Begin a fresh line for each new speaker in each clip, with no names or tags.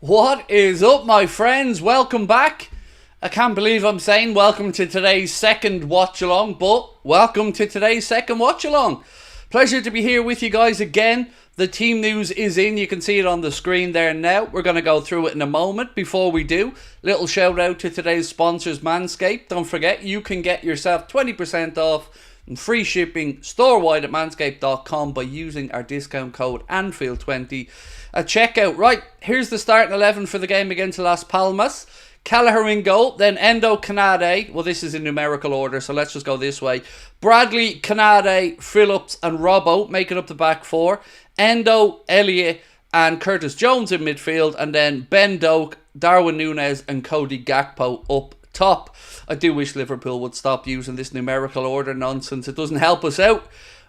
What is up, my friends? Welcome back. I can't believe I'm saying welcome to today's second watch along, but welcome to today's second watch along. Pleasure to be here with you guys again. The team news is in. You can see it on the screen there now. We're going to go through it in a moment. Before we do, little shout out to today's sponsors, Manscaped. Don't forget, you can get yourself 20% off and free shipping store-wide at manscaped.com by using our discount code Anfield20 at checkout. Right, here's the starting 11 for the game against Las Palmas. Kelleher in goal, then Endo, Canade. Well, this is in numerical order, so let's just go this way. Bradley, Canade, Phillips and Robbo making up the back four. Endo, Elliott and Curtis Jones in midfield. And then Ben Doak, Darwin Núñez and Cody Gakpo up top. I do wish Liverpool would stop using this numerical order nonsense. It doesn't help us out.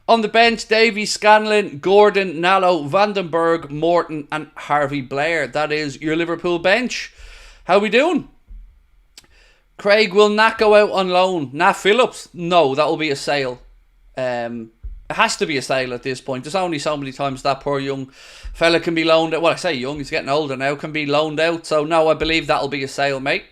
On the bench, Davies, Scanlon, Gordon, Nallo, Vandenberg, Morton and Harvey Blair. That is your Liverpool bench. How we doing? Craig will not go out on loan. Nat Phillips? No, that will be a sale. It has to be a sale at this point. There's only so many times that poor young fella can be loaned out. Well, I say young, he's getting older now, can be loaned out. So no, I believe that'll be a sale, mate.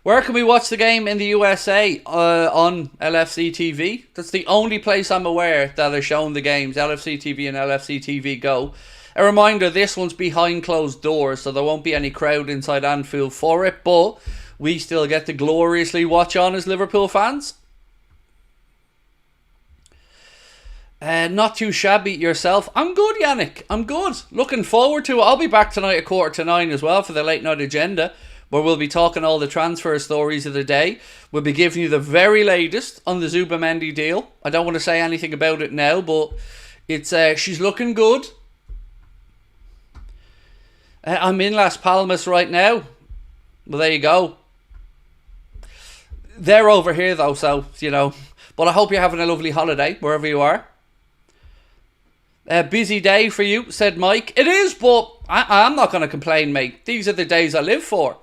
Where can we watch the game in the USA? On LFC TV. That's the only place I'm aware that are showing the games. LFC TV and LFC TV Go. A reminder, this one's behind closed doors, so there won't be any crowd inside Anfield for it, but we still get to gloriously watch on as Liverpool fans. Not too shabby yourself. I'm good, Yannick. I'm good. Looking forward to it. I'll be back tonight at 9:15 as well for the late night agenda, where we'll be talking all the transfer stories of the day. We'll be giving you the very latest on the Zubamendi deal. I don't want to say anything about it now, but it's she's looking good. I'm in Las Palmas right now. Well, there you go. They're over here though, so, you know. But I hope you're having a lovely holiday, wherever you are. A busy day for you, said Mike. It is, but I'm not going to complain, mate. These are the days I live for.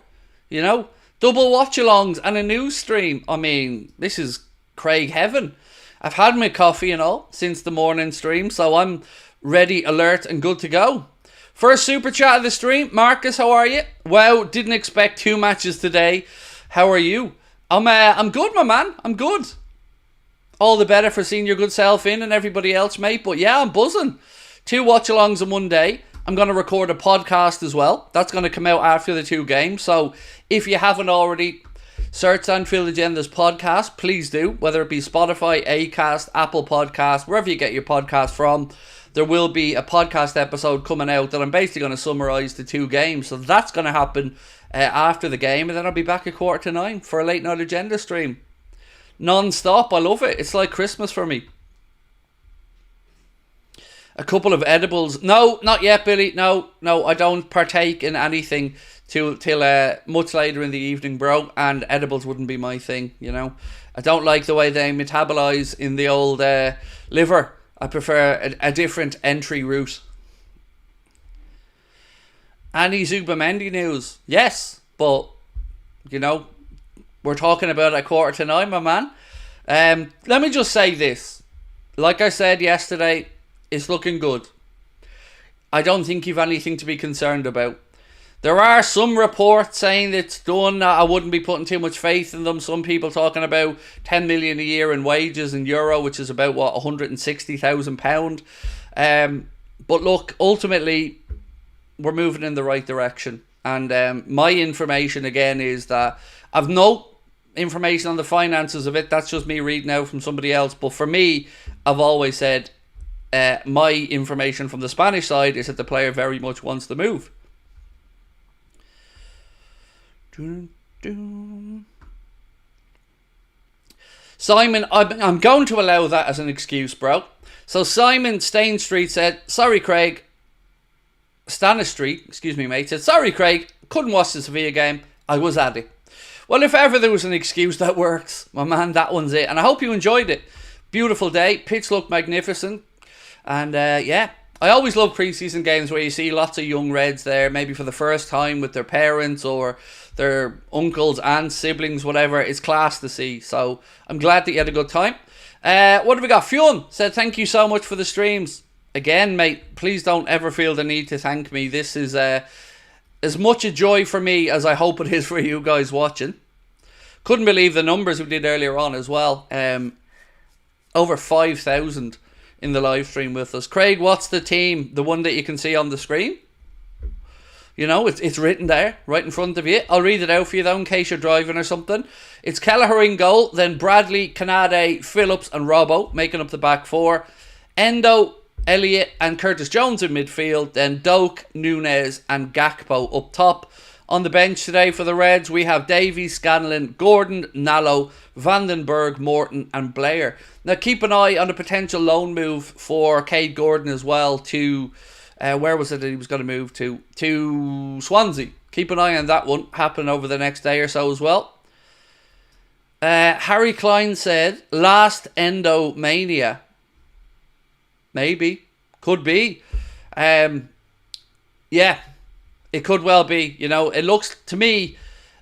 You know, double watch-alongs and a news stream. I mean, this is Craig heaven. I've had my coffee and all since the morning stream, so I'm ready, alert and good to go. First super chat of the stream. Marcus, how are you? Wow, didn't expect 2 matches today. How are you? I'm good, my man. I'm good. All the better for seeing your good self in and everybody else, mate. But yeah, I'm buzzing. 2 watch-alongs in one day. I'm going to record a podcast as well. That's going to come out after the 2 games. So if you haven't already, search Anfield Agenda's podcast. Please do. Whether it be Spotify, Acast, Apple Podcast, wherever you get your podcast from. There will be a podcast episode coming out that I'm basically going to summarise the 2 games. So that's going to happen after the game. And then I'll be back at 9:15 for a late night agenda stream. Non-stop. I love it. It's like Christmas for me. A couple of edibles. No, not yet, Billy. No, I don't partake in anything till much later in the evening, bro. And edibles wouldn't be my thing, you know. I don't like the way they metabolize in the old liver. I prefer a different entry route. Any Zubamendi news? Yes, but, you know, we're talking about at 9:15, my man. Let me just say this. Like I said yesterday, it's looking good. I don't think you've anything to be concerned about. There are some reports saying it's done. I wouldn't be putting too much faith in them. Some people talking about 10 million a year in wages in euro, which is about, what, £160,000. But look, ultimately, we're moving in the right direction. And my information, again, is that I've no information on the finances of it. That's just me reading out from somebody else. But for me, I've always said my information from the Spanish side is that the player very much wants to move. Simon, I'm going to allow that as an excuse, bro. So Simon Stain Street said, sorry Craig, Stanistreet, excuse me mate, said, sorry Craig, couldn't watch the Sevilla game, I was at it. Well, if ever there was an excuse that works, my man, that one's it. And I hope you enjoyed it. Beautiful day, pitch looked magnificent. And yeah, I always love pre-season games where you see lots of young Reds there, maybe for the first time with their parents or their uncles, aunts, siblings, whatever. It's class to see. So I'm glad that you had a good time. What have we got? Fionn said, thank you so much for the streams. again, mate, please don't ever feel the need to thank me. This is as much a joy for me as I hope it is for you guys watching. Couldn't believe the numbers we did earlier on as well. Over 5,000 in the live stream with us. Craig, what's the team? The one that you can see on the screen? You know, it's written there, right in front of you. I'll read it out for you though, in case you're driving or something. It's Kelleher in goal, then Bradley, Canade, Phillips and Robbo making up the back four. Endo, Elliott and Curtis Jones in midfield. Then Doak, Nunez and Gakpo up top. On the bench today for the Reds, we have Davies, Scanlon, Gordon, Nallo, Vandenberg, Morton and Blair. Now keep an eye on a potential loan move for Cade Gordon as well to... where was it that he was going to move to? To Swansea. Keep an eye on that one. Happen over the next day or so as well. Harry Klein said, last Endo Mania. Maybe. Could be. Yeah. It could well be. You know, it looks, to me,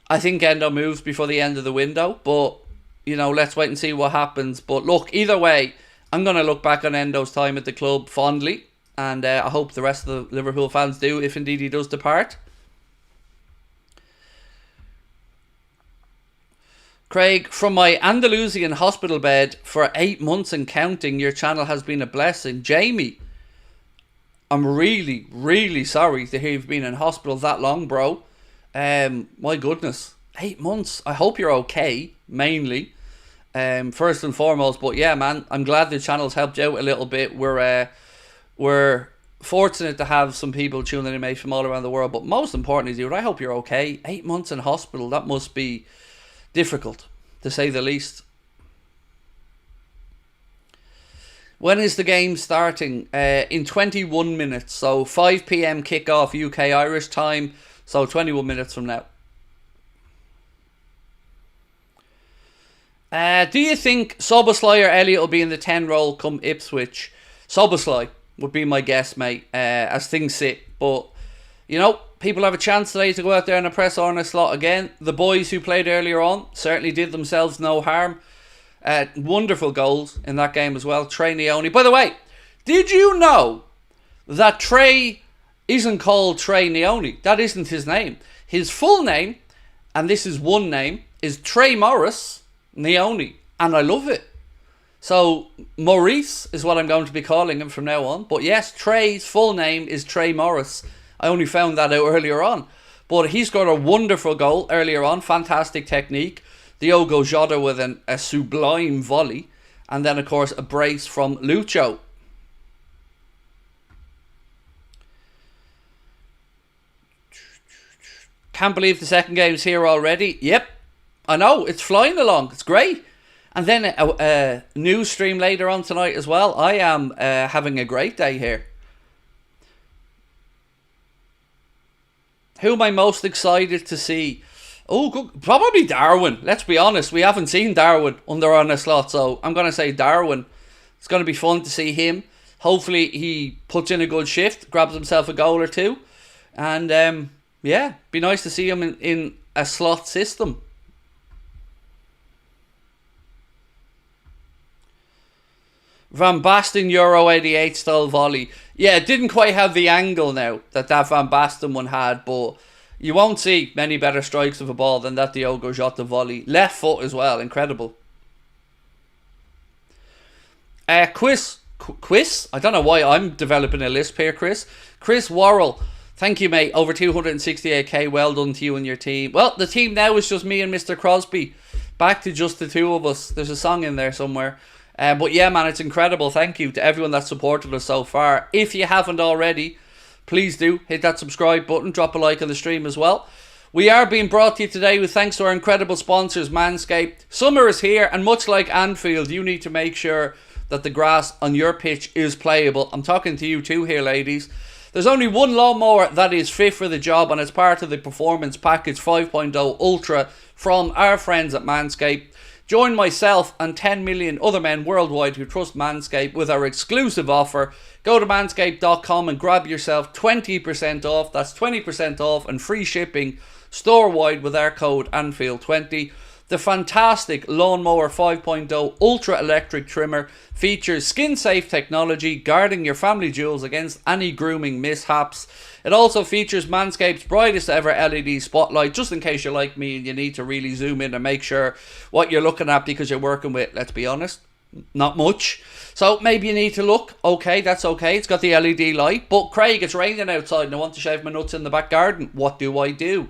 I think Endo moves before the end of the window. But, you know, let's wait and see what happens. But look, either way, I'm going to look back on Endo's time at the club fondly. And I hope the rest of the Liverpool fans do, if indeed he does depart. Craig, from my Andalusian hospital bed for 8 months and counting, your channel has been a blessing. Jamie, I'm really, really sorry to hear you've been in hospital that long, bro. My goodness, 8 months. I hope you're okay, mainly, first and foremost. But yeah, man, I'm glad the channel's helped you out a little bit. We're fortunate to have some people tuning in, mate, from all around the world. But most importantly, dude, I hope you're okay. 8 months in hospital, that must be difficult, to say the least. When is the game starting? In 21 minutes. So 5 PM kickoff UK Irish time. So 21 minutes from now. Do you think Szoboszlai or Elliott will be in the 10 role come Ipswich? Szoboszlai would be my guess, mate, as things sit. But, you know, people have a chance today to go out there and press Arne slot again. The boys who played earlier on certainly did themselves no harm. Wonderful goals in that game as well. Trey Neone. By the way, did you know that Trey isn't called Trey Neone? That isn't his name. His full name, and this is one name, is Trey Morris Neone. And I love it. So, Maurice is what I'm going to be calling him from now on. But yes, Trey's full name is Trey Morris. I only found that out earlier on. But he scored a wonderful goal earlier on. Fantastic technique. Diogo Jota with a sublime volley. And then, of course, a brace from Lucho. Can't believe the second game's here already. Yep, I know. It's flying along. It's great. And then a news stream later on tonight as well. I am having a great day here. Who am I most excited to see? Oh, good. Probably Darwin. Let's be honest. We haven't seen Darwin under on a slot. So I'm going to say Darwin. It's going to be fun to see him. Hopefully he puts in a good shift. Grabs himself a goal or two. And yeah, be nice to see him in a slot system. Van Basten Euro 88 style volley. Yeah, it didn't quite have the angle now that Van Basten one had, but you won't see many better strikes of a ball than that Diogo Jota volley. Left foot as well, incredible. Quiz? I don't know why I'm developing a lisp here, Chris. Chris Worrell, thank you, mate. Over 268k, well done to you and your team. Well, the team now is just me and Mr. Crosby. Back to just the two of us. There's a song in there somewhere. But yeah, man, it's incredible. Thank you to everyone that's supported us so far. If you haven't already, please do hit that subscribe button. Drop a like on the stream as well. We are being brought to you today with thanks to our incredible sponsors, Manscaped. Summer is here, and much like Anfield, you need to make sure that the grass on your pitch is playable. I'm talking to you too here, ladies. There's only one lawnmower that is fit for the job, and it's part of the Performance Package 5.0 Ultra from our friends at Manscaped. Join myself and 10 million other men worldwide who trust Manscaped with our exclusive offer. Go to manscaped.com and grab yourself 20% off. That's 20% off and free shipping store-wide with our code Anfield20. The fantastic Lawnmower 5.0 Ultra Electric Trimmer features skin-safe technology, guarding your family jewels against any grooming mishaps. It also features Manscaped's brightest ever LED spotlight, just in case you're like me and you need to really zoom in and make sure what you're looking at, because you're working with, let's be honest, not much. So maybe you need to look. Okay, that's okay. It's got the LED light. But Craig, it's raining outside and I want to shave my nuts in the back garden. What do I do?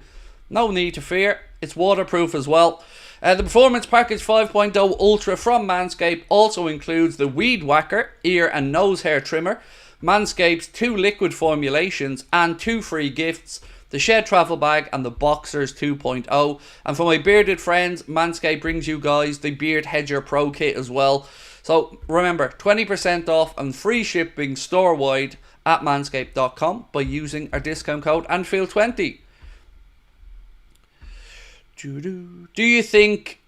No need to fear. It's waterproof as well. The Performance Package 5.0 Ultra from Manscaped also includes the Weed Whacker ear and nose hair trimmer, Manscaped's 2 liquid formulations, and 2 free gifts: the Shed Travel Bag and the Boxers 2.0. And for my bearded friends, Manscaped brings you guys the Beard Hedger Pro Kit as well. So remember, 20% off and free shipping store-wide at manscaped.com by using our discount code Anfield20. Do you think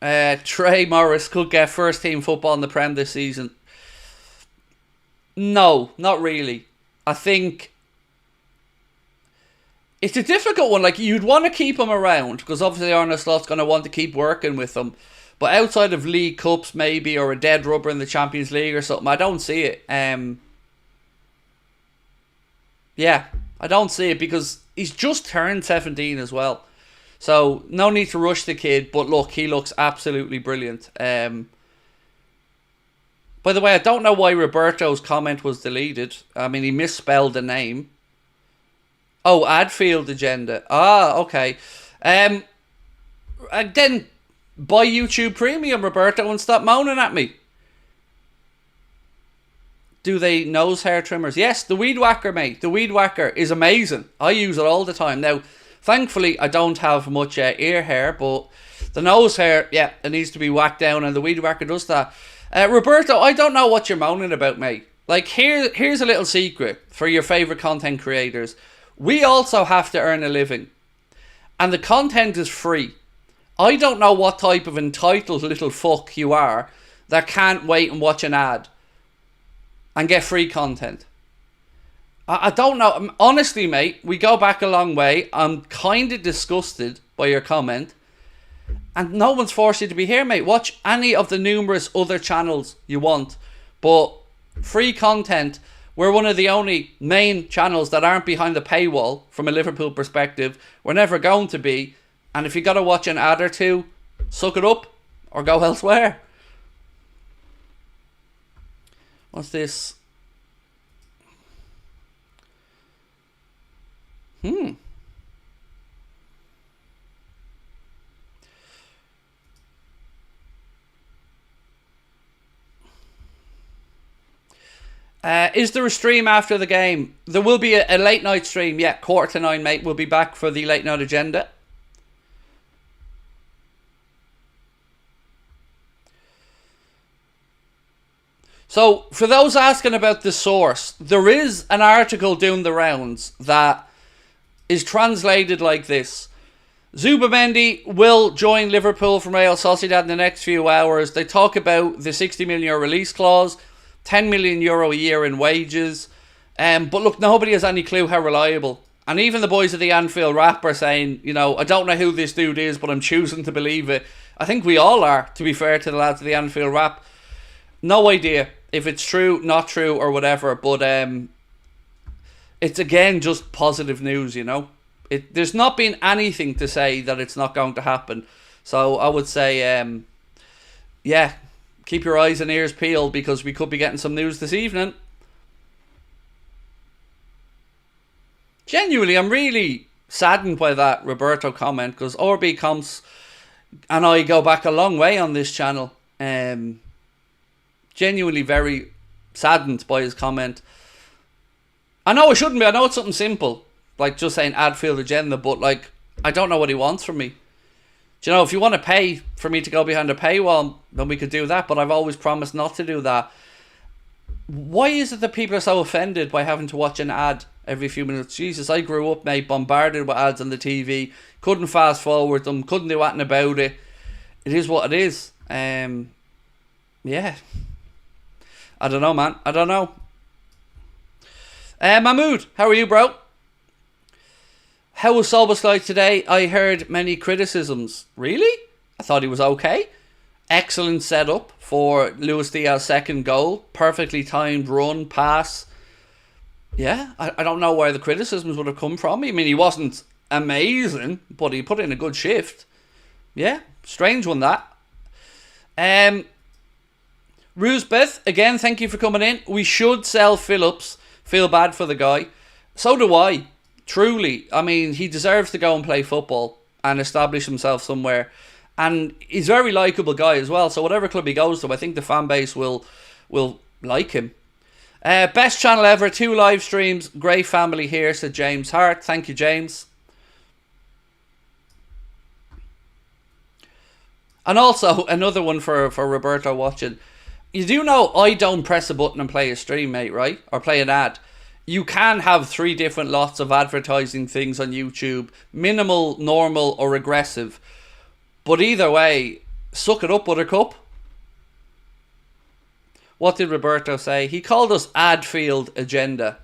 Trey Morris could get first team football in the Prem this season? No, not really. I think it's a difficult one. Like, you'd want to keep him around because obviously Arne Slot's going to want to keep working with him. But outside of League Cups maybe, or a dead rubber in the Champions League or something, I don't see it. Yeah, I don't see it because he's just turned 17 as well. So, no need to rush the kid, but look, he looks absolutely brilliant. By the way, I don't know why Roberto's comment was deleted. I mean, he misspelled the name. Oh, Anfield Agenda. Ah, okay. And then buy YouTube Premium, Roberto, and stop moaning at me. Do they nose hair trimmers? Yes, the Weed Whacker, mate. The Weed Whacker is amazing. I use it all the time. Now, thankfully, I don't have much ear hair, but the nose hair, yeah, it needs to be whacked down, and the Weed Whacker does that. Roberto, I don't know what you're moaning about, mate. Like, here's a little secret for your favourite content creators. We also have to earn a living, and the content is free. I don't know what type of entitled little fuck you are that can't wait and watch an ad and get free content. I don't know. Honestly, mate, we go back a long way. I'm kind of disgusted by your comment. And no one's forced you to be here, mate. Watch any of the numerous other channels you want. But free content, we're one of the only main channels that aren't behind the paywall from a Liverpool perspective. We're never going to be. And if you got to watch an ad or two, suck it up or go elsewhere. What's this? Is there a stream after the game? There will be a late night stream. Yeah, 8:45, mate. We'll be back for the late night agenda. So, for those asking about the source, there is an article doing the rounds that is translated like this. Zubimendi will join Liverpool from Real Sociedad in the next few hours. They talk about the €60 million release clause, €10 million a year in wages. But look, nobody has any clue how reliable. And even the boys at the Anfield Rap are saying, you know, I don't know who this dude is, but I'm choosing to believe it. I think we all are, to be fair to the lads of the Anfield Rap. No idea if it's true, not true, or whatever. But it's again just positive news, you know. There's not been anything to say that it's not going to happen. So I would say, yeah, keep your eyes and ears peeled because we could be getting some news this evening. Genuinely, I'm really saddened by that Roberto comment because RB Comps and I go back a long way on this channel. Genuinely very saddened by his comment. I know I shouldn't be. I know it's something simple, like just saying Anfield Agenda, but like I don't know what he wants from me. Do you know, if you want to pay for me to go behind a paywall, then we could do that, but I've always promised not to do that. Why is it that people are so offended by having to watch an ad every few minutes? Jesus, I grew up, mate, bombarded with ads on the TV. Couldn't fast forward them, couldn't do anything about it. It is what it is. Yeah. I don't know, man. I don't know. Mahmood, how are you, bro? How was Solskjaer today? I heard many criticisms. Really? I thought he was okay. Excellent setup for Luis Diaz's second goal. Perfectly timed run, pass. Yeah, I don't know where the criticisms would have come from. I mean, he wasn't amazing, but he put in a good shift. Yeah, strange one that. Roosbeth, again, thank you for coming in. We should sell Phillips. Feel bad for the guy. So do I. Truly. I mean, he deserves to go and play football and establish himself somewhere. And he's a very likeable guy as well. So whatever club he goes to, I think the fan base will like him. Best channel ever. 2 live streams. Great family here, said James Hart. Thank you, James. And also, another one for Roberto watching. You do know I don't press a button and play a stream, mate, right? Or play an ad. You can have 3 different lots of advertising things on YouTube. Minimal, normal, or aggressive. But either way, suck it up, Buttercup. What did Roberto say? He called us Anfield Agenda.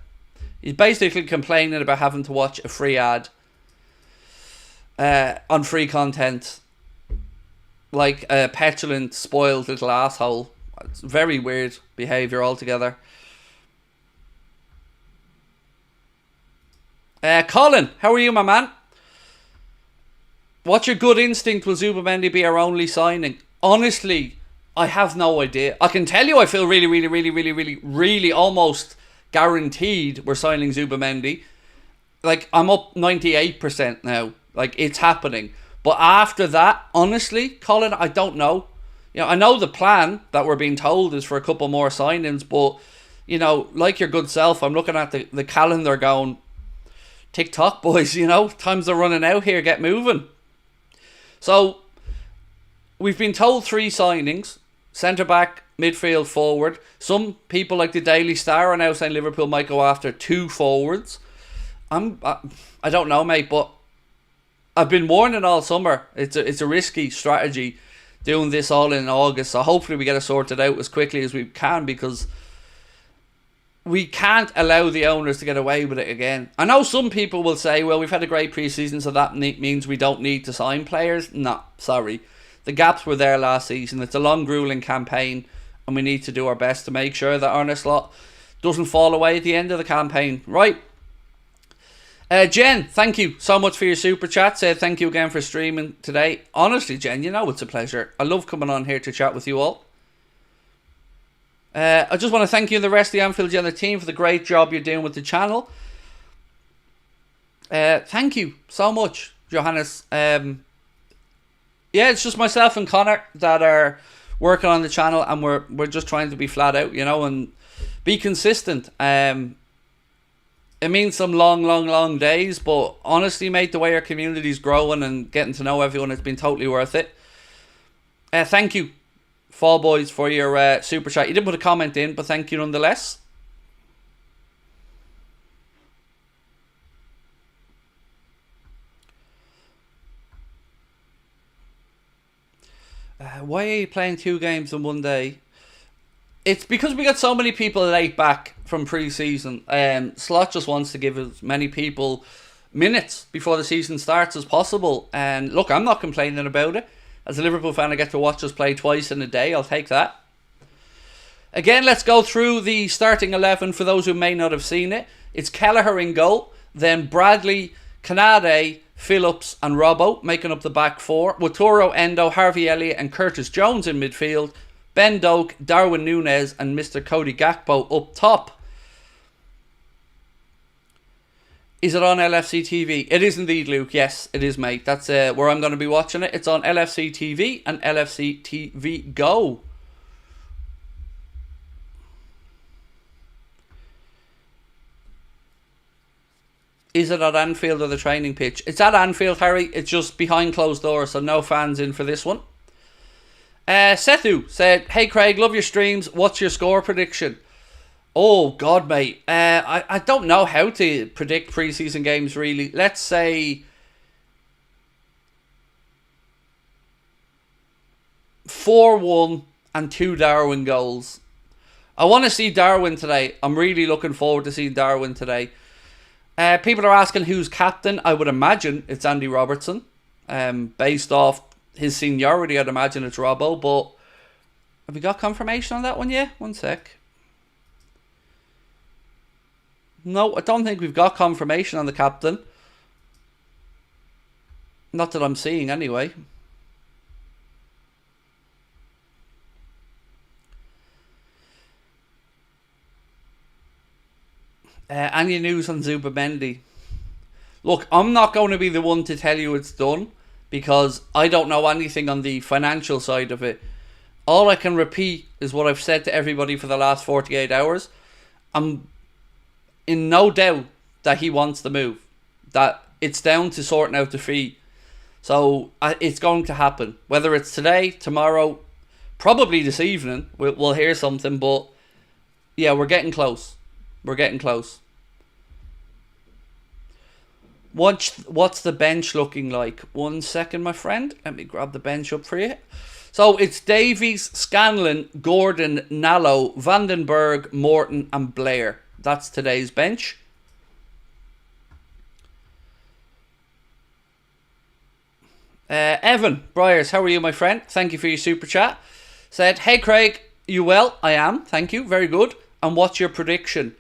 He's basically complaining about having to watch a free ad on free content. Like a petulant, spoiled little asshole. It's very weird behaviour altogether. Colin, how are you, my man? What's your gut instinct? Will Zubimendi be our only signing? Honestly, I have no idea. I can tell you I feel really almost guaranteed we're signing Zubimendi. Like, I'm up 98% now. Like, it's happening. But after that, honestly, Colin, I don't know. You know, I know the plan that we're being told is for a couple more signings, but, you know, like your good self, I'm looking at the calendar going, TikTok, boys, you know, times are running out here, get moving. So, we've been told 3 signings, centre-back, midfield, forward. Some people like the Daily Star are now saying Liverpool might go after 2 forwards. I don't know, mate, but I've been warning all summer. It's a risky strategy doing this all in August, so hopefully we get it sorted out as quickly as we can, because we can't allow the owners to get away with it again. I know some people will say, well, we've had a great pre-season, so that means we don't need to sign players. No, sorry. The gaps were there last season. It's a long, grueling campaign, and we need to do our best to make sure that Arne slot doesn't fall away at the end of the campaign. Right. Jen, thank you so much for your super chat. Said thank you again for streaming today. Honestly, Jen, you know it's a pleasure. I love coming on here to chat with you all. I just want to thank you and the rest of the Anfield Agenda team for the great job you're doing with the channel. Thank you so much, Johannes. Yeah, it's just myself and Connor that are working on the channel, and we're just trying to be flat out, you know, and be consistent. It means some long days, but honestly, mate, the way our community's growing and getting to know everyone, it's been totally worth it. Thank you, Fall Boys, for your super chat. You didn't put a comment in, but thank you nonetheless. Why are you playing 2 games in one day? It's because we got so many people late back from pre-season. Slot just wants to give as many people minutes before the season starts as possible. And look, I'm not complaining about it. As a Liverpool fan, I get to watch us play twice in a day. I'll take that. Again, let's go through the starting 11 for those who may not have seen it. It's Kelleher in goal. Then Bradley, Canade, Phillips and Robbo making up the back 4. Waturo, Endo, Harvey Elliott and Curtis Jones in midfield. Ben Doak, Darwin Núñez and Mr. Cody Gakpo up top. Is it on LFC TV? It is indeed, Luke. Yes, it is, mate. That's where I'm going to be watching it. It's on LFC TV and LFC TV Go. Is it at Anfield or the training pitch? It's at Anfield, Harry. It's just behind closed doors, so no fans in for this one. Sethu said, hey Craig, love your streams. What's your score prediction? Oh God, mate. I don't know how to predict pre-season games really. Let's say 4-1 and 2 Darwin goals. I want to see Darwin today. I'm really looking forward to seeing Darwin today. People are asking who's captain. I would imagine it's Andy Robertson. Based off his seniority, I'd imagine it's Robbo. But have we got confirmation on that one yet? One sec. No, I don't think we've got confirmation on the captain. Not that I'm seeing anyway. Any news on Zubimendi? Look, I'm not going to be the one to tell you it's done, because I don't know anything on the financial side of it. All I can repeat is what I've said to everybody for the last 48 hours. I'm in no doubt that he wants the move. That it's down to sorting out the fee. So it's going to happen. Whether it's today, tomorrow, probably this evening, we'll hear something. But yeah, we're getting close. We're getting close. What's the bench looking like? 1 second, my friend. Let me grab the bench up for you. So it's Davies, Scanlon, Gordon, Nallo, Vandenberg, Morton and Blair. That's today's bench. Evan Briers, how are you, my friend? Thank you for your super chat. Said, hey Craig, you well? I am, thank you, very good. And what's your prediction?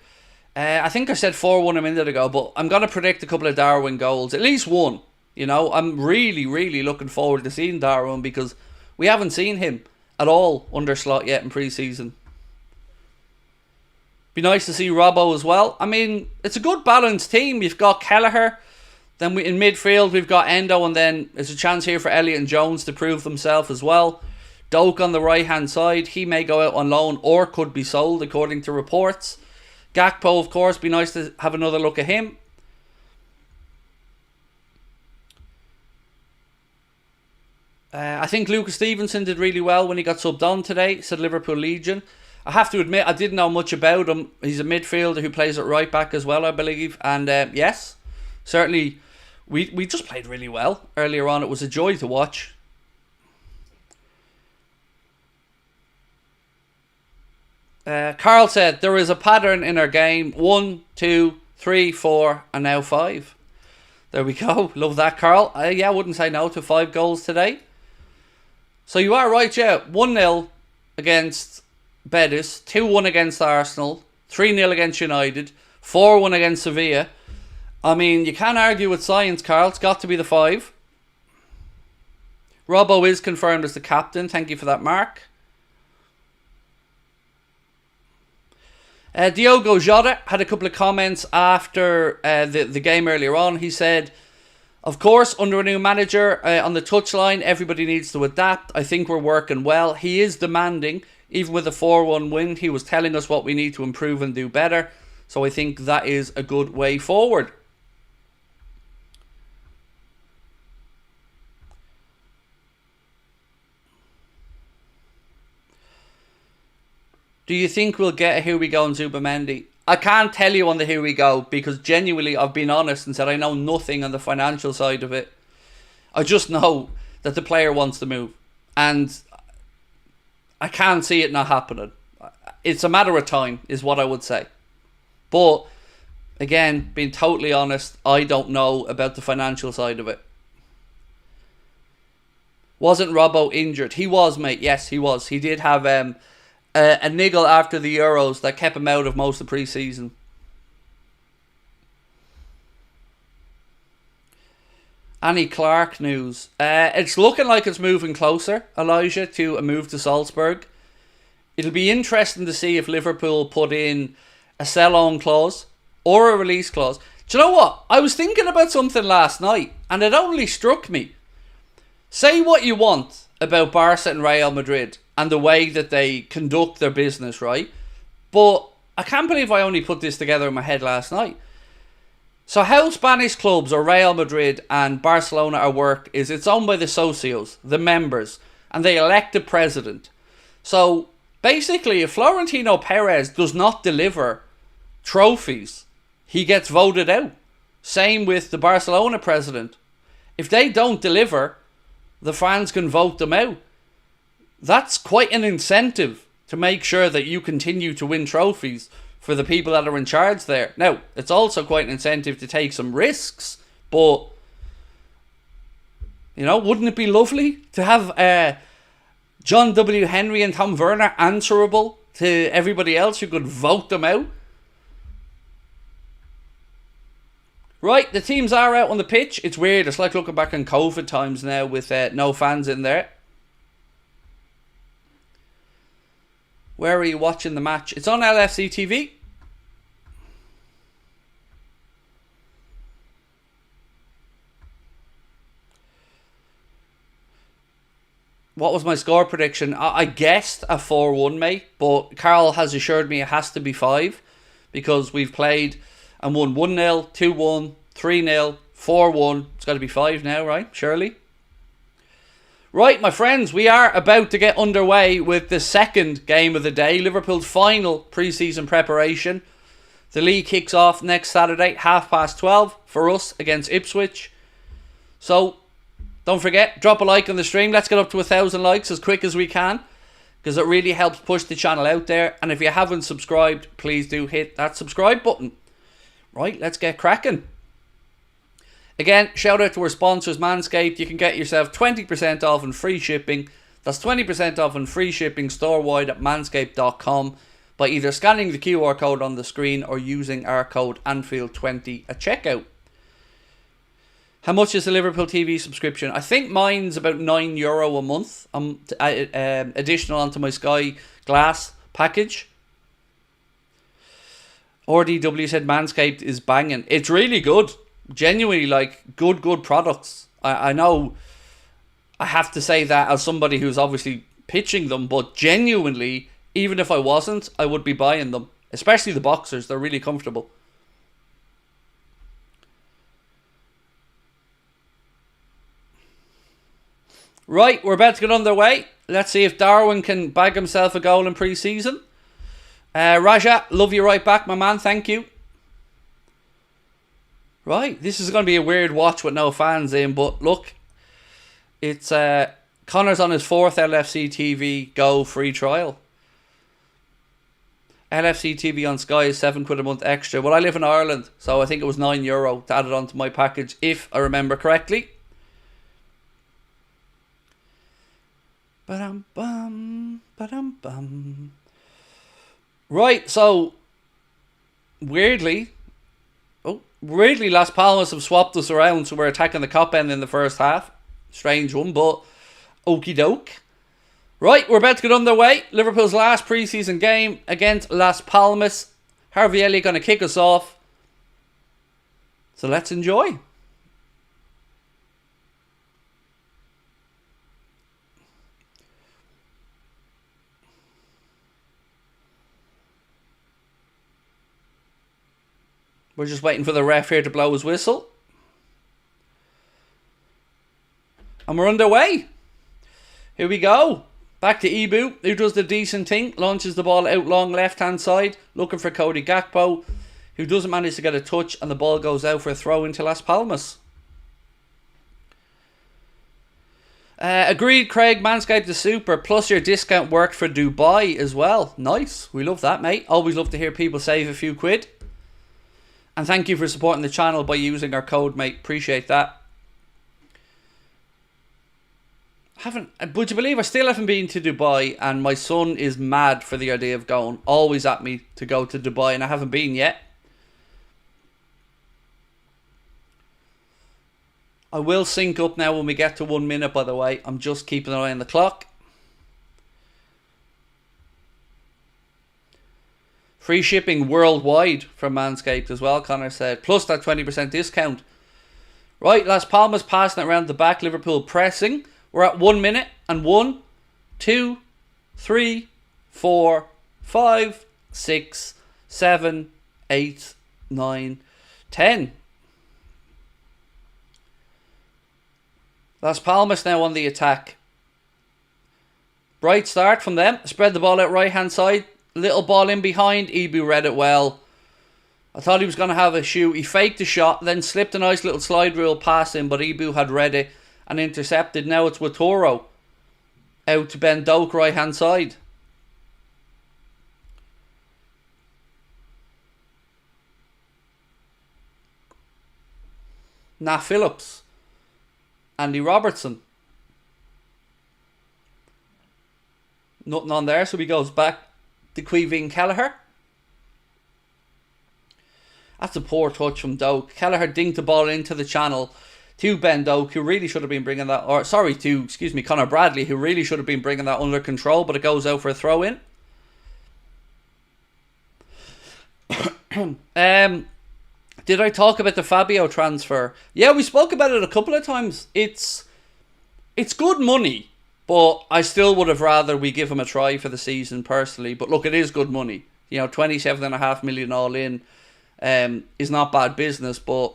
I think I said 4-1 a minute ago, but I'm going to predict a couple of Darwin goals. At least one. You know, I'm really, really looking forward to seeing Darwin, because we haven't seen him at all under Slot yet in pre-season. Be nice to see Robbo as well. I mean, it's a good balanced team. You've got Kelleher. Then in midfield, we've got Endo. And then there's a chance here for Elliott and Jones to prove themselves as well. Doak on the right-hand side. He may go out on loan or could be sold, according to reports. Gakpo, of course, be nice to have another look at him. I think Lucas Stevenson did really well when he got subbed on today, said Liverpool Legion. I have to admit, I didn't know much about him. He's a midfielder who plays at right back as well, I believe. And yes, certainly, we just played really well earlier on. It was a joy to watch. Carl said, there is a pattern in our game. 1, 2, 3, 4, and now 5. There we go. Love that, Carl. Yeah, I wouldn't say no to 5 goals today. So you are right, yeah. 1-0 against Betis, 2-1 against Arsenal, 3-0 against United, 4-1 against Sevilla. I mean, you can't argue with science, Carl. It's got to be the 5. Robbo is confirmed as the captain. Thank you for that, Mark. Diogo Jota had a couple of comments after the game earlier on. He said, of course, under a new manager on the touchline, everybody needs to adapt. I think we're working well. He is demanding. Even with a 4-1 win, he was telling us what we need to improve and do better. So I think that is a good way forward. Do you think we'll get a here we go on Zubimendi? I can't tell you on the here we go, because genuinely I've been honest and said I know nothing on the financial side of it. I just know that the player wants to move, and I can't see it not happening. It's a matter of time is what I would say. But again, being totally honest, I don't know about the financial side of it. Wasn't Robbo injured? He was, mate. Yes, he was. He did have a niggle after the Euros that kept him out of most of the pre-season. Annie Clark news. It's looking like it's moving closer, Elijah, to a move to Salzburg. It'll be interesting to see if Liverpool put in a sell-on clause or a release clause. Do you know what? I was thinking about something last night, and it only struck me. Say what you want about Barca and Real Madrid and the way that they conduct their business, right? But I can't believe I only put this together in my head last night. So how Spanish clubs or Real Madrid and Barcelona are worked is it's owned by the socios, the members, and they elect a president. So basically, if Florentino Perez does not deliver trophies, he gets voted out. Same with the Barcelona president. If they don't deliver, the fans can vote them out. That's quite an incentive to make sure that you continue to win trophies for the people that are in charge there. Now, it's also quite an incentive to take some risks, but You know, wouldn't it be lovely to have John W. Henry and Tom Werner answerable to everybody else who could vote them out? Right, the teams are out on the pitch. It's weird. It's like looking back on COVID times now with no fans in there. Where are you watching the match? It's on LFC TV. What was my score prediction? I guessed a 4-1, mate. But Carl has assured me it has to be 5. Because we've played and won 1-0, 2-1, 3-0, 4-1. It's got to be 5 now, right? Surely. Right, my friends, we are about to get underway with the second game of the day. Liverpool's final pre-season preparation. The league kicks off next Saturday, 12:30 for us against Ipswich. So, don't forget, drop a like on the stream. Let's get up to 1,000 likes as quick as we can, because it really helps push the channel out there. And if you haven't subscribed, please do hit that subscribe button. Right, let's get cracking. Again, shout out to our sponsors, Manscaped. You can get yourself 20% off and free shipping. That's 20% off and free shipping store-wide at manscaped.com by either scanning the QR code on the screen or using our code Anfield20 at checkout. How much is the Liverpool TV subscription? I think mine's about €9 a month. Additional onto my Sky Glass package. RDW said Manscaped is banging. It's really good. Genuinely, like, good products. I know I have to say that as somebody who's obviously pitching them, but genuinely, even if I wasn't, I would be buying them. Especially the boxers. They're really comfortable. Right, we're about to get underway. Let's see if Darwin can bag himself a goal in pre-season. Raja, love you right back, my man. Thank you. Right, this is going to be a weird watch with no fans in, but look, it's Connor's on his 4th LFC TV Go free trial. LFC TV on Sky is £7 a month extra. Well, I live in Ireland, so I think it was €9 to add it onto my package, if I remember correctly. Ba-dum-bum. Right, so weirdly, Las Palmas have swapped us around, so we're attacking the cop end in the first half. Strange one, but okie doke. Right, we're about to get underway. Liverpool's last pre-season game against Las Palmas. Harvey Elliott going to kick us off. So let's enjoy. We're just waiting for the ref here to blow his whistle. And we're underway. Here we go. Back to Ibu, who does the decent thing. Launches the ball out long left-hand side. Looking for Cody Gakpo, who doesn't manage to get a touch. And the ball goes out for a throw into Las Palmas. Agreed, Craig. Manscaped is super. Plus your discount worked for Dubai as well. Nice. We love that, mate. Always love to hear people save a few quid. And thank you for supporting the channel by using our code, mate. Appreciate that. Would you believe I still haven't been to Dubai, and my son is mad for the idea of going. Always at me to go to Dubai, and I haven't been yet. I will sync up now when we get to 1 minute, by the way. I'm just keeping an eye on the clock. Free shipping worldwide from Manscaped as well, Connor said. Plus that 20% discount. Right, Las Palmas passing it around the back. Liverpool pressing. We're at 1 minute. And 1, 2, 3, 4, 5, 6, 7, 8, 9, 10. Las Palmas now on the attack. Bright start from them. Spread the ball out right hand side. Little ball in behind. Ibu read it well. I thought he was going to have a shoot. He faked the shot, then slipped a nice little slide rule pass in, but Ibu had read it and intercepted. Now it's Watoro out to Ben Doak right hand side. Nah, Phillips. Andy Robertson. Nothing on there, so he goes back to Queeveen Kelleher. That's a poor touch from Doak. Kelleher dinked the ball into the channel to Ben Doak, who really should have been bringing that, Connor Bradley, who really should have been bringing that under control, but it goes out for a throw in. Did I talk about the Fabio transfer? Yeah, we spoke about it a couple of times. It's good money, but I still would have rather we give him a try for the season personally. But look, it is good money. 27.5 million all in is not bad business. But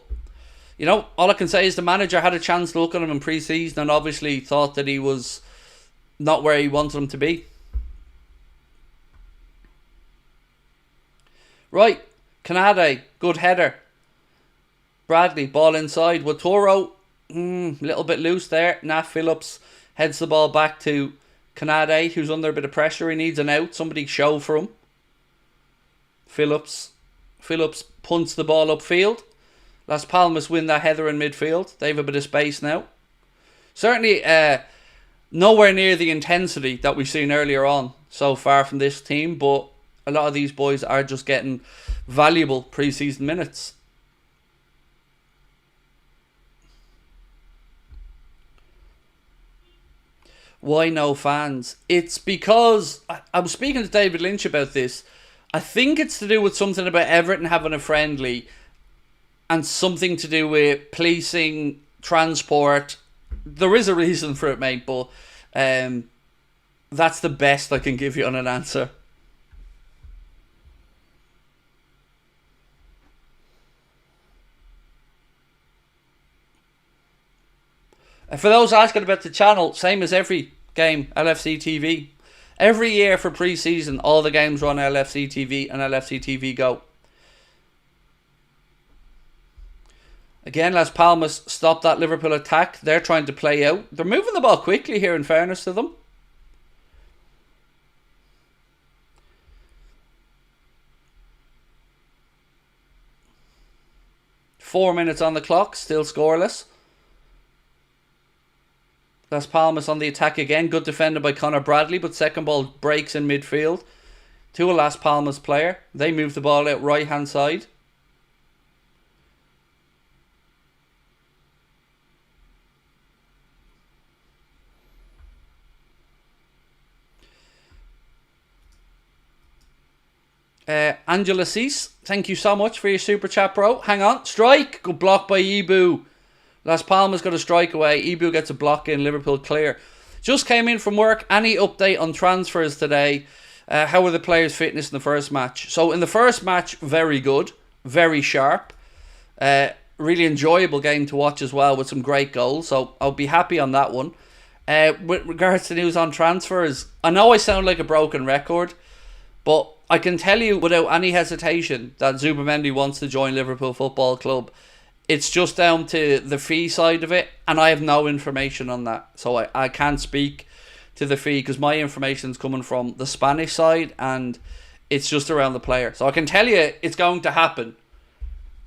all I can say is the manager had a chance to look at him in pre-season and obviously thought that he was not where he wanted him to be. Right, Canade, good header. Bradley, ball inside. Watoro, little bit loose there. Nat Phillips heads the ball back to Canade, who's under a bit of pressure. He needs an out. Somebody show for him. Phillips punts the ball upfield. Las Palmas win that header in midfield. They have a bit of space now. Certainly nowhere near the intensity that we've seen earlier on so far from this team, but a lot of these boys are just getting valuable pre-season minutes. Why no fans? It's because I was speaking to David Lynch about this. I think it's to do with something about Everton having a friendly and something to do with policing, transport. There is a reason for it, mate, but that's the best I can give you on an answer. For those asking about the channel, same as every game, LFC TV. Every year for pre-season, all the games are on LFC TV and LFC TV Go. Again, Las Palmas stopped that Liverpool attack. They're trying to play out. They're moving the ball quickly here, in fairness to them. Four minutes on the clock, still scoreless. Las Palmas on the attack again. Good defended by Connor Bradley, but second ball breaks in midfield to a Las Palmas player. They move the ball out right hand side. Angela Cease, thank you so much for your super chat, bro. Hang on, strike. Good block by Ibu. Las Palmas got a strike away. Ibu gets a block in. Liverpool clear. Just came in from work. Any update on transfers today? How were the players' fitness in the first match? So in the first match, very good. Very sharp. Really enjoyable game to watch as well with some great goals. So I'll be happy on that one. With regards to news on transfers, I know I sound like a broken record, but I can tell you without any hesitation that Zubimendi wants to join Liverpool Football Club. It's just down to the fee side of it, and I have no information on that. So I can't speak to the fee because my information is coming from the Spanish side, and it's just around the player. So I can tell you it's going to happen.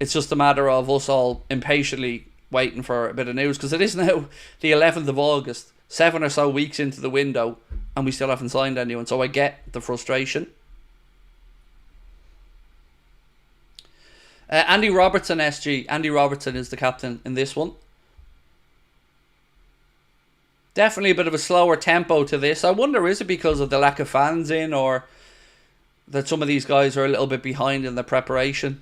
It's just a matter of us all impatiently waiting for a bit of news, because it is now the 11th of August, 7 or so weeks into the window, and we still haven't signed anyone. So I get the frustration. Andy Robertson, SG. Andy Robertson is the captain in this one. Definitely a bit of a slower tempo to this. I wonder, is it because of the lack of fans in, or that some of these guys are a little bit behind in their preparation?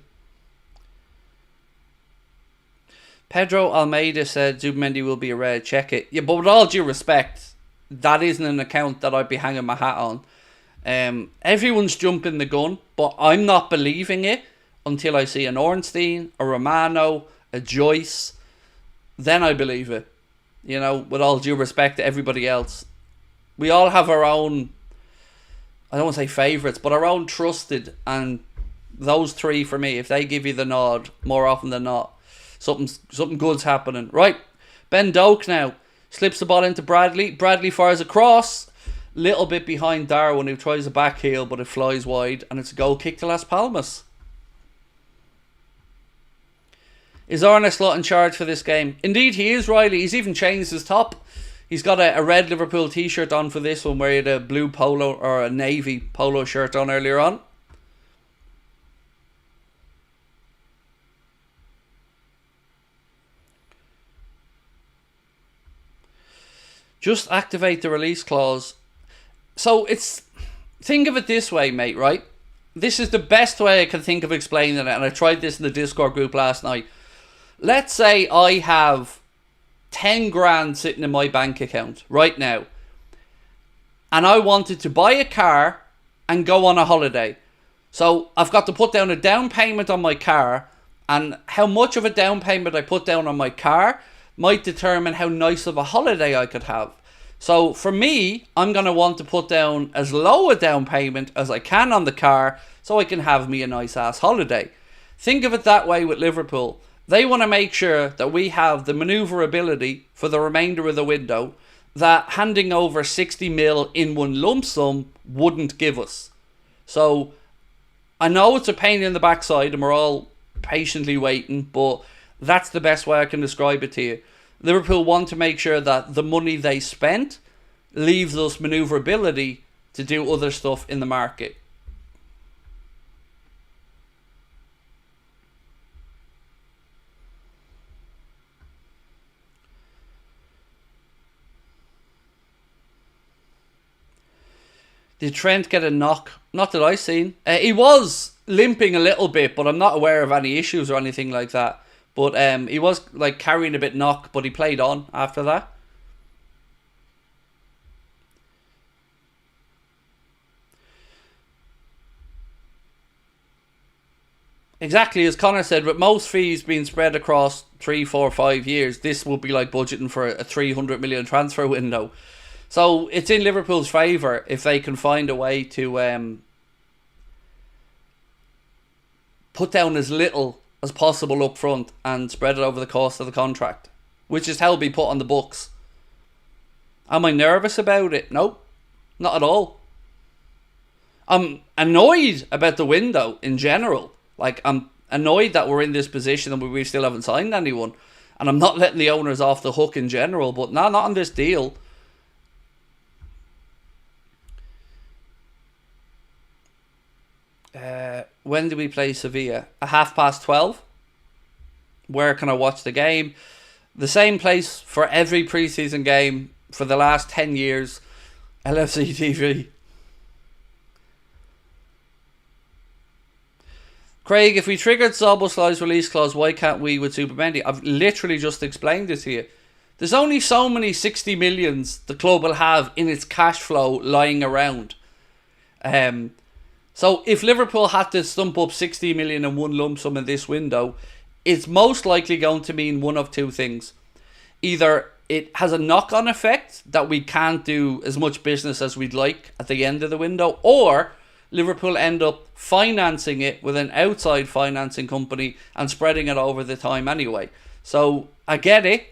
Pedro Almeida said Zubimendi will be a red. Check it. Yeah, but with all due respect, that isn't an account that I'd be hanging my hat on. Everyone's jumping the gun, but I'm not believing it until I see an Ornstein, a Romano, a Joyce. Then I believe it. With all due respect to everybody else. We all have our own, I don't want to say favourites, but our own trusted, and those three for me, if they give you the nod, more often than not, something good's happening. Right, Ben Doak now slips the ball into Bradley. Bradley fires across, little bit behind Darwin, who tries a back heel, but it flies wide, and it's a goal kick to Las Palmas. Is Arne Slot in charge for this game? Indeed he is, Riley. He's even changed his top. He's got a red Liverpool t-shirt on for this one, where he had a blue polo or a navy polo shirt on earlier on. Just activate the release clause. So it's... Think of it this way, mate, right? This is the best way I can think of explaining it, and I tried this in the Discord group last night. Let's say I have 10 grand sitting in my bank account right now, and I wanted to buy a car and go on a holiday. So I've got to put down a down payment on my car, and how much of a down payment I put down on my car might determine how nice of a holiday I could have. So for me, I'm going to want to put down as low a down payment as I can on the car so I can have me a nice ass holiday. Think of it that way with Liverpool. They want to make sure that we have the manoeuvrability for the remainder of the window that handing over 60 mil in one lump sum wouldn't give us. So I know it's a pain in the backside and we're all patiently waiting, but that's the best way I can describe it to you. Liverpool want to make sure that the money they spent leaves us manoeuvrability to do other stuff in the market. Did Trent get a knock? Not that I've seen. He was limping a little bit, but I'm not aware of any issues or anything like that. But he was like carrying a bit knock, but he played on after that. Exactly as Connor said, with most fees being spread across 3, 4, 5 years, this will be like budgeting for a 300 million transfer window. So it's in Liverpool's favour if they can find a way to put down as little as possible up front and spread it over the course of the contract, which is how it'll be put on the books. Am I nervous about it? Nope, not at all. I'm annoyed about the window in general. Like, I'm annoyed that we're in this position and we still haven't signed anyone, and I'm not letting the owners off the hook in general, but no, not on this deal. When do we play Sevilla? 12:30. Where can I watch the game? The same place for every preseason game for the last 10 years. LFC TV. Craig, if we triggered Szoboszlai's release clause, why can't we with Supermendy? I've literally just explained this to you. There's only so many 60 millions the club will have in its cash flow lying around. So if Liverpool had to stump up 60 million in one lump sum in this window, it's most likely going to mean one of two things. Either it has a knock-on effect that we can't do as much business as we'd like at the end of the window, or Liverpool end up financing it with an outside financing company and spreading it over the time anyway. So I get it.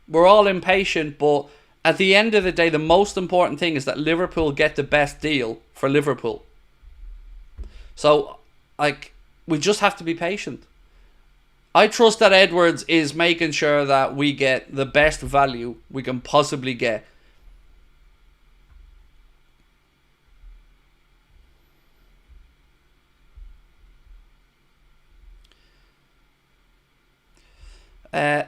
We're all impatient, but at the end of the day, the most important thing is that Liverpool get the best deal for Liverpool. So, like, we just have to be patient. I trust that Edwards is making sure that we get the best value we can possibly get.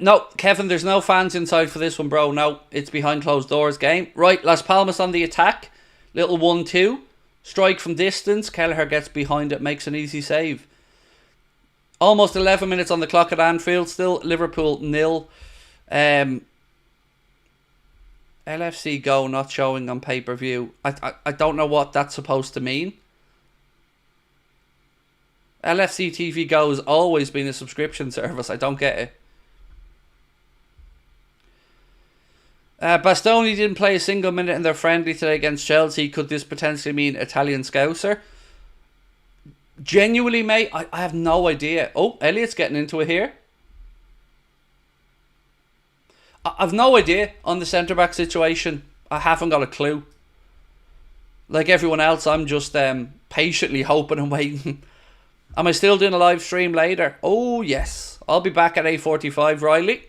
No, Kevin, there's no fans inside for this one, bro. No, it's behind closed doors game. Right, Las Palmas on the attack. Little 1-2. Strike from distance. Kelleher gets behind it, makes an easy save. Almost 11 minutes on the clock at Anfield. Still Liverpool 0. LFC Go not showing on pay-per-view. I don't know what that's supposed to mean. LFC TV Go has always been a subscription service. I don't get it. Bastoni didn't play a single minute in their friendly today against Chelsea. Could this potentially mean Italian Scouser? Genuinely, mate, I have no idea. Oh, Elliot's getting into it here. I've no idea on the centre-back situation. I haven't got a clue. Like everyone else, I'm just patiently hoping and waiting. Am I still doing a live stream later? Oh, yes. I'll be back at 8:45, Riley.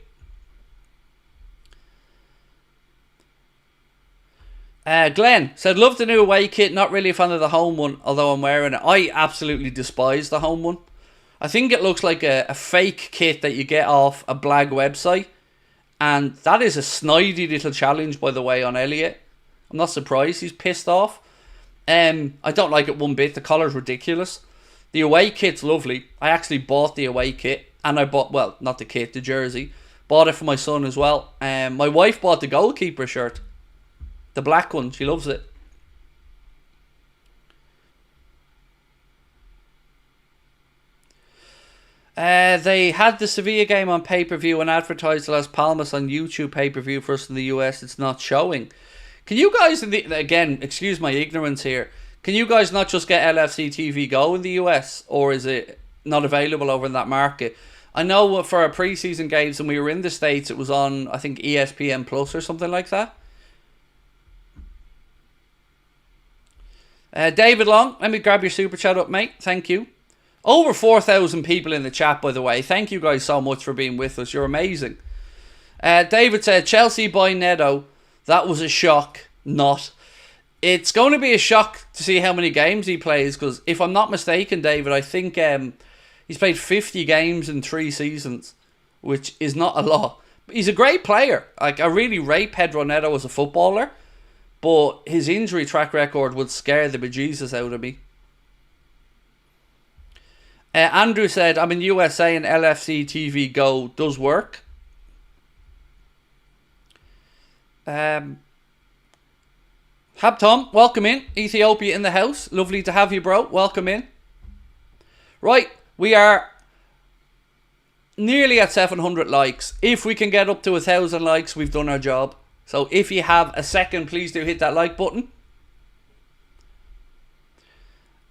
Glenn said, love the new away kit. Not really a fan of the home one, although I'm wearing it. I absolutely despise the home one. I think it looks like a fake kit that you get off a Blag website. And that is a snidey little challenge, by the way, on Elliot. I'm not surprised he's pissed off. I don't like it one bit. The collar's ridiculous. The away kit's lovely. I actually bought the away kit. And I bought, well, not the kit, the jersey. Bought it for my son as well. My wife bought the goalkeeper shirt. The black one. She loves it. They had the Sevilla game on pay-per-view and advertised it as PALMAS on YouTube pay-per-view for us in the US. It's not showing. Can you guys, again, excuse my ignorance here, can you guys not just get LFC TV Go in the US? Or is it not available over in that market? I know for our pre-season games when we were in the States, it was on, I think, ESPN Plus or something like that. David Long, let me grab your super chat up, mate. Thank you. Over 4,000 people in the chat, by the way. Thank you guys so much for being with us. You're amazing. David said, Chelsea by Neto. That was a shock. Not. It's going to be a shock to see how many games he plays, because if I'm not mistaken, David, I think he's played 50 games in 3 seasons, which is not a lot. But he's a great player. Like, I really rate Pedro Neto as a footballer, but his injury track record would scare the bejesus out of me. Andrew said, I'm in USA and LFC TV Go does work. Hab Tom, welcome in. Ethiopia in the house. Lovely to have you, bro. Welcome in. Right, we are nearly at 700 likes. If we can get up to 1,000 likes, we've done our job. So if you have a second, please do hit that like button.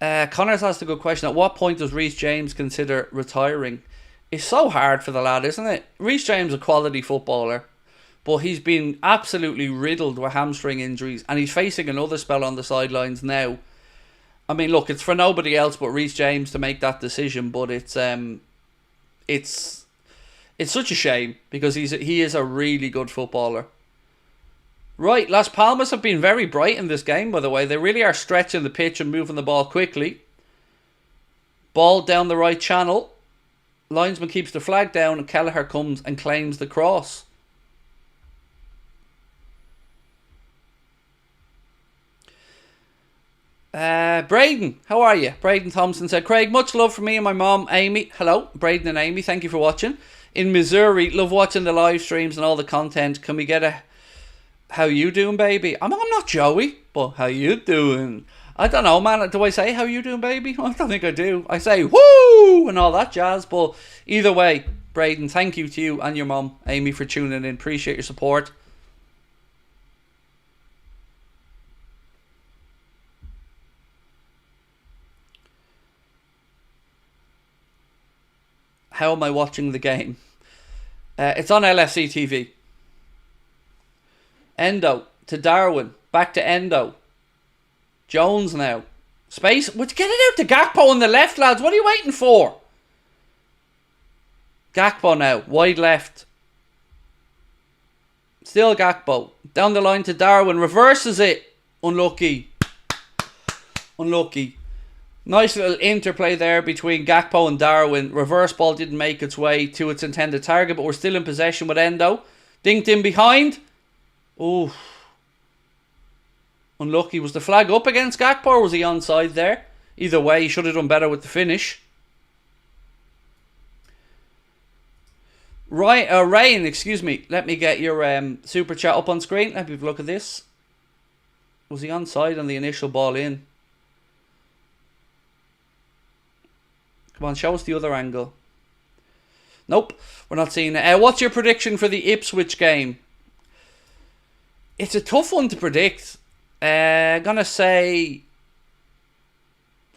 Connor's asked a good question. At what point does Reece James consider retiring? It's so hard for the lad, isn't it? Reece James is a quality footballer, but he's been absolutely riddled with hamstring injuries, and he's facing another spell on the sidelines now. I mean, look, it's for nobody else but Reece James to make that decision, but it's such a shame because he is a really good footballer. Right, Las Palmas have been very bright in this game, by the way. They really are stretching the pitch and moving the ball quickly. Ball down the right channel. Linesman keeps the flag down and Kelleher comes and claims the cross. Braden, how are you? Braden Thompson said, Craig, much love from me and my mom, Amy. Hello, Braden and Amy, thank you for watching. In Missouri, love watching the live streams and all the content. Can we get a... How you doing, baby? I'm not Joey, but how you doing? I don't know, man. Do I say how you doing, baby? I don't think I do. I say woo and all that jazz. But either way, Braden, thank you to you and your mum, Amy, for tuning in. Appreciate your support. How am I watching the game? It's on LFC TV. Endo to Darwin. Back to Endo. Jones now. Space. Get it out to Gakpo on the left, lads. What are you waiting for? Gakpo now. Wide left. Still Gakpo. Down the line to Darwin. Reverses it. Unlucky. Unlucky. Nice little interplay there between Gakpo and Darwin. Reverse ball didn't make its way to its intended target, but we're still in possession with Endo. Dinked in behind. Oh, unlucky. Was the flag up against Gakpo or was he onside there? Either way, he should have done better with the finish. Right, Rain, excuse me. Let me get your super chat up on screen. Let me have a look at this. Was he onside on the initial ball in? Come on, show us the other angle. Nope, we're not seeing it. What's your prediction for the Ipswich game? It's a tough one to predict. Gonna say...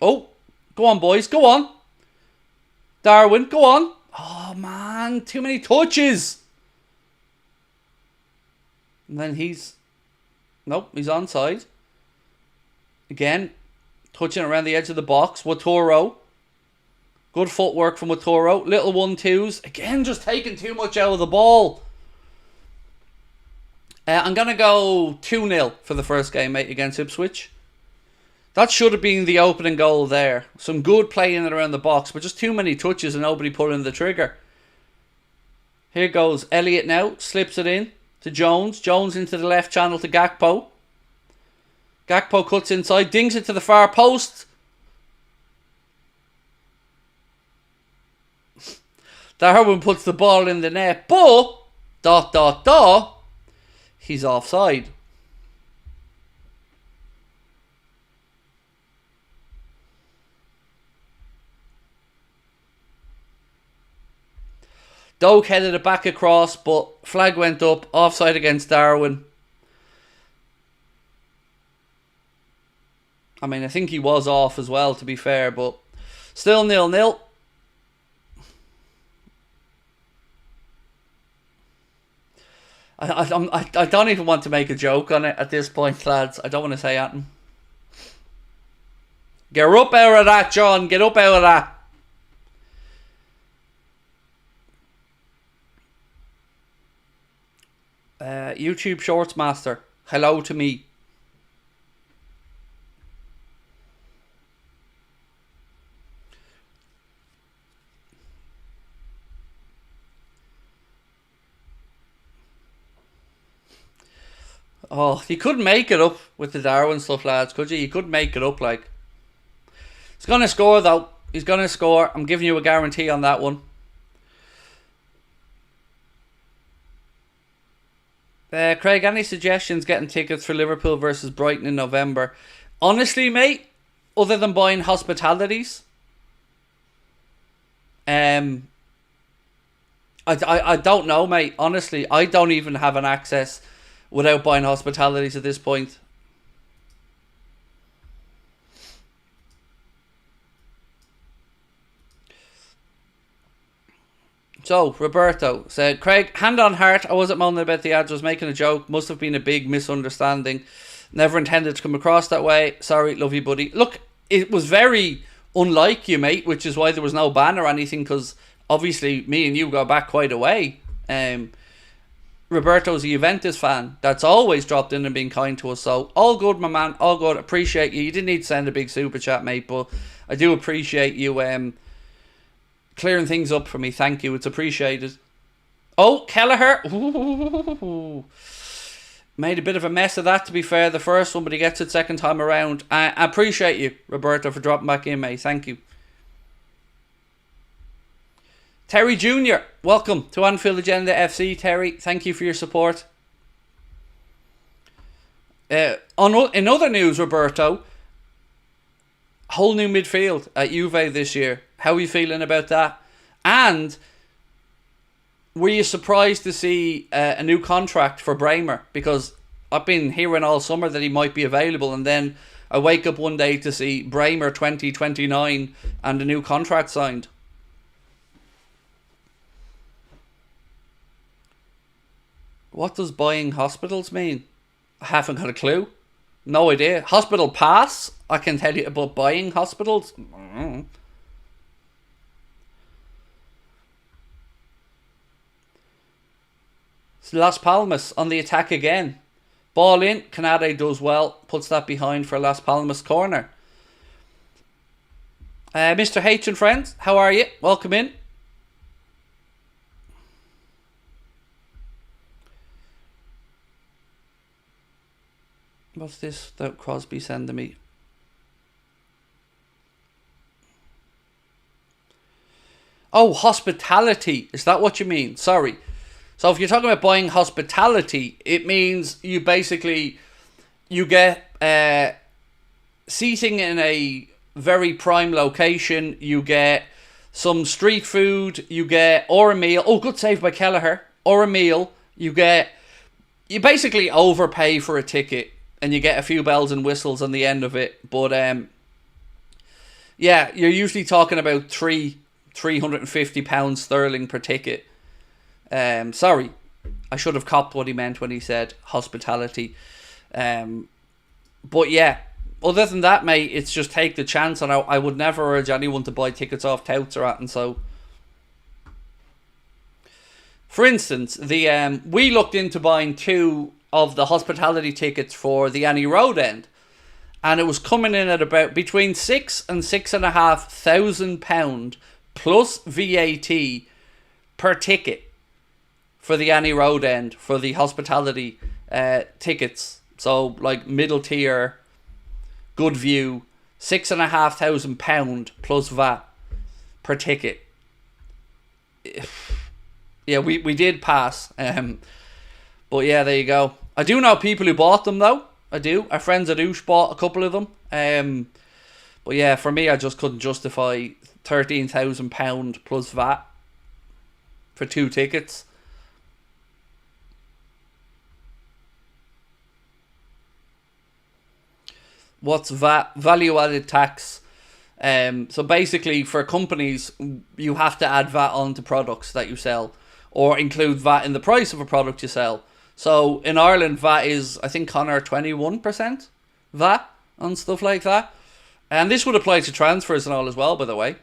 Oh, go on, boys. Go on. Darwin, go on. Oh, man. Too many touches. And then he's... Nope, he's onside. Again, touching around the edge of the box. Watoro. Good footwork from Watoro. Little 1-2s. Again, just taking too much out of the ball. I'm going to go 2-0 for the first game, mate, against Ipswich. That should have been the opening goal there. Some good play in and around the box, but just too many touches and nobody pulling the trigger. Here goes Elliott now. Slips it in to Jones. Jones into the left channel to Gakpo. Gakpo cuts inside. Dings it to the far post. Darwin puts the ball in the net. But, ... he's offside. Doak headed it back across, but flag went up. Offside against Darwin. I mean, I think he was off as well, to be fair, but still 0-0. I don't even want to make a joke on it at this point, lads. I don't want to say anything. Get up out of that, John. Get up out of that. YouTube Shorts Master. Hello to me. Oh, you couldn't make it up with the Darwin stuff, lads, could you? You couldn't make it up, like. He's going to score, though. He's going to score. I'm giving you a guarantee on that one. Craig, any suggestions getting tickets for Liverpool versus Brighton in November? Honestly, mate, other than buying hospitalities, I don't know, mate. Honestly, I don't even have an access without buying hospitalities at this point. So, Roberto said, Craig, hand on heart, I wasn't moaning about the ads, I was making a joke. Must have been a big misunderstanding. Never intended to come across that way. Sorry, love you, buddy. Look, it was very unlike you, mate, which is why there was no ban or anything, because obviously me and you go back quite a way. Roberto's a Juventus fan that's always dropped in and been kind to us, so all good, my man, all good. Appreciate you. You didn't need to send a big super chat, mate, but I do appreciate you clearing things up for me. Thank you, it's appreciated. Oh, Kelleher. Ooh. Made a bit of a mess of that, to be fair, the first one, but he gets it second time around. I appreciate you, Roberto, for dropping back in, mate. Thank you. Terry Jr., welcome to Anfield Agenda FC, Terry. Thank you for your support. In other news, Roberto, whole new midfield at Juve this year. How are you feeling about that? And were you surprised to see a new contract for Bremer? Because I've been hearing all summer that he might be available, and then I wake up one day to see Bremer 2029 and a new contract signed. What does buying hospitals mean? I haven't got a clue. No idea. Hospital pass? I can tell you about buying hospitals. Las Palmas on the attack again. Ball in. Canade does well. Puts that behind for Las Palmas corner. Mr. H and friends, how are you? Welcome in. What's this that Crosby sending me? Oh, hospitality. Is that what you mean? Sorry. So if you're talking about buying hospitality, it means you basically, you get seating in a very prime location. You get some street food. You get, or a meal. Oh, good save by Kelleher. Or a meal. You basically overpay for a ticket. And you get a few bells and whistles on the end of it. But, yeah, you're usually talking about £350 sterling per ticket. Sorry, I should have copped what he meant when he said hospitality. But, yeah, other than that, mate, it's just take the chance, and I would never urge anyone to buy tickets off touts or anything. So, for instance, the we looked into buying 2 of the hospitality tickets for the Annie Road end, and it was coming in at about between £6,000 and £6,500 plus VAT per ticket for the Annie Road end for the hospitality tickets. So like middle tier, good view, £6,500 plus VAT per ticket. Yeah, we did pass. But yeah, there you go. I do know people who bought them though. I do. Our friends at Oosh bought a couple of them. But yeah, for me, I just couldn't justify £13,000 plus VAT for 2 tickets. What's VAT? Value added tax. So basically, for companies, you have to add VAT onto products that you sell, or include VAT in the price of a product you sell. So in Ireland, VAT is, I think, Connor, 21% VAT on stuff like that. And this would apply to transfers and all as well, by the way.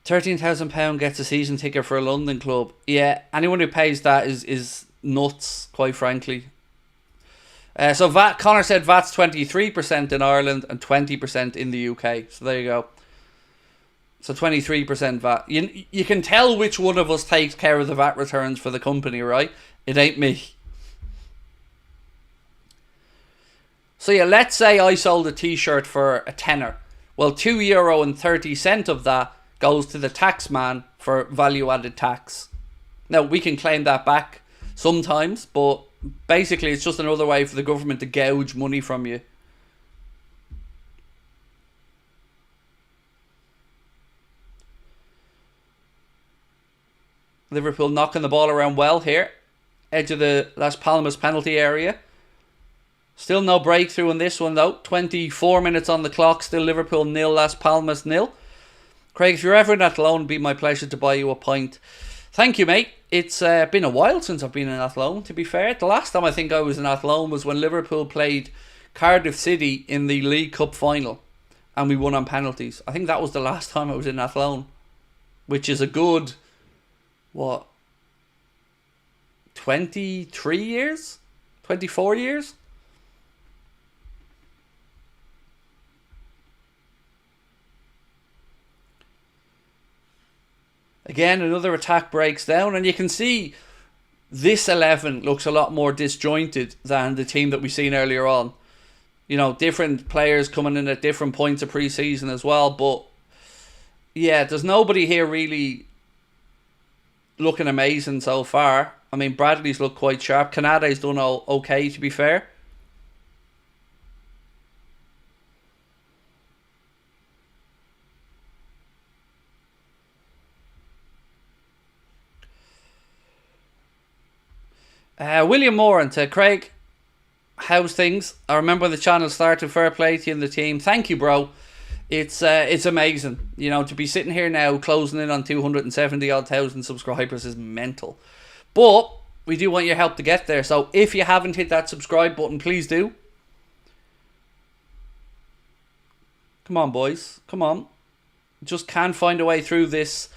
£13,000 gets a season ticket for a London club. Yeah, anyone who pays that is nuts, quite frankly. So VAT, Connor said VAT's 23% in Ireland and 20% in the UK. So there you go. So 23% VAT. You can tell which one of us takes care of the VAT returns for the company, right? It ain't me. So yeah, let's say I sold a t-shirt for a tenner. Well, €2.30 of that goes to the tax man for value added tax. Now, we can claim that back sometimes, but basically it's just another way for the government to gouge money from you. Liverpool knocking the ball around well here. Edge of the Las Palmas penalty area. Still no breakthrough in this one though. 24 minutes on the clock. Still Liverpool 0, Las Palmas 0. Craig, if you're ever in Athlone, it'd be my pleasure to buy you a pint. Thank you, mate. It's been a while since I've been in Athlone, to be fair. The last time I think I was in Athlone was when Liverpool played Cardiff City in the League Cup final, and we won on penalties. I think that was the last time I was in Athlone, which is a good, 23 years? 24 years? Again, another attack breaks down, and you can see this 11 looks a lot more disjointed than the team that we've seen earlier on. You know, different players coming in at different points of pre-season as well, but yeah, there's nobody here really looking amazing so far. I mean, Bradley's looked quite sharp. Canade's done okay, to be fair. William Moore and to Craig, how's things? I remember when the channel started. Fair play to you and the team. Thank you, bro. It's amazing. You know, to be sitting here now, closing in on 270,000 subscribers is mental. But we do want your help to get there. So if you haven't hit that subscribe button, please do. Come on, boys. Come on. Just can't find a way through this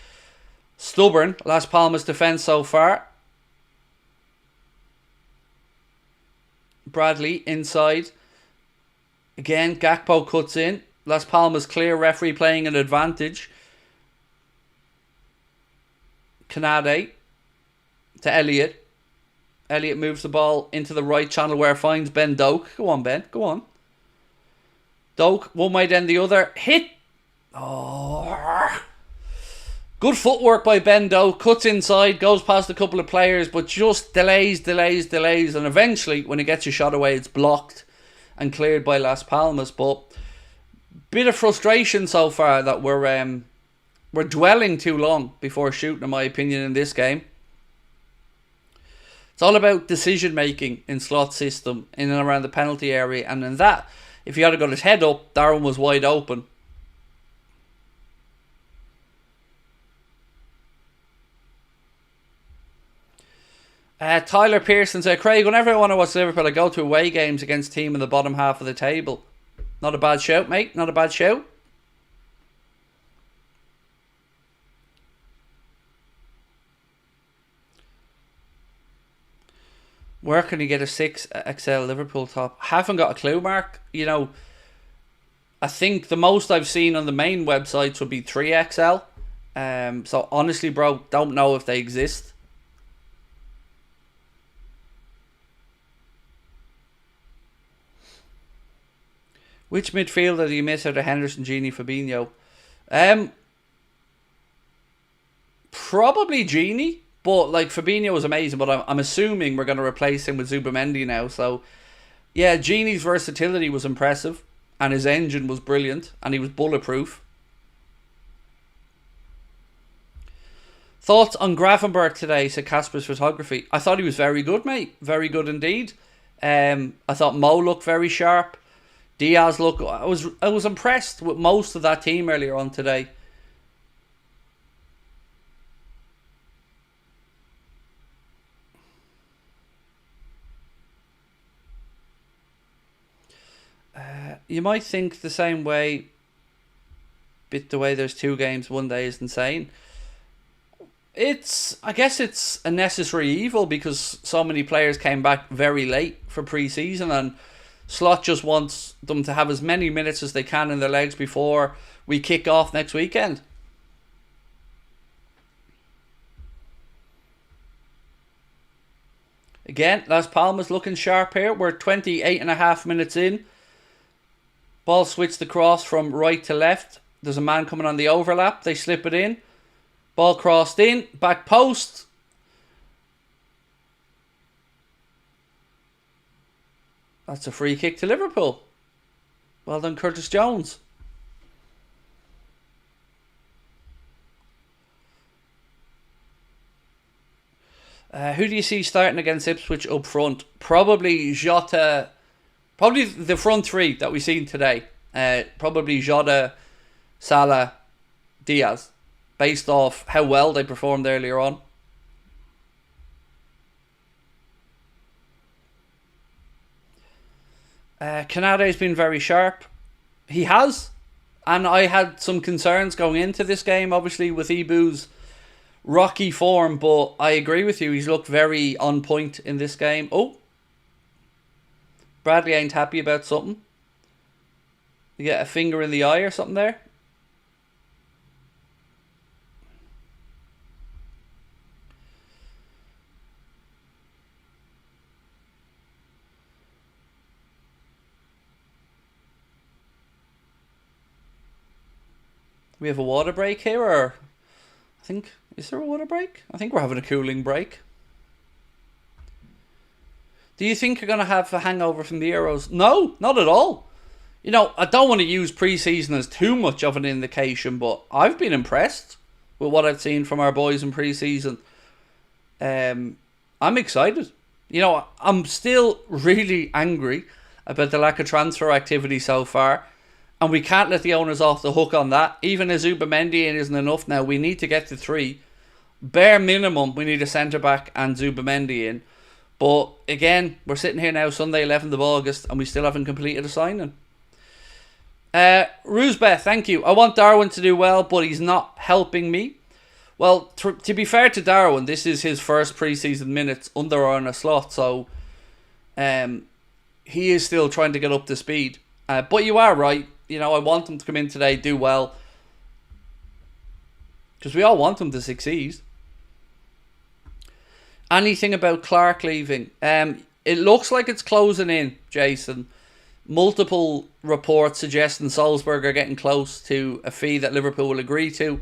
stubborn Las Palmas defence so far. Bradley inside. Again, Gakpo cuts in. Las Palmas clear, referee playing an advantage. Canade to Elliott. Elliott moves the ball into the right channel where it finds Ben Doak. Go on, Ben. Go on. Doak, one way then the other. Hit. Oh. Good footwork by Ben Doak. Cuts inside, goes past a couple of players, but just delays. And eventually, when it gets a shot away, it's blocked and cleared by Las Palmas. But bit of frustration so far that we're dwelling too long before shooting, in my opinion, in this game. It's all about decision making in slot system in and around the penalty area, and in that, if he had got his head up, Darren was wide open. Tyler Pearson said, Craig, whenever I want to watch Liverpool, I go to away games against team in the bottom half of the table. Not a bad shout, mate. Not a bad shout. Where can you get a 6XL Liverpool top? Haven't got a clue, Mark. You know, I think the most I've seen on the main websites would be 3XL. So honestly, bro, don't know if they exist. Which midfielder do you miss out of Henderson, Gini, Fabinho? Probably Gini. But like Fabinho was amazing, but I'm assuming we're going to replace him with Zubamendi now. So yeah, Gini's versatility was impressive, and his engine was brilliant, and he was bulletproof. Thoughts on Gravenberg today, said Casper's Photography. I thought he was very good, mate. Very good indeed. I thought Mo looked very sharp. Diaz looked... I was impressed with most of that team earlier on today. You might think the same way, bit the way there's 2 games one day is insane. I guess it's a necessary evil because so many players came back very late for pre-season, and Slot just wants them to have as many minutes as they can in their legs before we kick off next weekend. Again, Las Palmas looking sharp here. We're 28.5 minutes in. Ball switched the cross from right to left. There's a man coming on the overlap. They slip it in. Ball crossed in. Back post. That's a free kick to Liverpool. Well done, Curtis Jones. Who do you see starting against Ipswich up front? Probably Jota. Probably the front 3 that we've seen today. Probably Jota, Salah, Diaz. Based off how well they performed earlier on. Canade's been very sharp. He has. And I had some concerns going into this game, obviously, with Ibu's rocky form. But I agree with you. He's looked very on point in this game. Oh. Bradley ain't happy about something. You get a finger in the eye or something there. We have a water break here, or is there a water break? I think we're having a cooling break. Do you think you're going to have a hangover from the Euros? No, not at all. You know, I don't want to use pre-season as too much of an indication, but I've been impressed with what I've seen from our boys in pre-season. I'm excited. You know, I'm still really angry about the lack of transfer activity so far, and we can't let the owners off the hook on that. Even as Zubamendi isn't enough now, we need to get to 3. Bare minimum, we need a centre-back and Zubamendi in. But again, we're sitting here now, Sunday 11th of August, and we still haven't completed a signing. Roosbeth, thank you. I want Darwin to do well, but he's not helping me. Well, to be fair to Darwin, this is his first pre-season minutes under Arne slot, so he is still trying to get up to speed. But you are right. You know, I want him to come in today, do well, because we all want him to succeed. Anything about Clark leaving? It looks like it's closing in, Jason. Multiple reports suggesting Salzburg are getting close to a fee that Liverpool will agree to.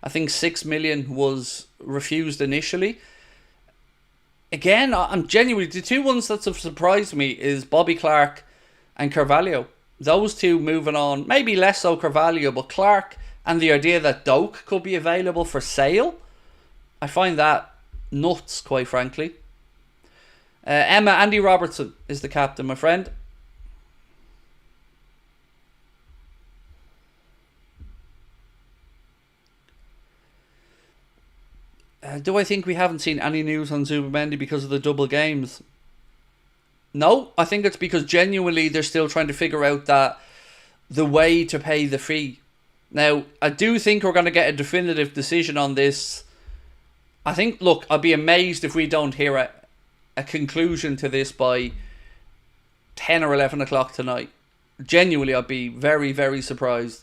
I think 6 million was refused initially. Again, I'm genuinely... The 2 ones that have surprised me is Bobby Clark and Carvalho. Those 2 moving on. Maybe less so Carvalho, but Clark and the idea that Doak could be available for sale. I find that nuts, quite frankly. Emma, Andy Robertson is the captain, my friend. Do I think we haven't seen any news on Zubimendi because of the double games? No, I think it's because genuinely they're still trying to figure out the way to pay the fee. Now, I do think we're going to get a definitive decision on this. I think, look, I'll be amazed if we don't hear a conclusion to this by 10 or 11 o'clock tonight. Genuinely, I'd be very, very surprised.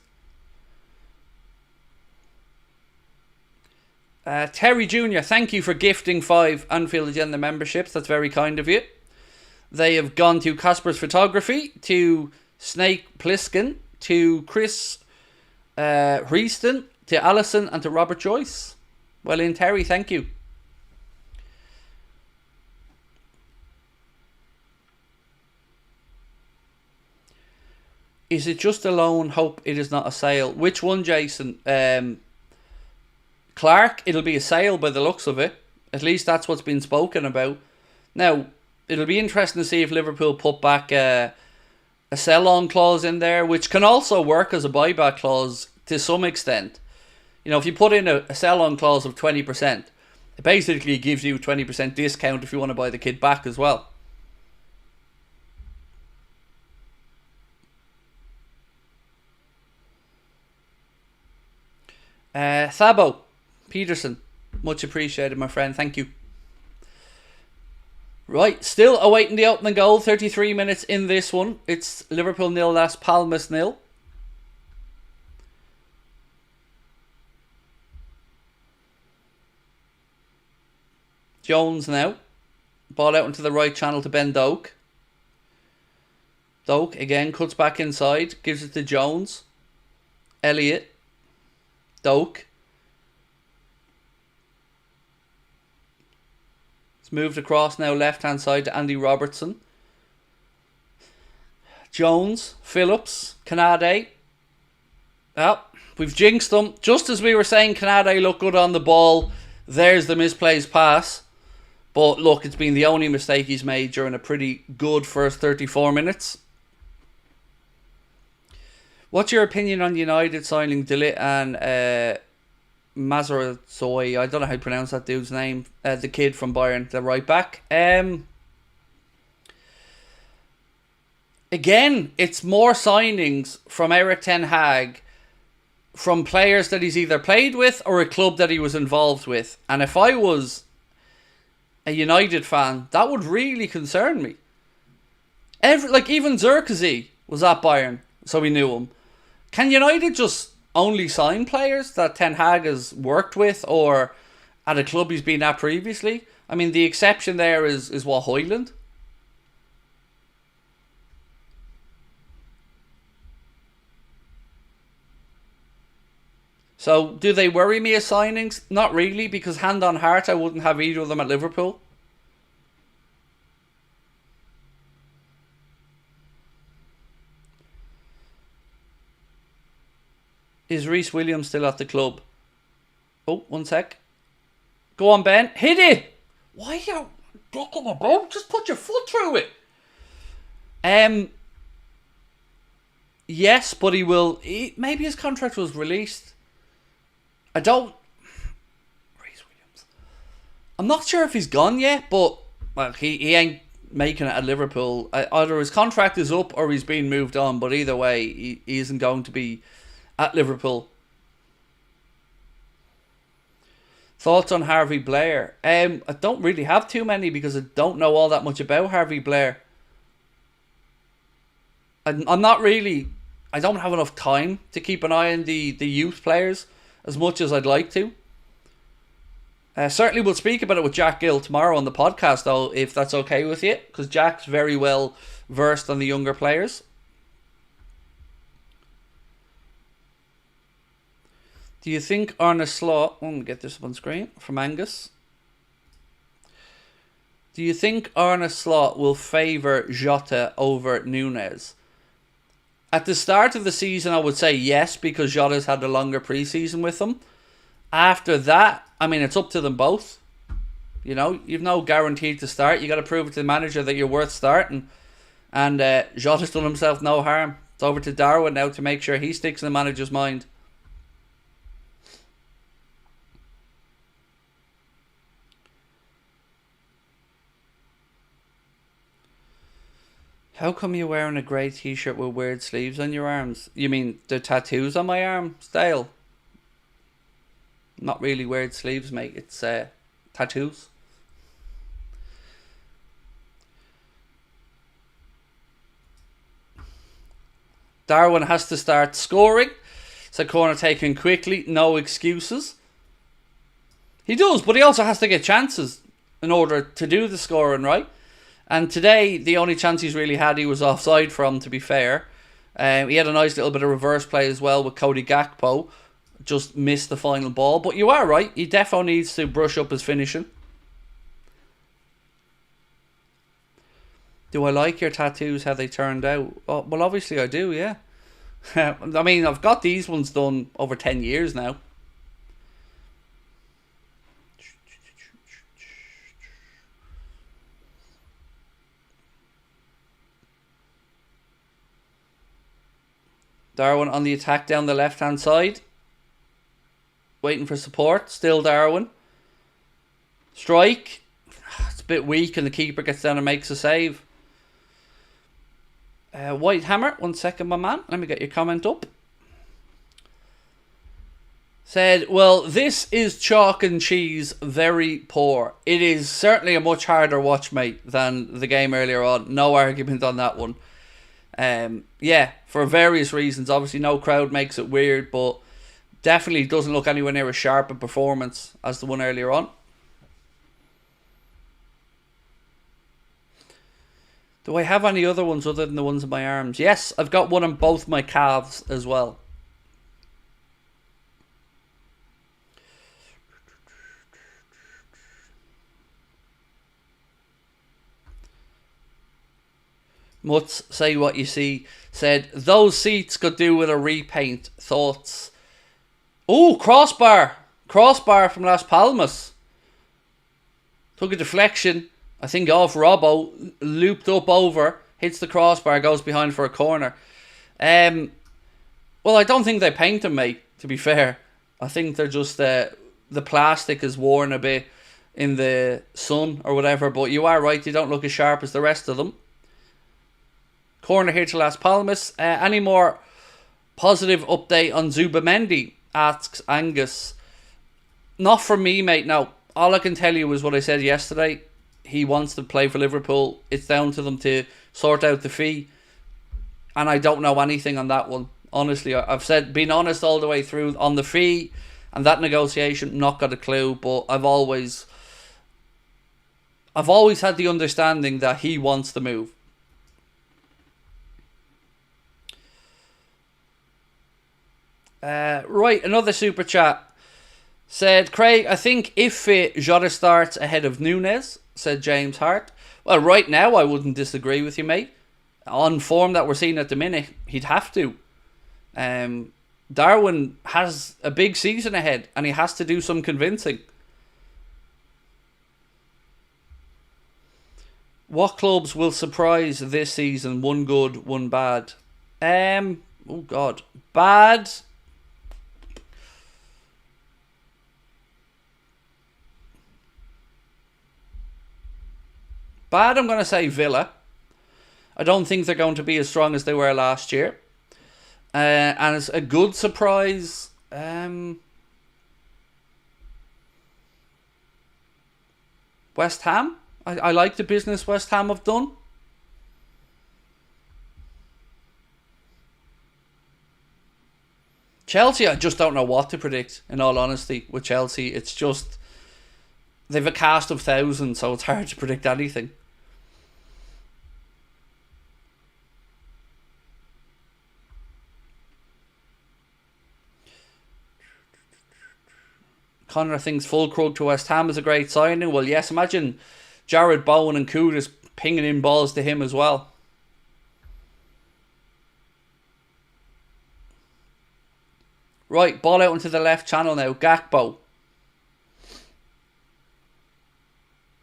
Terry Jr., thank you for gifting 5 Anfield Agenda memberships. That's very kind of you. They have gone to Casper's Photography, to Snake Pliskin, to Chris Hrieston, to Alison, and to Robert Joyce. Well in, Terry, thank you. Is it just a loan? Hope it is not a sale. Which one, Jason? Clark, it'll be a sale by the looks of it. At least that's what's been spoken about. Now, it'll be interesting to see if Liverpool put back a sell-on clause in there, which can also work as a buyback clause to some extent. You know, if you put in a sell-on clause of 20%, it basically gives you 20% discount if you want to buy the kid back as well. Thabo Peterson, much appreciated, my friend. Thank you. Right, still awaiting the opening goal. 33 minutes in this one. It's Liverpool 0, that's PALMAS 0. Jones now. Ball out into the right channel to Ben Doak. Doak again cuts back inside. Gives it to Jones. Elliott. Doak. It's moved across now left hand side to Andy Robertson. Jones. Phillips. Canade. Oh, we've jinxed them. Just as we were saying Canade looked good on the ball, there's the misplaced pass. But look, it's been the only mistake he's made during a pretty good first 34 minutes. What's your opinion on United signing Delit and Mazrazoui? I don't know how to pronounce that dude's name. The kid from Bayern, the right back. Again, it's more signings from Erik ten Hag from players that he's either played with or a club that he was involved with. And if I was a United fan, that would really concern me. Even Zirkzee was at Bayern, so we knew him. Can United just only sign players that Ten Hag has worked with or at a club he's been at previously? I mean, the exception there is Hoyland. So, do they worry me as signings? Not really, because hand on heart, I wouldn't have either of them at Liverpool. Is Reece Williams still at the club? Oh, one sec. Go on, Ben. Hit it! Why are you dicking about? Just put your foot through it. Yes, but he will... maybe his contract was released. I don't... Reece Williams. I'm not sure if he's gone yet, but well, he ain't making it at Liverpool. Either his contract is up or he's been moved on, but either way, he isn't going to be at Liverpool. Thoughts on Harvey Blair? I don't really have too many because I don't know all that much about Harvey Blair. I'm not really... I don't have enough time to keep an eye on the youth players as much as I'd like to. Certainly we'll speak about it with Jack Gill tomorrow on the podcast, though, if that's okay with you, because Jack's very well versed on the younger players. Do you think Arne Slot... let me get this up on screen from Angus. Do you think Arne Slot will favour Jota over Nunez? At the start of the season, I would say yes, because Jota's had a longer pre-season with them. After that, I mean, it's up to them both. You know, you've no guarantee to start. You got to prove it to the manager that you're worth starting. And Jota's done himself no harm. It's over to Darwin now to make sure he sticks in the manager's mind. How come you're wearing a grey t-shirt with weird sleeves on your arms? You mean the tattoos on my arms, Dale? Not really weird sleeves, mate. It's tattoos. Darwin has to start scoring. It's a corner taken quickly. No excuses. He does, but he also has to get chances in order to do the scoring, right? And today, the only chance he's really had, he was offside from, to be fair. He had a nice little bit of reverse play as well with Cody Gakpo. Just missed the final ball. But you are right. He definitely needs to brush up his finishing. Do I like your tattoos, how they turned out? Oh, well, obviously I do, yeah. I mean, I've got these ones done over 10 years now. Darwin on the attack down the left-hand side. Waiting for support. Still Darwin. Strike. It's a bit weak and the keeper gets down and makes a save. Whitehammer. 1 second, my man. Let me get your comment up. Said, well, this is chalk and cheese. Very poor. It is certainly a much harder watch, mate, than the game earlier on. No argument on that one. Yeah, for various reasons. Obviously, no crowd makes it weird, but definitely doesn't look anywhere near as sharp a performance as the one earlier on. Do I have any other ones other than the ones in my arms? Yes, I've got one on both my calves as well. Mutz, say what you see. Said, those seats could do with a repaint. Thoughts? Oh, crossbar. Crossbar from Las Palmas. Took a deflection. I think off Robbo. Looped up over. Hits the crossbar. Goes behind for a corner. Well, I don't think they paint them, mate, to be fair. I think they're just... the plastic is worn a bit in the sun or whatever. But you are right. They don't look as sharp as the rest of them. Corner here to Las Palmas. Any more positive update on Zubamendi? Asks Angus. Not from me, mate, no. All I can tell you is what I said yesterday. He wants to play for Liverpool. It's down to them to sort out the fee. And I don't know anything on that one. Honestly, I've been honest all the way through on the fee and that negotiation. Not got a clue, but I've always had the understanding that he wants to move. Right, another super chat. Said, Craig, I think if fit, Jota starts ahead of Núñez, said James Hart. Well, right now, I wouldn't disagree with you, mate. On form that we're seeing at the minute, he'd have to. Darwin has a big season ahead, and he has to do some convincing. What clubs will surprise this season? One good, one bad. Oh, God. Bad... Bad, I'm going to say Villa. I don't think they're going to be as strong as they were last year. And it's a good surprise. West Ham. I like the business West Ham have done. Chelsea, I just don't know what to predict, in all honesty, with Chelsea. It's just... they've a cast of thousands, so it's hard to predict anything. Connor thinks Fulkrug to West Ham is a great signing. Well, yes, imagine Jared Bowen and Kudus pinging in balls to him as well. Right, ball out into the left channel now. Gakpo.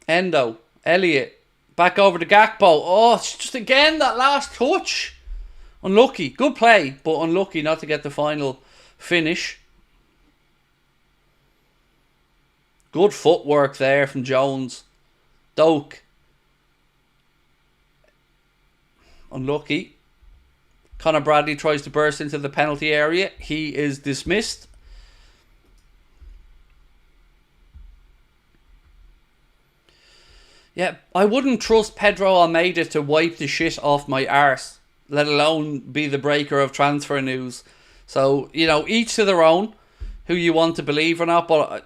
Endo. Elliott. Back over to Gakpo. Oh, it's just again that last touch. Unlucky. Good play, but unlucky not to get the final finish. Good footwork there from Jones. Doak. Unlucky. Conor Bradley tries to burst into the penalty area. He is dismissed. Yeah, I wouldn't trust Pedro Almeida to wipe the shit off my arse, let alone be the breaker of transfer news. So, you know, each to their own, who you want to believe or not. But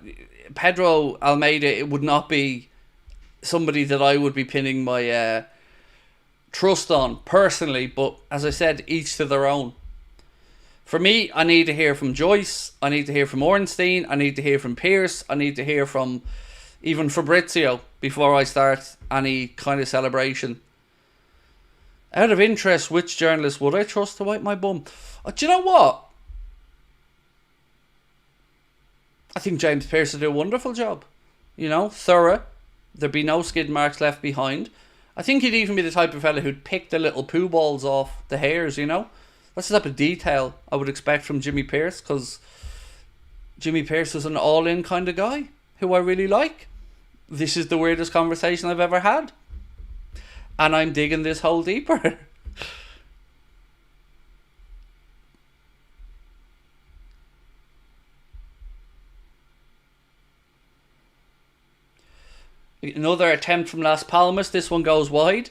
Pedro Almeida, it would not be somebody that I would be pinning my trust on personally. But as I said, each to their own. For me, I need to hear from Joyce. I need to hear from Ornstein. I need to hear from Pierce. I need to hear from even Fabrizio before I start any kind of celebration. Out of interest, which journalist would I trust to wipe my bum? Do you know what? I think James Pierce would do a wonderful job. You know, thorough. There'd be no skid marks left behind. I think he'd even be the type of fella who'd pick the little poo balls off the hairs, you know? That's the type of detail I would expect from Jimmy Pierce, because Jimmy Pierce is an all-in kind of guy who I really like. This is the weirdest conversation I've ever had. And I'm digging this hole deeper. Another attempt from Las Palmas. This one goes wide.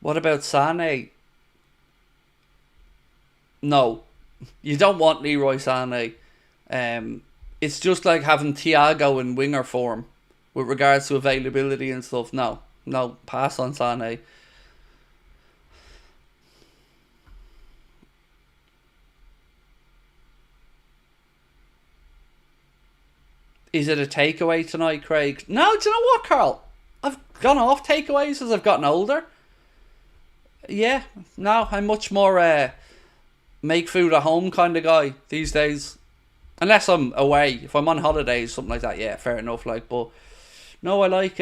What about Sané? No. You don't want Leroy Sané. It's just like having Thiago in winger form with regards to availability and stuff. No, pass on Sané. Is it a takeaway tonight, Craig? No, do you know what, Carl? I've gone off takeaways as I've gotten older. Yeah, no, I'm much more make food at home kind of guy these days. Unless I'm away. If I'm on holidays, something like that, yeah, fair enough. Like, but no, I like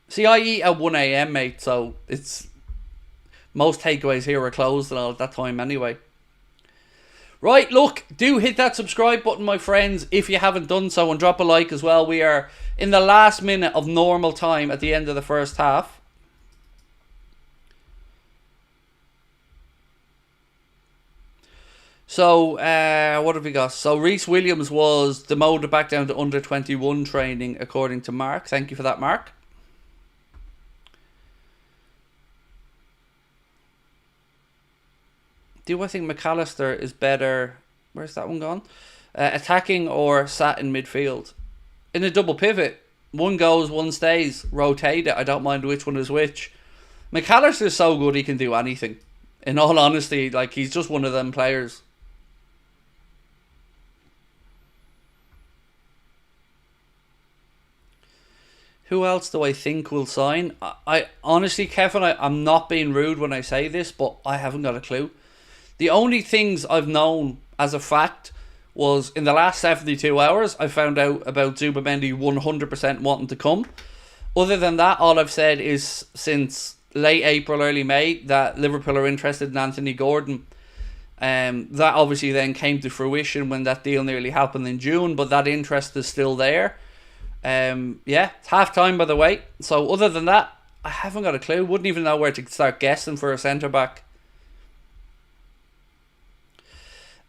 see, I eat at 1 a.m, mate, so it's most takeaways here are closed and all at that time anyway. Right, look, do hit that subscribe button, my friends, if you haven't done so, and drop a like as well. We are in the last minute of normal time at the end of the first half. So, what have we got? So, Reece Williams was demoted back down to under 21 training, according to Mark. Thank you for that, Mark. Do I think McAllister is better? Where's that one gone? Attacking or sat in midfield? In a double pivot. One goes, one stays. Rotate it. I don't mind which one is which. McAllister is so good he can do anything. In all honesty, like, he's just one of them players. Who else do I think will sign? I honestly, Kevin, I'm not being rude when I say this, but I haven't got a clue. The only things I've known as a fact was in the last 72 hours, I found out about Zubimendi 100% wanting to come. Other than that, all I've said is since late April, early May, that Liverpool are interested in Anthony Gordon. That obviously then came to fruition when that deal nearly happened in June, but that interest is still there. Yeah, it's half time, by the way. So other than that, I haven't got a clue. Wouldn't even know where to start guessing for a centre back.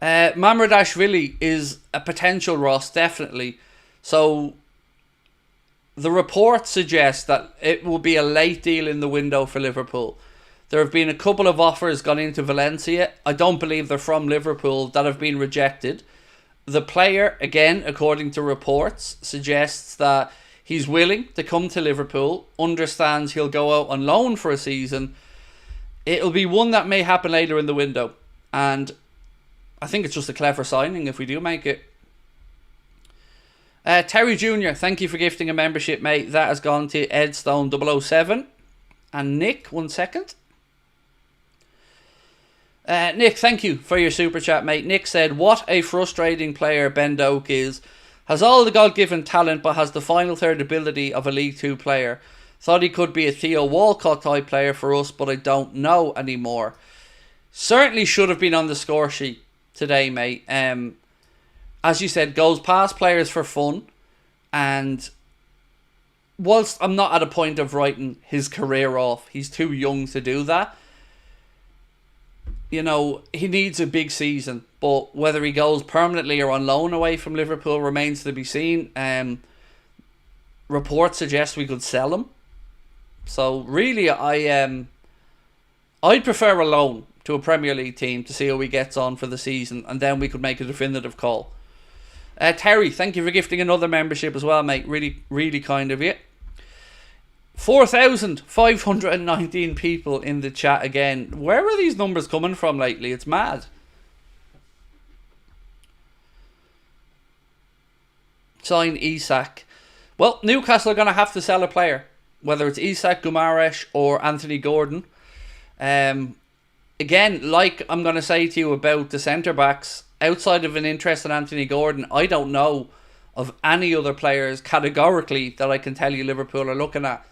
Mamardashvili is a potential Ross, definitely. So the report suggests that it will be a late deal in the window for Liverpool. There have been a couple of offers gone into Valencia. I don't believe they're from Liverpool, that have been rejected. The player, again, according to reports, suggests that he's willing to come to Liverpool, understands he'll go out on loan for a season. It'll be one that may happen later in the window. And I think it's just a clever signing if we do make it. Terry Jr., thank you for gifting a membership, mate. That has gone to Edstone 007. And Nick, 1 second. Nick, thank you for your super chat, mate. Nick said, what a frustrating player Ben Doak is. Has all the God-given talent, but has the final third ability of a League 2 player. Thought he could be a Theo Walcott type player for us, but I don't know anymore. Certainly should have been on the score sheet today, mate. As you said, goes past players for fun. And whilst I'm not at a point of writing his career off, he's too young to do that. You know, he needs a big season, but whether he goes permanently or on loan away from Liverpool remains to be seen. Reports suggest we could sell him. So really, I'd prefer a loan to a Premier League team to see how he gets on for the season, and then we could make a definitive call. Terry, thank you for gifting another membership as well, mate. Really, really kind of you. 4,519 people in the chat again. Where are these numbers coming from lately? It's mad. Sign Isak. Well, Newcastle are going to have to sell a player, whether it's Isak, Guimaraes or Anthony Gordon. Again, like I'm going to say to you about the centre-backs, outside of an interest in Anthony Gordon, I don't know of any other players categorically that I can tell you Liverpool are looking at.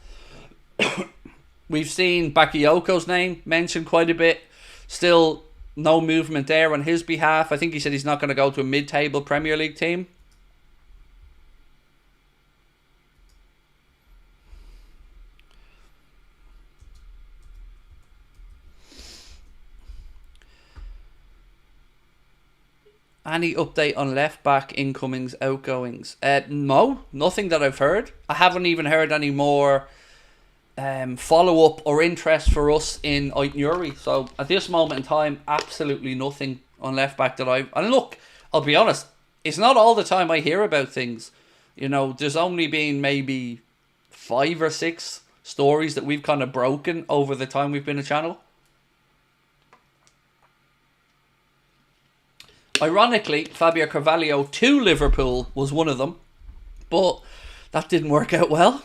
We've seen Bakayoko's name mentioned quite a bit. Still no movement there on his behalf. I think he said he's not going to go to a mid-table Premier League team. Any update on left back incomings, outgoings? No, nothing that I've heard. I haven't even heard any more follow up or interest for us in ENQUIRIES. So at this moment in time, absolutely nothing on left back that I've. And look, I'll be honest, it's not all the time I hear about things. You know, there's only been maybe 5 or 6 stories that we've kind of broken over the time we've been a channel. Ironically, Fabio Carvalho to Liverpool was one of them, but that didn't work out well.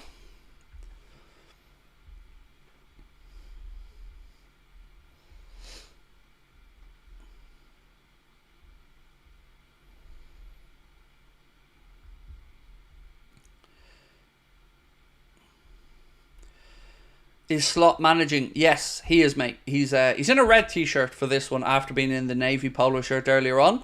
Is Slot managing? Yes, he is, mate. He's in a red t-shirt for this one after being in the navy polo shirt earlier on.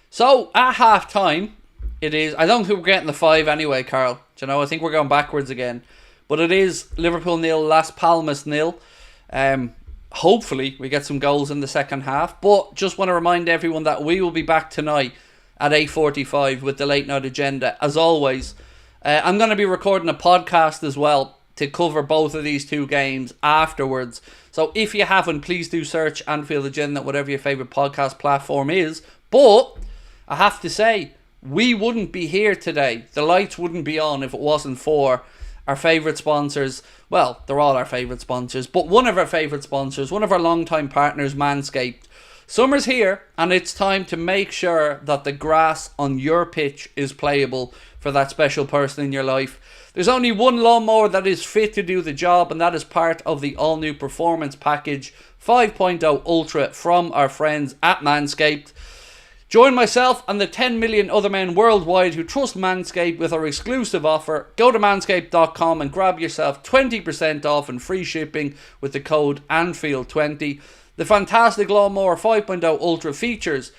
So, at half-time, it is... I don't think we're getting the 5 anyway, Carl. Do you know, I think we're going backwards again. But it is Liverpool 0, Las Palmas 0. Hopefully, we get some goals in the second half. But just want to remind everyone that we will be back tonight at 8:45 with the Late Night Agenda. As always, I'm going to be recording a podcast as well to cover both of these 2 games afterwards. So if you haven't, please do search Anfield Agenda, whatever your favourite podcast platform is. But I have to say, we wouldn't be here today. The lights wouldn't be on if it wasn't for our favourite sponsors. Well, they're all our favourite sponsors, but one of our favourite sponsors, one of our long-time partners, Manscaped. Summer's here, and it's time to make sure that the grass on your pitch is playable for that special person in your life. There's only one lawnmower that is fit to do the job, and that is part of the all-new Performance Package 5.0 Ultra from our friends at Manscaped. Join myself and the 10 million other men worldwide who trust Manscaped with our exclusive offer. Go to manscaped.com and grab yourself 20% off and free shipping with the code ANFIELD20. The fantastic lawnmower 5.0 Ultra features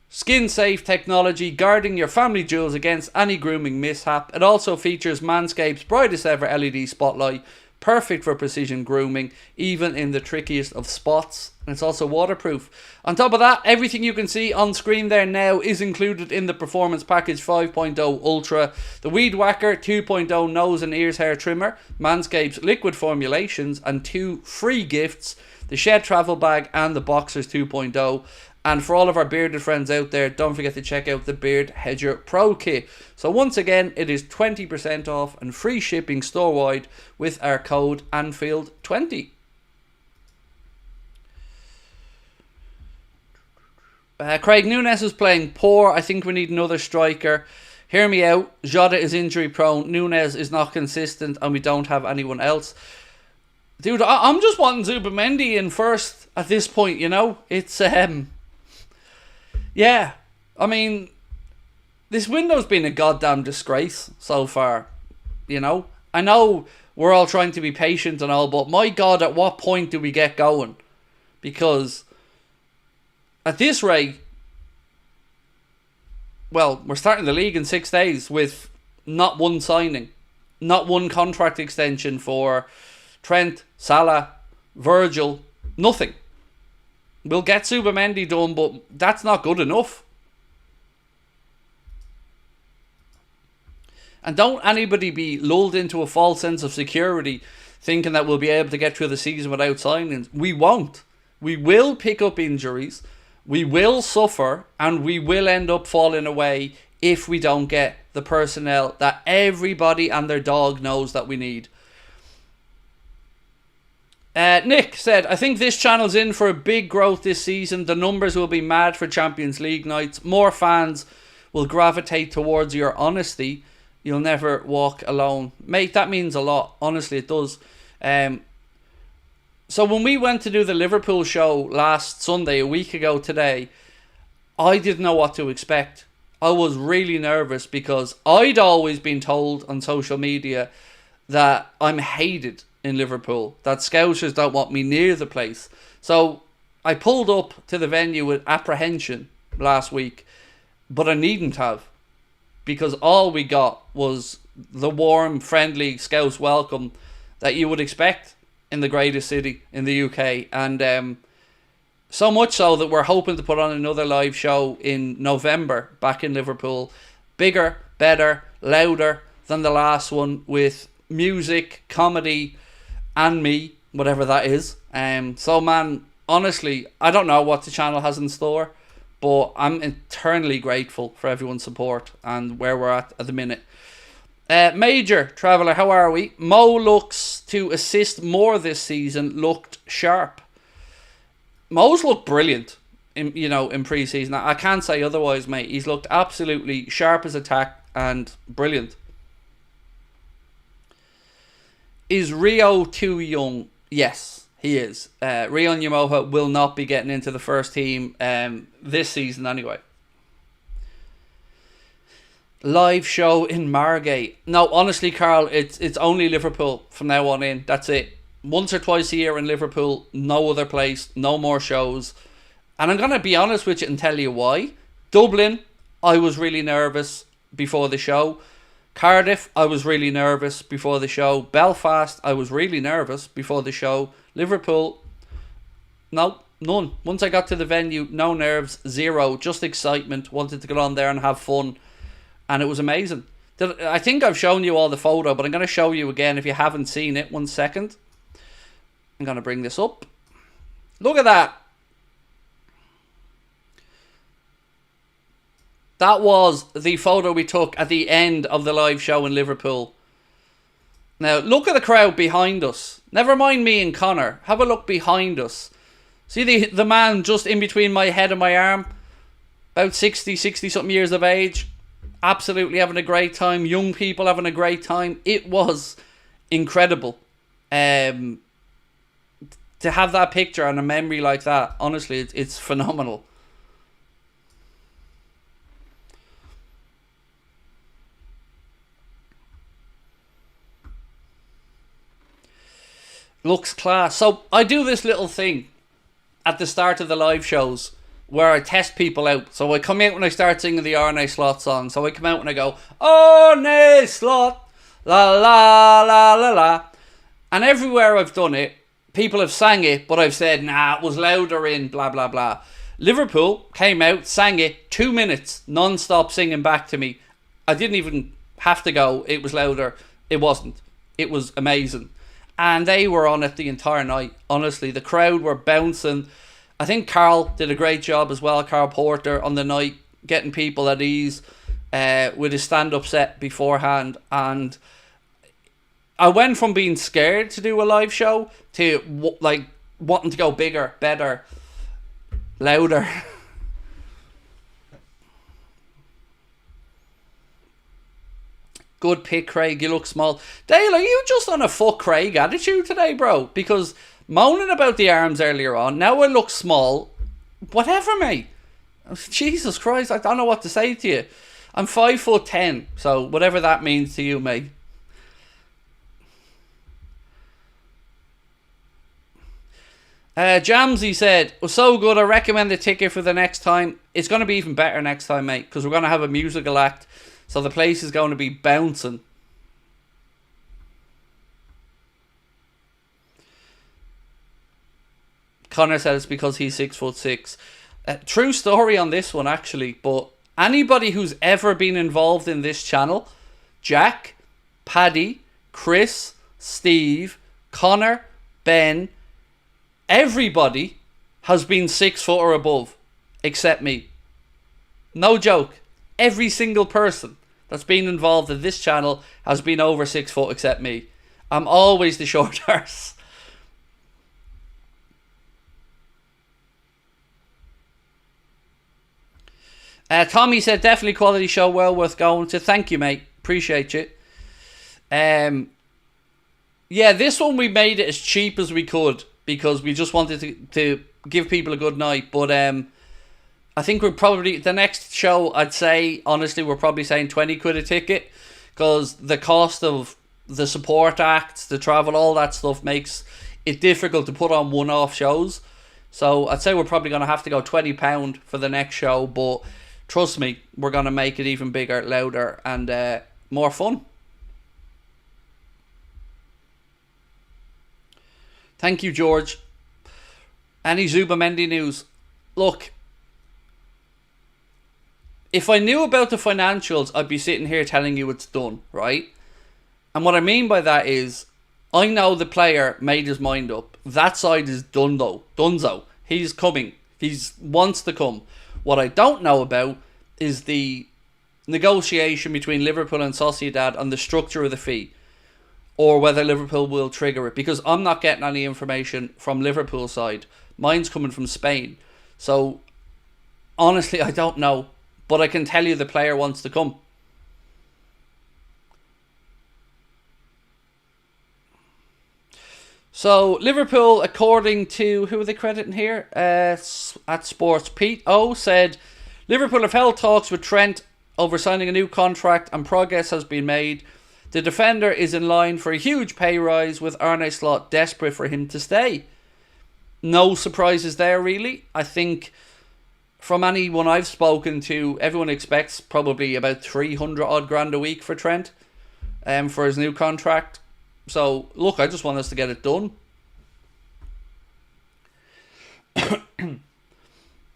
skin-safe technology guarding your family jewels against any grooming mishap. It also features Manscaped's brightest ever LED spotlight, perfect for precision grooming, even in the trickiest of spots. And it's also waterproof. On top of that, everything you can see on screen there now is included in the Performance Package 5.0 Ultra. The Weed Whacker 2.0 nose and ears hair trimmer, Manscaped's liquid formulations, and 2 free gifts, the Shed Travel Bag and the Boxers 2.0. And for all of our bearded friends out there, don't forget to check out the Beard Hedger Pro Kit. So once again, it is 20% off and free shipping store-wide with our code ANFIELD20. Craig, Núñez is playing poor. I think we need another striker. Hear me out. Jota is injury prone. Núñez is not consistent and we don't have anyone else. Dude, I'm just wanting Zubimendi in first at this point, you know? It's, yeah, I mean, this window's been a goddamn disgrace so far, you know? I know we're all trying to be patient and all, but my God, at what point do we get going? Because at this rate, well, we're starting the league in 6 days with not one signing. Not one contract extension for Trent, Salah, Virgil, nothing. We'll get Subamendi done, but that's not good enough. And don't anybody be lulled into a false sense of security thinking that we'll be able to get through the season without signings. We won't. We will pick up injuries, we will suffer, and we will end up falling away if we don't get the personnel that everybody and their dog knows that we need. Nick said, I think this channel's in for a big growth this season. The numbers will be mad for Champions League nights. More fans will gravitate towards your honesty. You'll never walk alone. Mate, that means a lot. Honestly, it does. So when we went to do the Liverpool show last Sunday, a week ago today, I didn't know what to expect. I was really nervous because I'd always been told on social media that I'm hated in Liverpool, that Scousers don't want me near the place. So I pulled up to the venue with apprehension last week, but I needn't have, because all we got was the warm, friendly Scouse welcome that you would expect in the greatest city in the UK. And so much so that we're hoping to put on another live show in November back in Liverpool. Bigger, better, louder than the last one, with music, comedy, and me, whatever that is. So man, honestly, I don't know what the channel has in store, but I'm eternally grateful for everyone's support and where we're at the minute. Major Traveller, how are we? Mo looks to assist more this season, looked sharp. Mo's looked brilliant in pre-season. I can't say otherwise, mate. He's looked absolutely sharp as attack and brilliant. Is Rio too young? Yes, he is. Rio Nyamoha will not be getting into the first team this season anyway. Live show in Margate. No, honestly, Carl, it's only Liverpool from now on in. That's it. Once or twice a year in Liverpool, no other place, no more shows. And I'm going to be honest with you and tell you why. Dublin, I was really nervous before the show. Cardiff, I was really nervous before the show. Belfast, I was really nervous before the show. Liverpool, no, none. Once I got to the venue, no nerves, zero, just excitement. Wanted to get on there and have fun. And it was amazing. I think I've shown you all the photo, but I'm going to show you again if you haven't seen it. 1 second. I'm going to bring this up. Look at that. That was the photo we took at the end of the live show in Liverpool. Now, look at the crowd behind us. Never mind me and Connor. Have a look behind us. See the man just in between my head and my arm? About 60 something years of age. Absolutely having a great time. Young people having a great time. It was incredible. To have that picture and a memory like that, honestly, it's phenomenal. Looks class. So I do this little thing at the start of the live shows where I test people out. So I come out when I start singing the Arne Slot song. So I come out and I go, Arne Slot, la la la la la. And everywhere I've done it, people have sang it, but I've said, nah, it was louder in blah blah blah. Liverpool came out, sang it, 2 minutes, non-stop singing back to me. I didn't even have to go, it was louder. It wasn't. It was amazing. And they were on it the entire night. Honestly, the crowd were bouncing. I think Carl did a great job as well, Carl Porter, on the night, getting people at ease with his stand-up set beforehand. And I went from being scared to do a live show to like wanting to go bigger, better, louder. Good pick, Craig. You look small. Dale, are you just on a fuck Craig attitude today, bro? Because moaning about the arms earlier on, now I look small. Whatever, mate. Jesus Christ, I don't know what to say to you. I'm 5'10", so whatever that means to you, mate. Jamsy said, was so good, I recommend the ticket for the next time. It's going to be even better next time, mate, because we're going to have a musical act. So the place is going to be bouncing. Connor said it's because he's 6'6". True story on this one, actually. But anybody who's ever been involved in this channel, Jack, Paddy, Chris, Steve, Connor, Ben, everybody has been 6 foot or above, except me. No joke. Every single person that's been involved in this channel has been over 6 foot except me. I'm always the short arse. Tommy said, definitely quality show, well worth going to. Thank you, mate. Appreciate you. Yeah, this one we made it as cheap as we could because we just wanted to give people a good night. But I think we're probably, the next show, I'd say, honestly, we're probably saying 20 quid a ticket because the cost of the support acts, the travel, all that stuff makes it difficult to put on one-off shows. So I'd say we're probably going to have to go £20 for the next show, but trust me, we're going to make it even bigger, louder, and more fun. Thank you, George. Any Zubamendi news? Look, if I knew about the financials, I'd be sitting here telling you it's done, right? And what I mean by that is, I know the player made his mind up. That side is done though. Dunzo. He's coming. He wants to come. What I don't know about is the negotiation between Liverpool and Sociedad on the structure of the fee, or whether Liverpool will trigger it, because I'm not getting any information from Liverpool side. Mine's coming from Spain. So honestly, I don't know, but I can tell you the player wants to come. So Liverpool, according to, who are they crediting here? At Sports, Pete O said, Liverpool have held talks with Trent over signing a new contract and progress has been made. The defender is in line for a huge pay rise, with Arne Slot desperate for him to stay. No surprises there, really. I think from anyone I've spoken to, everyone expects probably about 300 odd grand a week for Trent for his new contract. So, look, I just want us to get it done.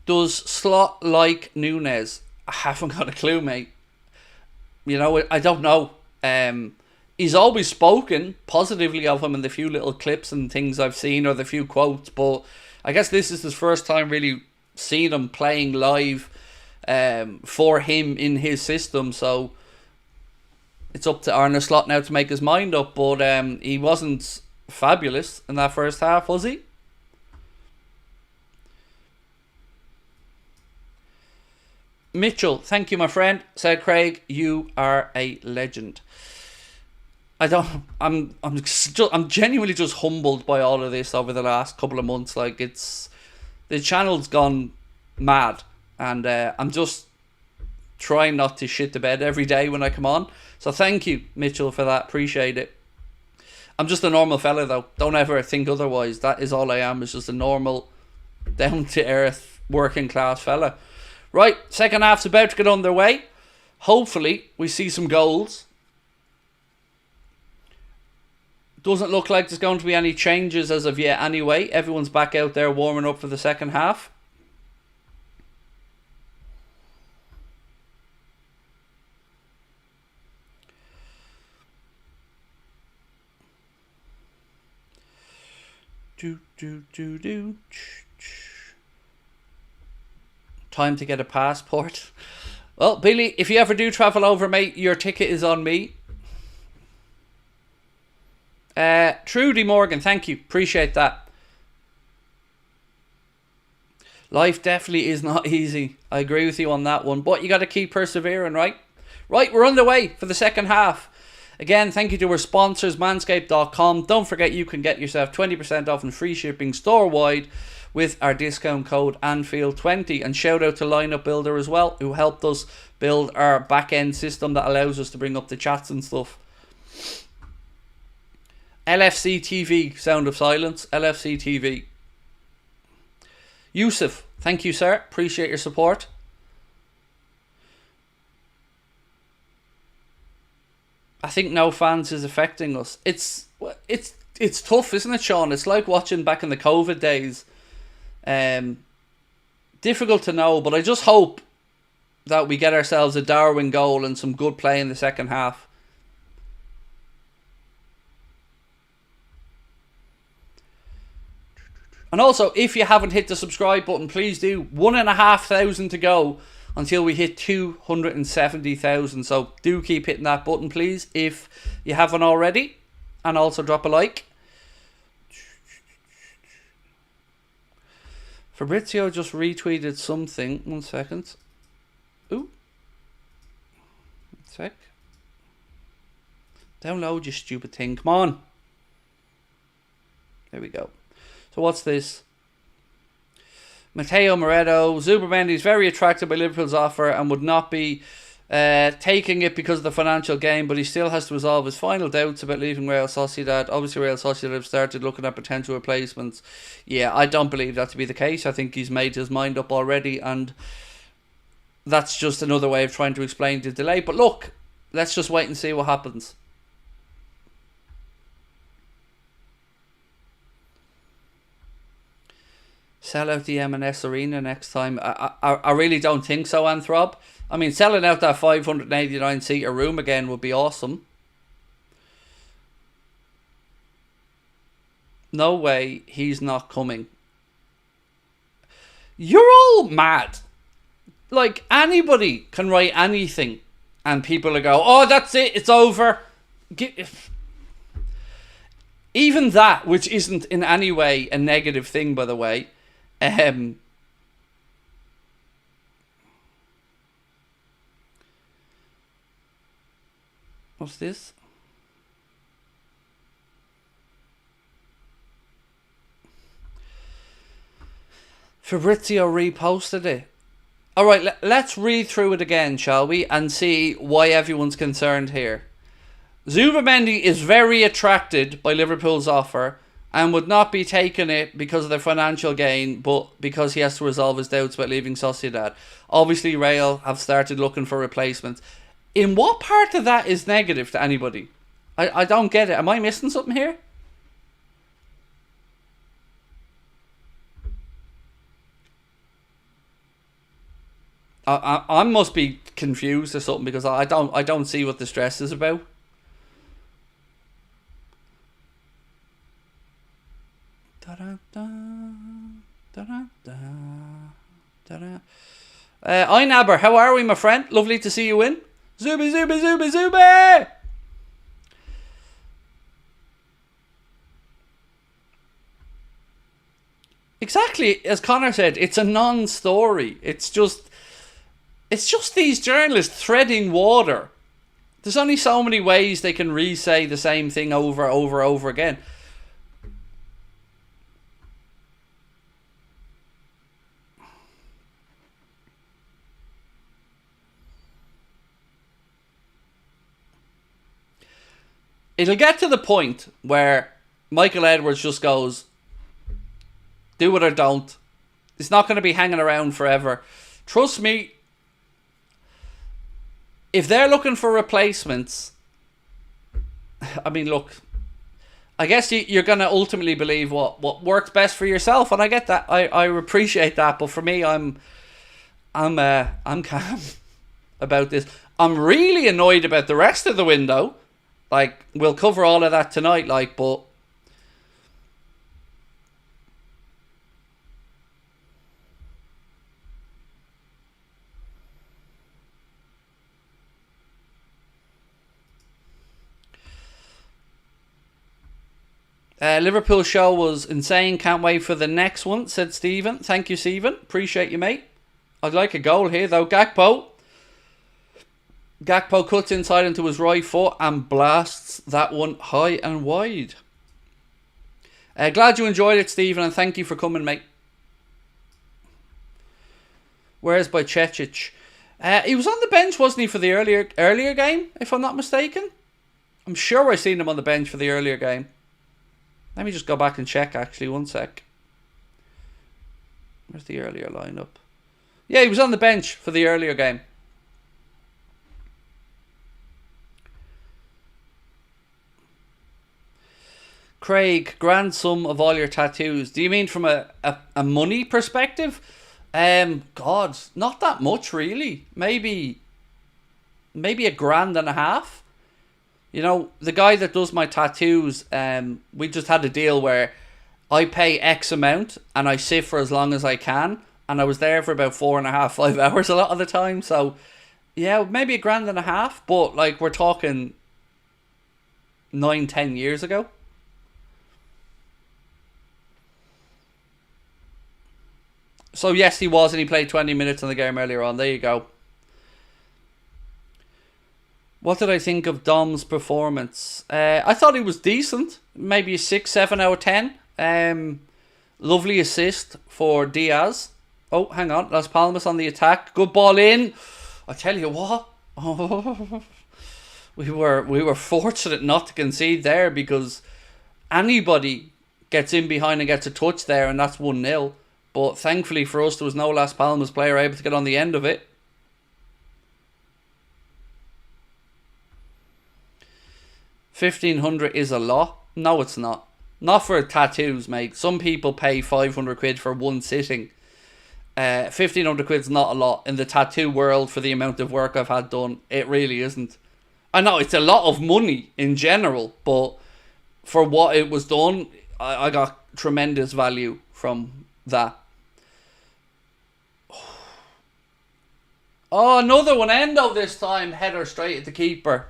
Does Slot like Núñez? I haven't got a clue, mate. You know, I don't know. He's always spoken positively of him in the few little clips and things I've seen, or the few quotes, but I guess this is his first time really seeing him playing live for him in his system, so it's up to Arne Slot now to make his mind up. But he wasn't fabulous in that first half, was he? Mitchell, thank you, my friend. Said Craig, you are a legend. I'm genuinely just humbled by all of this over the last couple of months. Like, the channel's gone mad, and I'm just trying not to shit the bed every day when I come on. So thank you, Mitchell, for that. Appreciate it. I'm just a normal fella, though. Don't ever think otherwise. That is all I am. Is just a normal, down-to-earth, working-class fella. Right, second half's about to get underway. Hopefully, we see some goals. Doesn't look like there's going to be any changes as of yet anyway. Everyone's back out there warming up for the second half. Time to get a passport. Well, Billy, if you ever do travel over, mate, your ticket is on me. Trudy Morgan, thank you. Appreciate that. Life definitely is not easy. I agree with you on that one. But you got to keep persevering, right? Right, we're underway for the second half. Again, thank you to our sponsors, manscaped.com. Don't forget you can get yourself 20% off and free shipping store-wide with our discount code Anfield20. And shout out to Lineup Builder as well, who helped us build our back-end system that allows us to bring up the chats and stuff. LFC TV, sound of silence. LFC TV. Yusuf, thank you, sir. Appreciate your support. I think no fans is affecting us. It's tough, isn't it, Sean? It's like watching back in the COVID days. Difficult to know, but I just hope that we get ourselves a Darwin goal and some good play in the second half. And also, if you haven't hit the subscribe button, please do. 1,500 to go until we hit 270,000. So do keep hitting that button, please, if you haven't already. And also drop a like. Fabrizio just retweeted something. 1 second. Ooh. 1 sec. Download, you stupid thing. Come on. There we go. So what's this? Matteo Moretto. Zubimendi is very attracted by Liverpool's offer and would not be taking it because of the financial gain, but he still has to resolve his final doubts about leaving Real Sociedad. Obviously, Real Sociedad have started looking at potential replacements. Yeah, I don't believe that to be the case. I think he's made his mind up already, and that's just another way of trying to explain the delay. But look, let's just wait and see what happens. Sell out the M&S Arena next time. I really don't think so, Anthrop. I mean, selling out that 589-seater room again would be awesome. No way he's not coming. You're all mad. Like, anybody can write anything and people will go, oh, that's it, it's over. Even that, which isn't in any way a negative thing, by the way, what's this? Fabrizio reposted it. Alright, let's read through it again, shall we? And see why everyone's concerned here. Zubimendi is very attracted by Liverpool's offer and would not be taking it because of the financial gain, but because he has to resolve his doubts about leaving Sociedad. Obviously, Real have started looking for replacements. In what part of that is negative to anybody? I don't get it. Am I missing something here? I must be confused or something, because I don't see what the stress is about. Einaber, how are we, my friend? Lovely to see you in. Zubi, Zubi, Zubi, Zubi! Exactly, as Connor said, it's a non-story. It's just these journalists threading water. There's only so many ways they can re-say the same thing over again. It'll get to the point where Michael Edwards just goes, do it or don't. It's not going to be hanging around forever. Trust me, if they're looking for replacements, I mean, look, I guess you're going to ultimately believe what works best for yourself, and I get that. I appreciate that, but for me, I'm calm about this. I'm really annoyed about the rest of the window. Like, we'll cover all of that tonight, like, but Liverpool show was insane. Can't wait for the next one, said Stephen. Thank you, Stephen. Appreciate you, mate. I'd like a goal here, though. Gakpo cuts inside into his right foot and blasts that one high and wide. Glad you enjoyed it, Stephen, and thank you for coming, mate. Where's by Cecic? He was on the bench, wasn't he, for the earlier game, if I'm not mistaken? I'm sure I seen him on the bench for the earlier game. Let me just go back and check, actually. 1 sec. Where's the earlier lineup? Yeah, he was on the bench for the earlier game. Craig, grand sum of all your tattoos. Do you mean from a money perspective? God, not that much really. Maybe a grand and a half. You know, the guy that does my tattoos, we just had a deal where I pay X amount and I sit for as long as I can. And I was there for about 4.5, 5 hours a lot of the time. So, yeah, maybe a grand and a half. But, like, we're talking 9, 10 years ago. So, yes, he was. And he played 20 minutes in the game earlier on. There you go. What did I think of Dom's performance? I thought he was decent. Maybe a 6, 7 out of 10. Lovely assist for Diaz. Oh, hang on. Las Palmas on the attack. Good ball in. I tell you what. Oh, we were fortunate not to concede there, because anybody gets in behind and gets a touch there, and that's 1-0. But thankfully for us, there was no Las Palmas player able to get on the end of it. £1,500 is a lot. No, it's not. Not for tattoos, mate. Some people pay 500 quid for one sitting. 1,500 quid's not a lot in the tattoo world for the amount of work I've had done. It really isn't. I know it's a lot of money in general, but for what it was done, I got tremendous value from that. Oh, another one. Endo this time. Header straight at the keeper.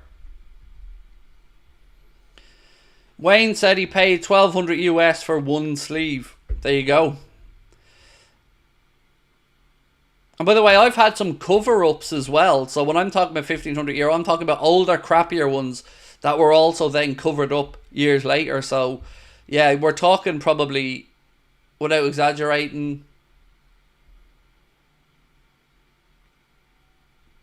Wayne said he paid $1,200 US for one sleeve. There you go. And by the way, I've had some cover-ups as well. So when I'm talking about €1,500, I'm talking about older, crappier ones that were also then covered up years later. So, yeah, we're talking probably, without exaggerating,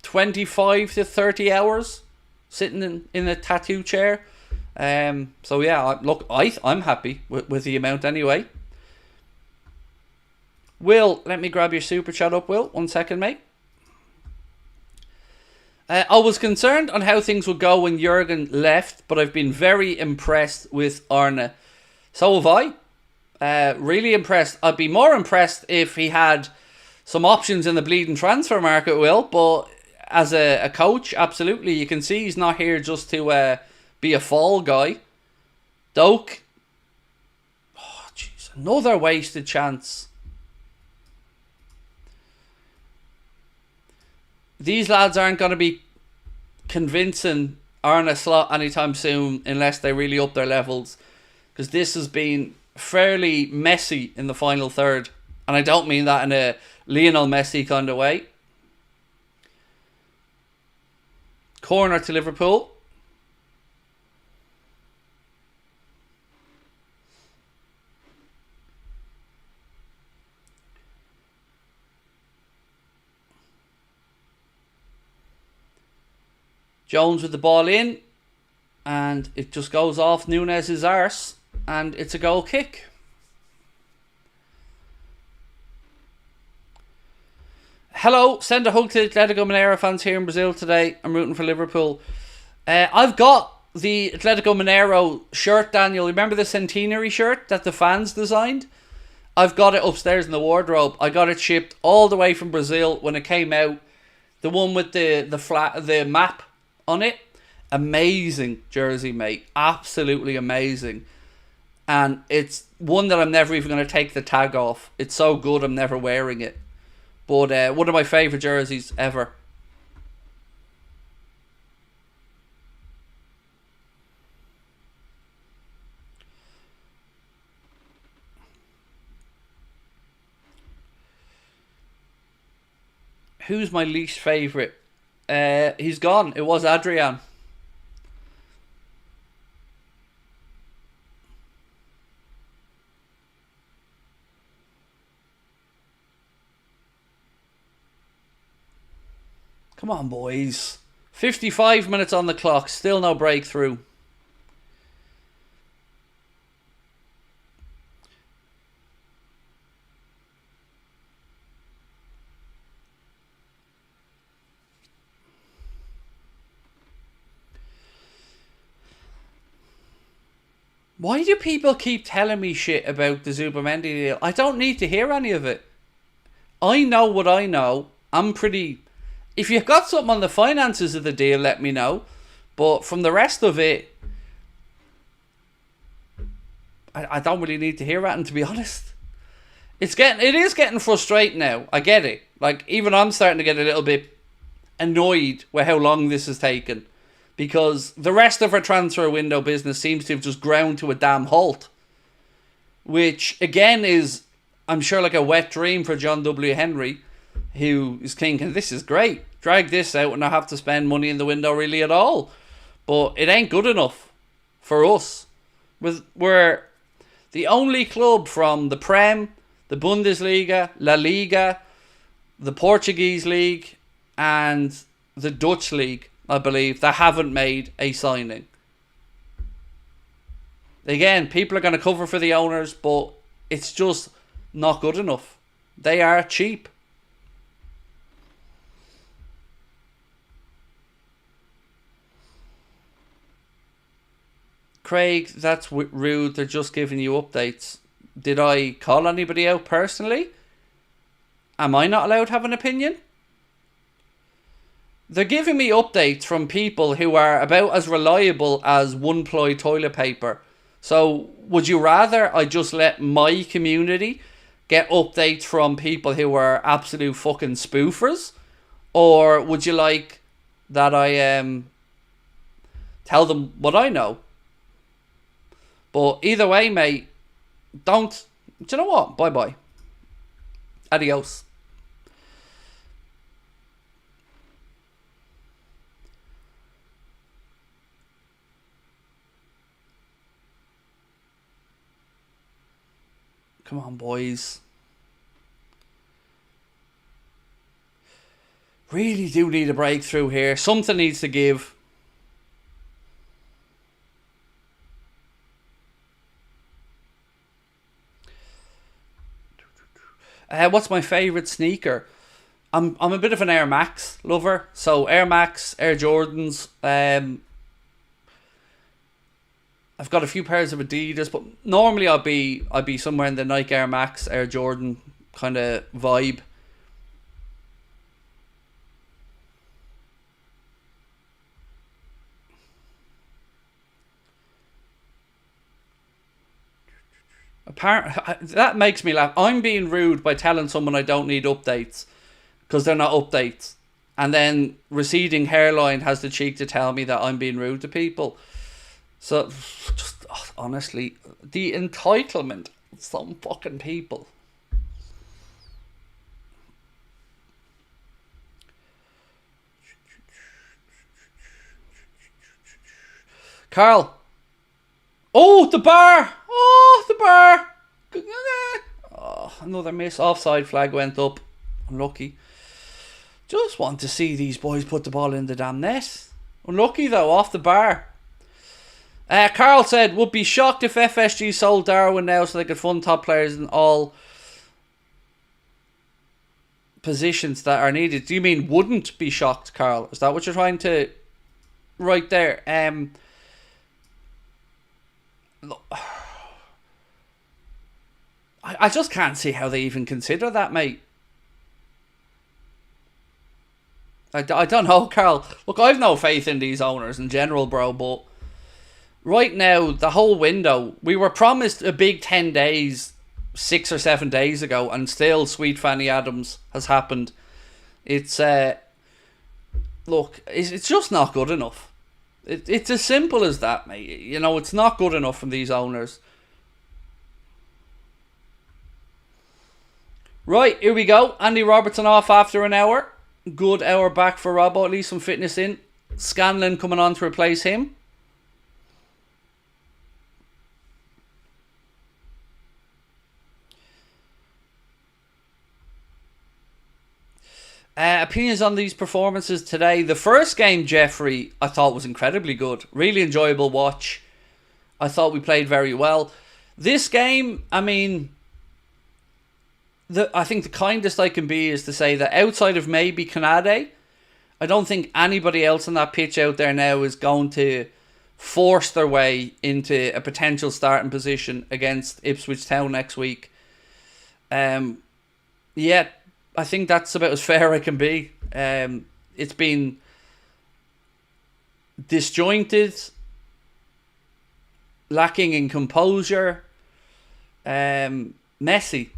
25 to 30 hours sitting in a tattoo chair. So yeah, look, I'm happy with the amount anyway. Will, let me grab your super chat up, Will. 1 second, mate. I was concerned on how things would go when Jurgen left, but I've been very impressed with Arne. So have I. Really impressed. I'd be more impressed if he had some options in the bleeding transfer market, Will. But as a coach, absolutely. You can see he's not here just to be a fall guy. Doak. Oh, jeez. Another wasted chance. These lads aren't going to be convincing Arne Slot anytime soon unless they really up their levels, because this has been fairly messy in the final third, and I don't mean that in a Lionel Messi kind of way. Corner to Liverpool. Jones with the ball in, and it just goes off Nunez's arse, and it's a goal kick. Hello, send a hug to Atletico Mineiro fans here in Brazil today. I'm rooting for Liverpool. I've got the Atletico Mineiro shirt, Daniel. Remember the centenary shirt that the fans designed? I've got it upstairs in the wardrobe. I got it shipped all the way from Brazil when it came out. The one with the map on it. Amazing jersey, mate. Absolutely amazing. And it's one that I'm never even going to take the tag off. It's so good I'm never wearing it. But one of my favourite jerseys ever. Who's my least favourite? He's gone. It was Adrian. Come on, boys. 55 minutes on the clock. Still no breakthrough. Why do people keep telling me shit about the Zubimendi deal? I don't need to hear any of it. I know what I know. I'm pretty... If you've got something on the finances of the deal, let me know. But from the rest of it, I don't really need to hear that, and to be honest. It is getting frustrating now. I get it. Like, even I'm starting to get a little bit annoyed with how long this has taken. Because the rest of our transfer window business seems to have just ground to a damn halt. Which, again, is, I'm sure, like a wet dream for John W. Henry, who is thinking, this is great. Drag this out and not have to spend money in the window really at all. But it ain't good enough for us. We're the only club from the Prem, the Bundesliga, La Liga, the Portuguese League, and the Dutch League, I believe, that haven't made a signing. Again, people are going to cover for the owners, but it's just not good enough. They are cheap. Craig, that's rude. They're just giving you updates. Did I call anybody out personally? Am I not allowed to have an opinion? They're giving me updates from people who are about as reliable as one-ply toilet paper. So, would you rather I just let my community get updates from people who are absolute fucking spoofers? Or would you like that I tell them what I know? But either way, mate, don't... Do you know what? Bye-bye. Adios. Come on, boys. Really do need a breakthrough here. Something needs to give. What's my favourite sneaker? I'm a bit of an Air Max lover. So Air Max, Air Jordans. I've got a few pairs of Adidas, but normally I'd be somewhere in the Nike Air Max, Air Jordan kind of vibe. That makes me laugh. I'm being rude by telling someone I don't need updates because they're not updates, and then receding hairline has the cheek to tell me that I'm being rude to people. So, just honestly, the entitlement of some fucking people. Carl. Oh, the bar. Oh, the bar. Oh, another miss. Offside flag went up. Unlucky. Just want to see these boys put the ball in the damn net. Unlucky though, off the bar. Carl said, would be shocked if FSG sold Darwin now so they could fund top players in all positions that are needed. Do you mean wouldn't be shocked, Carl? Is that what you're trying to write there? I just can't see how they even consider that, mate. I don't know, Carl. Look, I've no faith in these owners in general, bro, but right now, the whole window, we were promised a big 10 days 6 or 7 days ago, and still Sweet Fanny Adams has happened. It's, look, it's just not good enough. It's as simple as that, mate. You know, it's not good enough from these owners. Right, here we go. Andy Robertson off after an hour. Good hour back for Robbo, at least some fitness in. Scanlon coming on to replace him. Opinions on these performances today. The first game, Jeffrey, I thought was incredibly good. Really enjoyable watch. I thought we played very well. This game, I mean, I think the kindest I can be is to say that outside of maybe Canade, I don't think anybody else on that pitch out there now is going to force their way into a potential starting position against Ipswich Town next week. Yeah, I think that's about as fair I can be. It's been disjointed, lacking in composure, messy,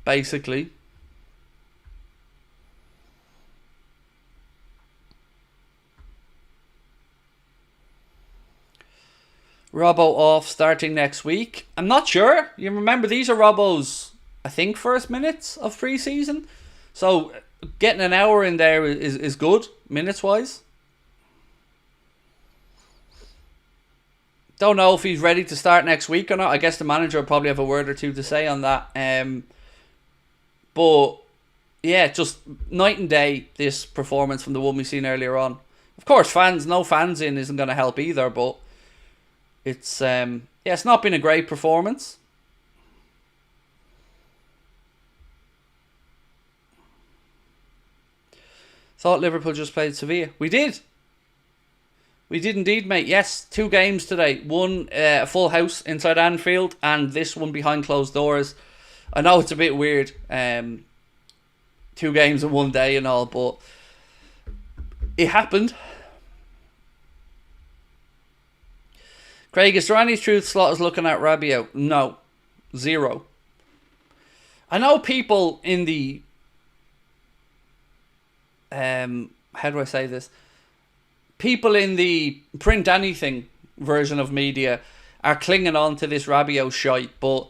basically. Robbo off starting next week. I'm not sure. You remember, these are Robbo's, I think, first minutes of pre-season. So getting an hour in there is good, minutes-wise. Don't know if he's ready to start next week or not. I guess the manager will probably have a word or two to say on that. But, yeah, just night and day, this performance from the one we seen earlier on. Of course, no fans in isn't going to help either, but it's it's not been a great performance. Thought Liverpool just played Sevilla. We did. We did indeed, mate. Yes, 2 games today. One, a full house inside Anfield, and this one behind closed doors. I know it's a bit weird. 2 games in one day and all, but it happened. Craig, is there any truth Slot is looking at Rabiot? No. 0. I know people in the... how do I say this? People in the print anything version of media are clinging on to this Rabiot shite, but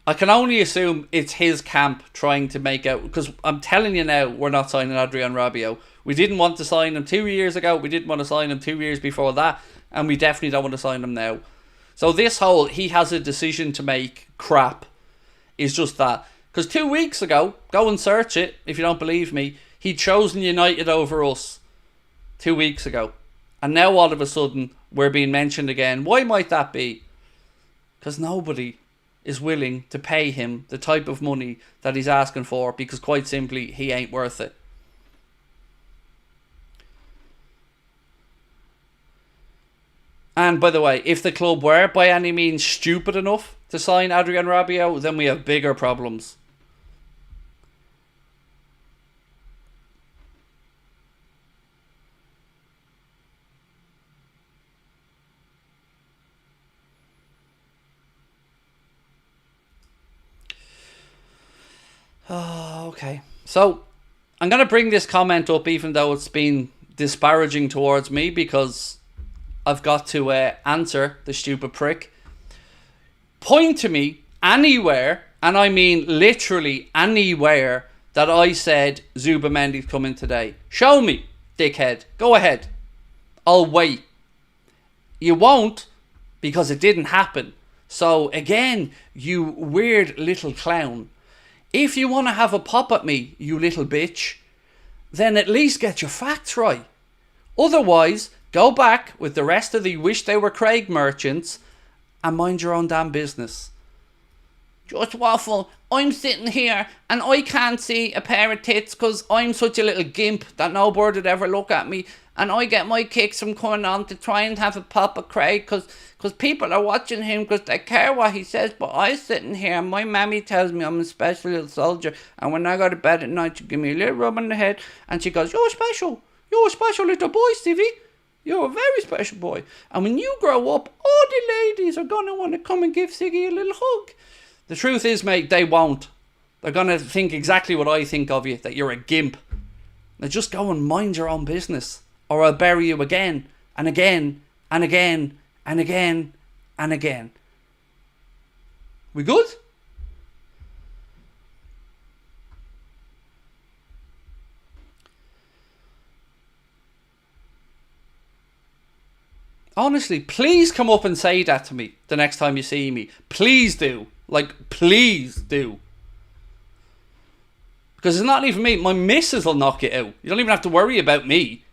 I can only assume it's his camp trying to make out, because I'm telling you now, we're not signing Adrien Rabiot. We didn't want to sign him 2 years ago, we didn't want to sign him 2 years before that, and we definitely don't want to sign him now. So this whole he has a decision to make crap is just that. Because 2 weeks ago, go and search it if you don't believe me, he'd chosen United over us 2 weeks ago. And now all of a sudden, we're being mentioned again. Why might that be? Because nobody is willing to pay him the type of money that he's asking for, because quite simply, he ain't worth it. And by the way, if the club were by any means stupid enough to sign Adrien Rabiot, then we have bigger problems. Oh, okay. So, I'm going to bring this comment up even though it's been disparaging towards me, because I've got to answer the stupid prick. Point to me anywhere, and I mean literally anywhere, that I said Zubimendi's coming today. Show me, dickhead. Go ahead. I'll wait. You won't, because it didn't happen. So, again, you weird little clown. If you want to have a pop at me, you little bitch, then at least get your facts right. Otherwise, go back with the rest of the wish they were Craig merchants and mind your own damn business. Just waffle. I'm sitting here and I can't see a pair of tits because I'm such a little gimp that no bird would ever look at me. And I get my kicks from coming on to try and have a pop at Craig because people are watching him because they care what he says. But I'm sitting here and my mammy tells me I'm a special little soldier. And when I go to bed at night, she give me a little rub on the head. And she goes, you're special. You're a special little boy, Stevie. You're a very special boy. And when you grow up, all the ladies are going to want to come and give Siggy a little hug. The truth is, mate, they won't. They're going to think exactly what I think of you, that you're a gimp. Now just go and mind your own business, or I'll bury you again, and again, and again, and again, and again. We good? Honestly, please come up and say that to me the next time you see me. Please do. Like, please do. Because it's not even me. My missus will knock it out. You don't even have to worry about me.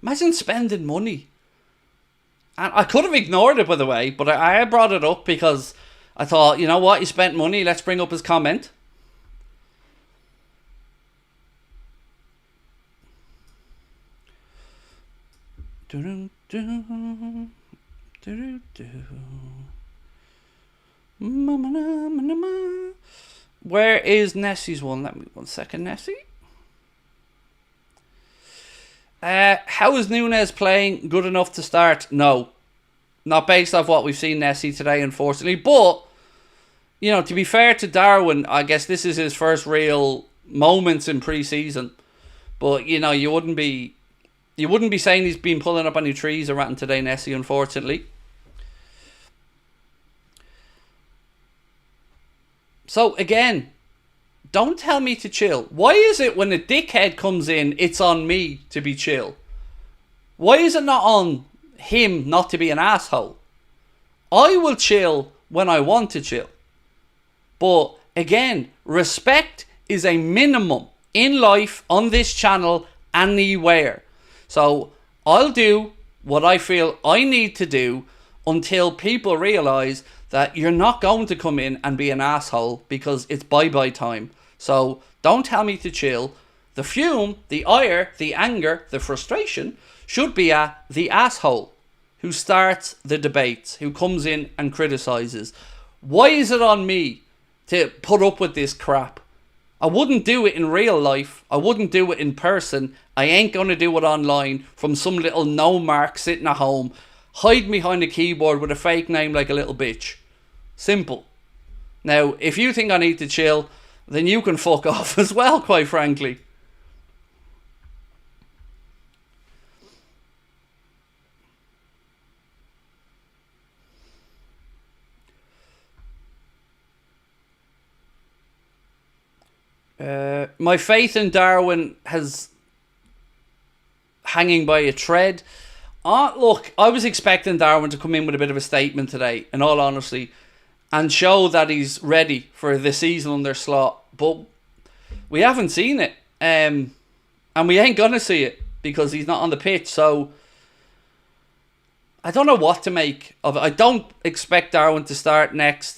Imagine spending money. And I could have ignored it, by the way, but I brought it up because I thought, you know what, he spent money, let's bring up his comment. Where is Nessie's one? Let me 1 second, Nessie. How is Núñez playing? Good enough to start? No. Not based off what we've seen Nessie today, unfortunately. But, you know, to be fair to Darwin, I guess this is his first real moments in pre-season. But, you know, you wouldn't be saying he's been pulling up any trees or ratting today, Nessie, unfortunately. So, again, don't tell me to chill. Why is it when a dickhead comes in, it's on me to be chill? Why is it not on him not to be an asshole? I will chill when I want to chill. But, again, respect is a minimum in life, on this channel, anywhere. So, I'll do what I feel I need to do until people realise that you're not going to come in and be an asshole because it's bye-bye time. So, don't tell me to chill. The fume, the ire, the anger, the frustration should be at the asshole who starts the debates, who comes in and criticises. Why is it on me to put up with this crap? I wouldn't do it in real life. I wouldn't do it in person. I ain't going to do it online from some little no mark sitting at home, hiding behind a keyboard with a fake name like a little bitch. Simple. Now, if you think I need to chill, then you can fuck off as well, quite frankly. My faith in Darwin has hanging by a thread. Look, I was expecting Darwin to come in with a bit of a statement today, in all honesty, and show that he's ready for the season under Slot. But we haven't seen it. And we ain't going to see it because he's not on the pitch. So I don't know what to make of it. I don't expect Darwin to start next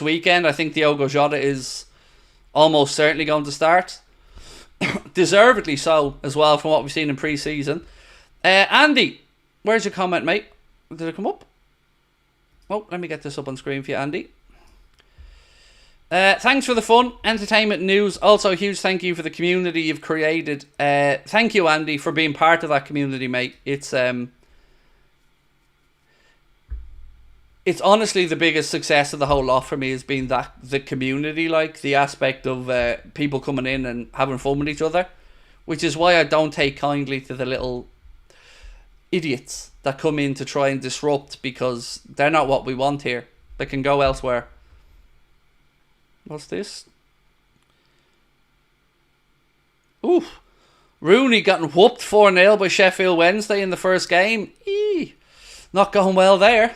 weekend. I think Diogo Jota is almost certainly going to start. Deservedly so as well from what we've seen in pre-season. Andy, where's your comment, mate? Did it come up? Oh, let me get this up on screen for you, Andy. Thanks for the fun, entertainment, news. Also, a huge thank you for the community you've created. Thank you, Andy, for being part of that community, mate. It's honestly the biggest success of the whole lot for me has been that the community, like the aspect of people coming in and having fun with each other, which is why I don't take kindly to the little idiots that come in to try and disrupt, because they're not what we want here. They can go elsewhere. What's this? Ooh, Rooney getting whooped 4-0 by Sheffield Wednesday in the first game. Not going well there.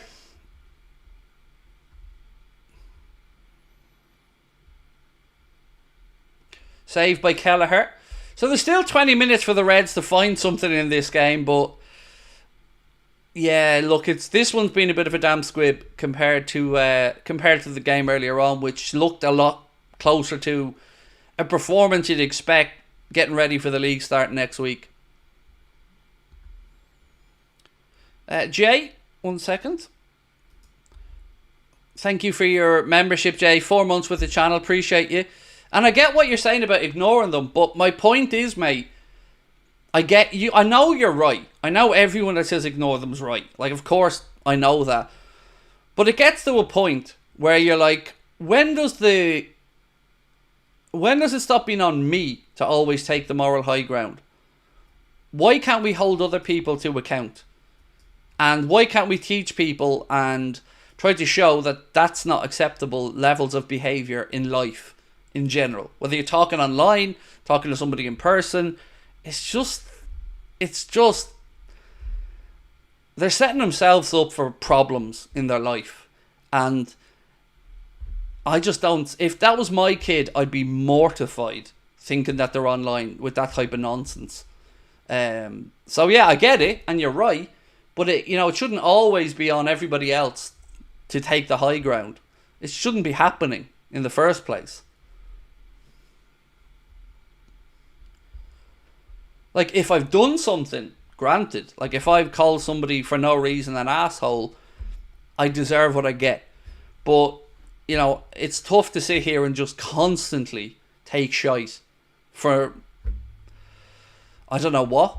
Saved by Kelleher. So there's still 20 minutes for the Reds to find something in this game, but yeah, look, this one's been a bit of a damn squib compared to the game earlier on, which looked a lot closer to a performance you'd expect getting ready for the league start next week. Jay, 1 second. Thank you for your membership, Jay. 4 months with the channel, appreciate you. And I get what you're saying about ignoring them, but my point is, mate, I get you. I know you're right. I know everyone that says ignore them is right. Like, of course, I know that. But it gets to a point where you're like, when does it stop being on me to always take the moral high ground? Why can't we hold other people to account? And why can't we teach people and try to show that that's not acceptable levels of behaviour in life? In general, whether you're talking online, talking to somebody in person, it's just they're setting themselves up for problems in their life. And I just don't, if that was my kid, I'd be mortified thinking that they're online with that type of nonsense. So yeah, I get it, and you're right, but it shouldn't always be on everybody else to take the high ground. It shouldn't be happening in the first place. Like, if I've done something, granted, like if I've called somebody for no reason an asshole, I deserve what I get. But, you know, it's tough to sit here and just constantly take shite for, I don't know what,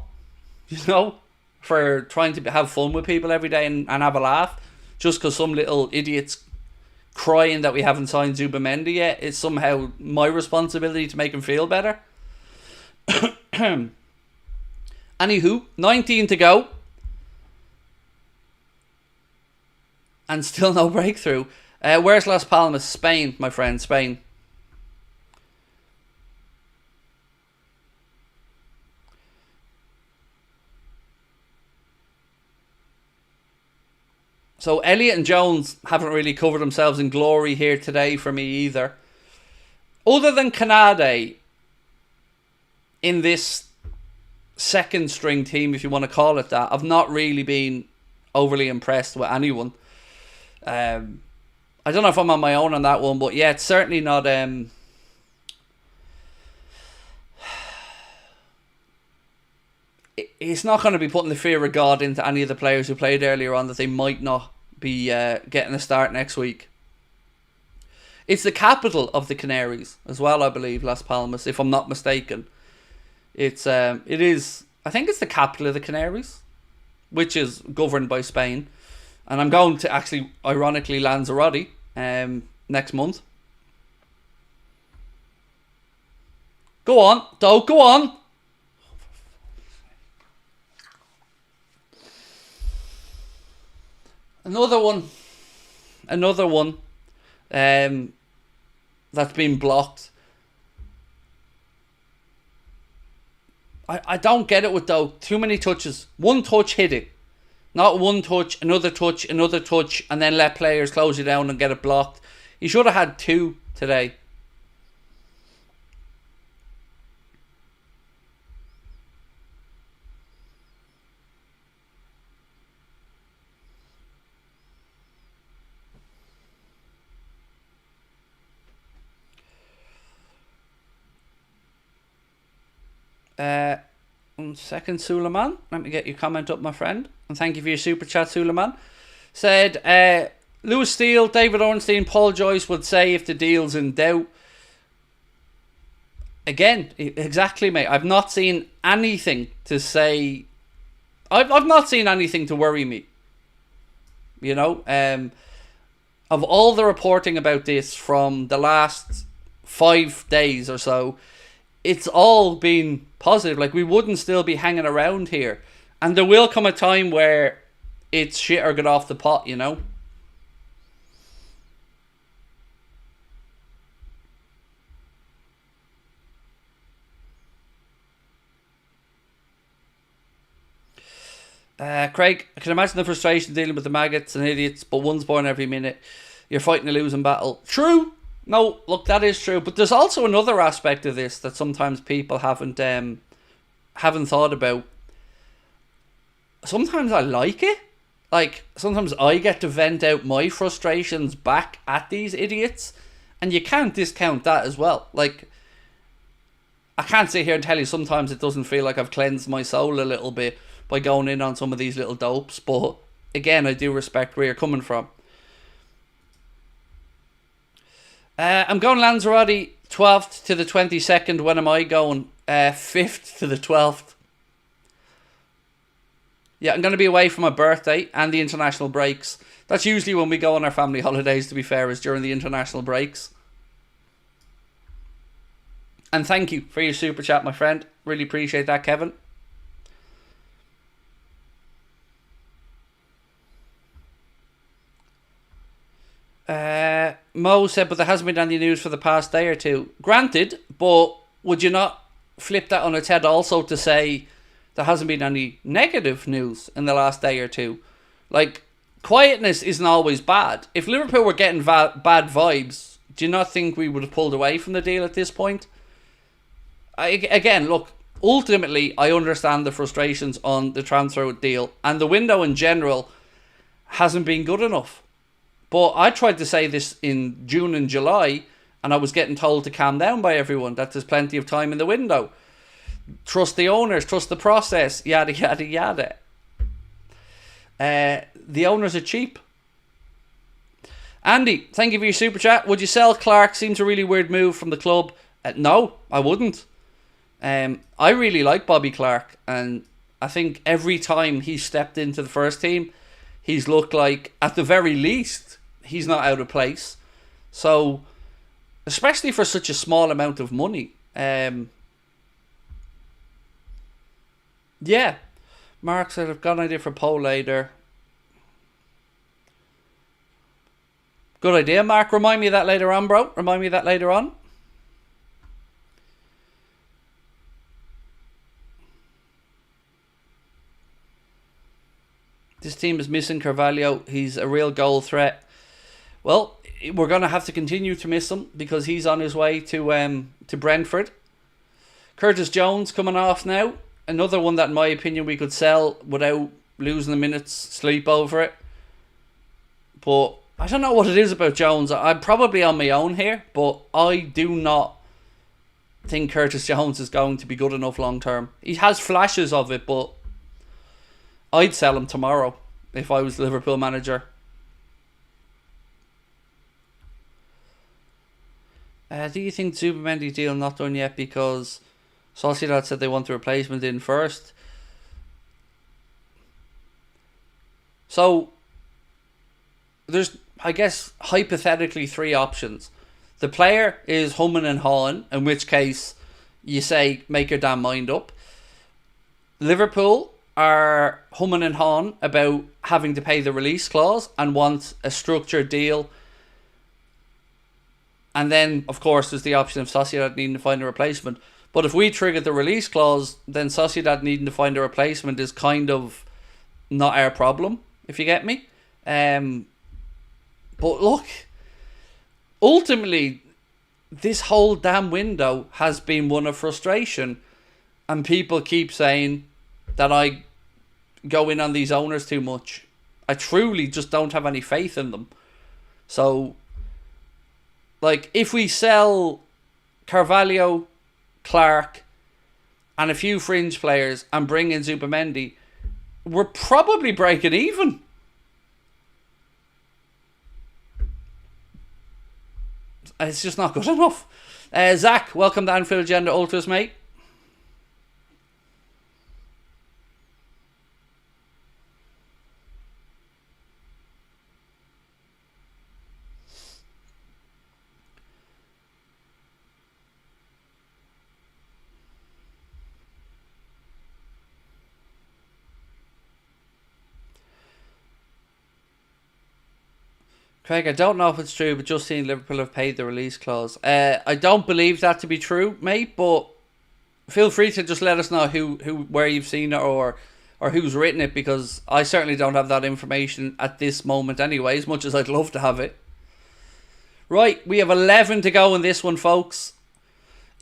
you know, for trying to have fun with people every day and have a laugh, just because some little idiot's crying that we haven't signed Zubamendi yet. It's somehow my responsibility to make him feel better. Anywho, 19 to go. And still no breakthrough. Where's Las Palmas? Spain, my friend, Spain. So Elliott and Jones haven't really covered themselves in glory here today for me either. Other than Canade in this second string team, if you want to call it that, I've not really been overly impressed with anyone. I don't know if I'm on my own on that one, but yeah, it's certainly not it's not going to be putting the fear of God into any of the players who played earlier on that they might not be getting a start next week. It's the capital of the Canaries as well, I believe, Las Palmas, if I'm not mistaken. It is, I think it's the capital of the Canaries, which is governed by Spain. And I'm going to actually, ironically, Lanzarote next month. Go on, Doe, go on. Another one that's been blocked. I don't get it with Doe. Too many touches. One touch, hit it. Not one touch, another touch, and then let players close you down and get it blocked. He should have had two today. One second, Suleiman. Let me get your comment up, my friend. And thank you for your super chat, Suleiman. Said, Lewis Steele, David Ornstein, Paul Joyce would say if the deal's in doubt. Again, exactly, mate. I've not seen anything to say. I've not seen anything to worry me. You know, of all the reporting about this from the last 5 days or so, it's all been positive. Like, we wouldn't still be hanging around here. And there will come a time where it's shit or get off the pot, you know? Craig, I can imagine the frustration dealing with the maggots and idiots, but one's born every minute. You're fighting a losing battle. True. No, look, that is true. But there's also another aspect of this that sometimes people haven't thought about. Sometimes I like it. Like, sometimes I get to vent out my frustrations back at these idiots. And you can't discount that as well. Like, I can't sit here and tell you sometimes it doesn't feel like I've cleansed my soul a little bit by going in on some of these little dopes. But, again, I do respect where you're coming from. I'm going Lanzarote 12th to the 22nd. When am I going? 5th to the 12th. Yeah, I'm going to be away for my birthday and the international breaks. That's usually when we go on our family holidays, to be fair, is during the international breaks. And thank you for your super chat, my friend. Really appreciate that, Kevin. Mo said, but there hasn't been any news for the past day or two. Granted, but would you not flip that on its head also to say there hasn't been any negative news in the last day or two? Like, quietness isn't always bad. If Liverpool were getting bad vibes, do you not think we would have pulled away from the deal at this point? Again, look, ultimately, I understand the frustrations on the transfer deal, and the window in general hasn't been good enough. But I tried to say this in June and July, and I was getting told to calm down by everyone, that there's plenty of time in the window. Trust the owners, trust the process, yada, yada, yada. The owners are cheap. Andy, thank you for your super chat. Would you sell Clark? Seems a really weird move from the club. No, I wouldn't. I really like Bobby Clark, and I think every time he's stepped into the first team, he's looked like, at the very least, he's not out of place. So, especially for such a small amount of money. Yeah. Mark said, I've got an idea for a poll later. Good idea, Mark. Remind me of that later on, bro. Remind me of that later on. This team is missing Carvalho. He's a real goal threat. Well, we're going to have to continue to miss him because he's on his way to Brentford. Curtis Jones coming off now. Another one that, in my opinion, we could sell without losing a minute's sleep over it. But I don't know what it is about Jones. I'm probably on my own here, but I do not think Curtis Jones is going to be good enough long term. He has flashes of it, but I'd sell him tomorrow if I was the Liverpool manager. Do you think Zubimendi deal not done yet because Sociedad said they want the replacement in first? So there's, I guess, hypothetically 3 options. The player is humming and hawing, in which case you say make your damn mind up. Liverpool are humming and hawing about having to pay the release clause and want a structured deal. And then, of course, there's the option of Sociedad needing to find a replacement. But if we trigger the release clause, then Sociedad needing to find a replacement is kind of not our problem, if you get me. But look, ultimately, this whole damn window has been one of frustration. And people keep saying that I go in on these owners too much. I truly just don't have any faith in them. So, like, if we sell Carvalho, Clark, and a few fringe players and bring in Zubimendi, we're probably breaking even. It's just not good enough. Zach, welcome to Anfield Agenda Ultras, mate. Craig, I don't know if it's true, but just seeing Liverpool have paid the release clause. I don't believe that to be true, mate, but feel free to just let us know where you've seen it or who's written it, because I certainly don't have that information at this moment anyway, as much as I'd love to have it. Right, we have 11 to go in this one, folks.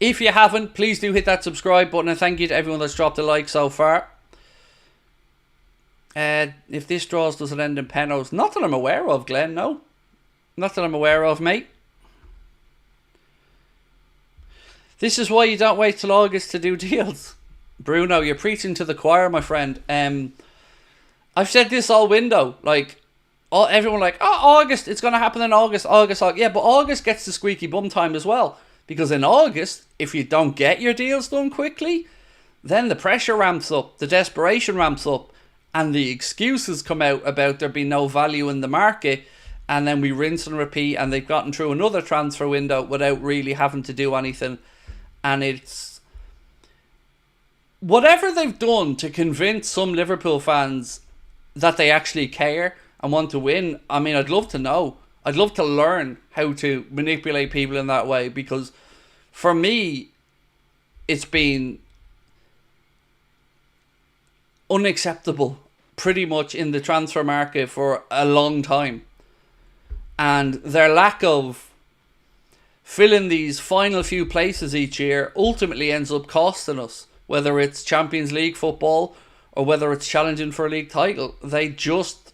If you haven't, please do hit that subscribe button, and thank you to everyone that's dropped a like so far. If this draws, does it end in penalties? Not that I'm aware of, Glenn, no. Not that I'm aware of, mate. This is why you don't wait till August to do deals. Bruno, you're preaching to the choir, my friend. I've said this all window. Like, everyone like, oh, August, it's going to happen in August. Yeah, but August gets the squeaky bum time as well. Because in August, if you don't get your deals done quickly, then the pressure ramps up, the desperation ramps up, and the excuses come out about there being no value in the market. And then we rinse and repeat, and they've gotten through another transfer window without really having to do anything. And it's whatever they've done to convince some Liverpool fans that they actually care and want to win. I mean, I'd love to know. I'd love to learn how to manipulate people in that way, because for me, it's been unacceptable pretty much in the transfer market for a long time. And their lack of filling these final few places each year ultimately ends up costing us, whether it's Champions League football or whether it's challenging for a league title. They just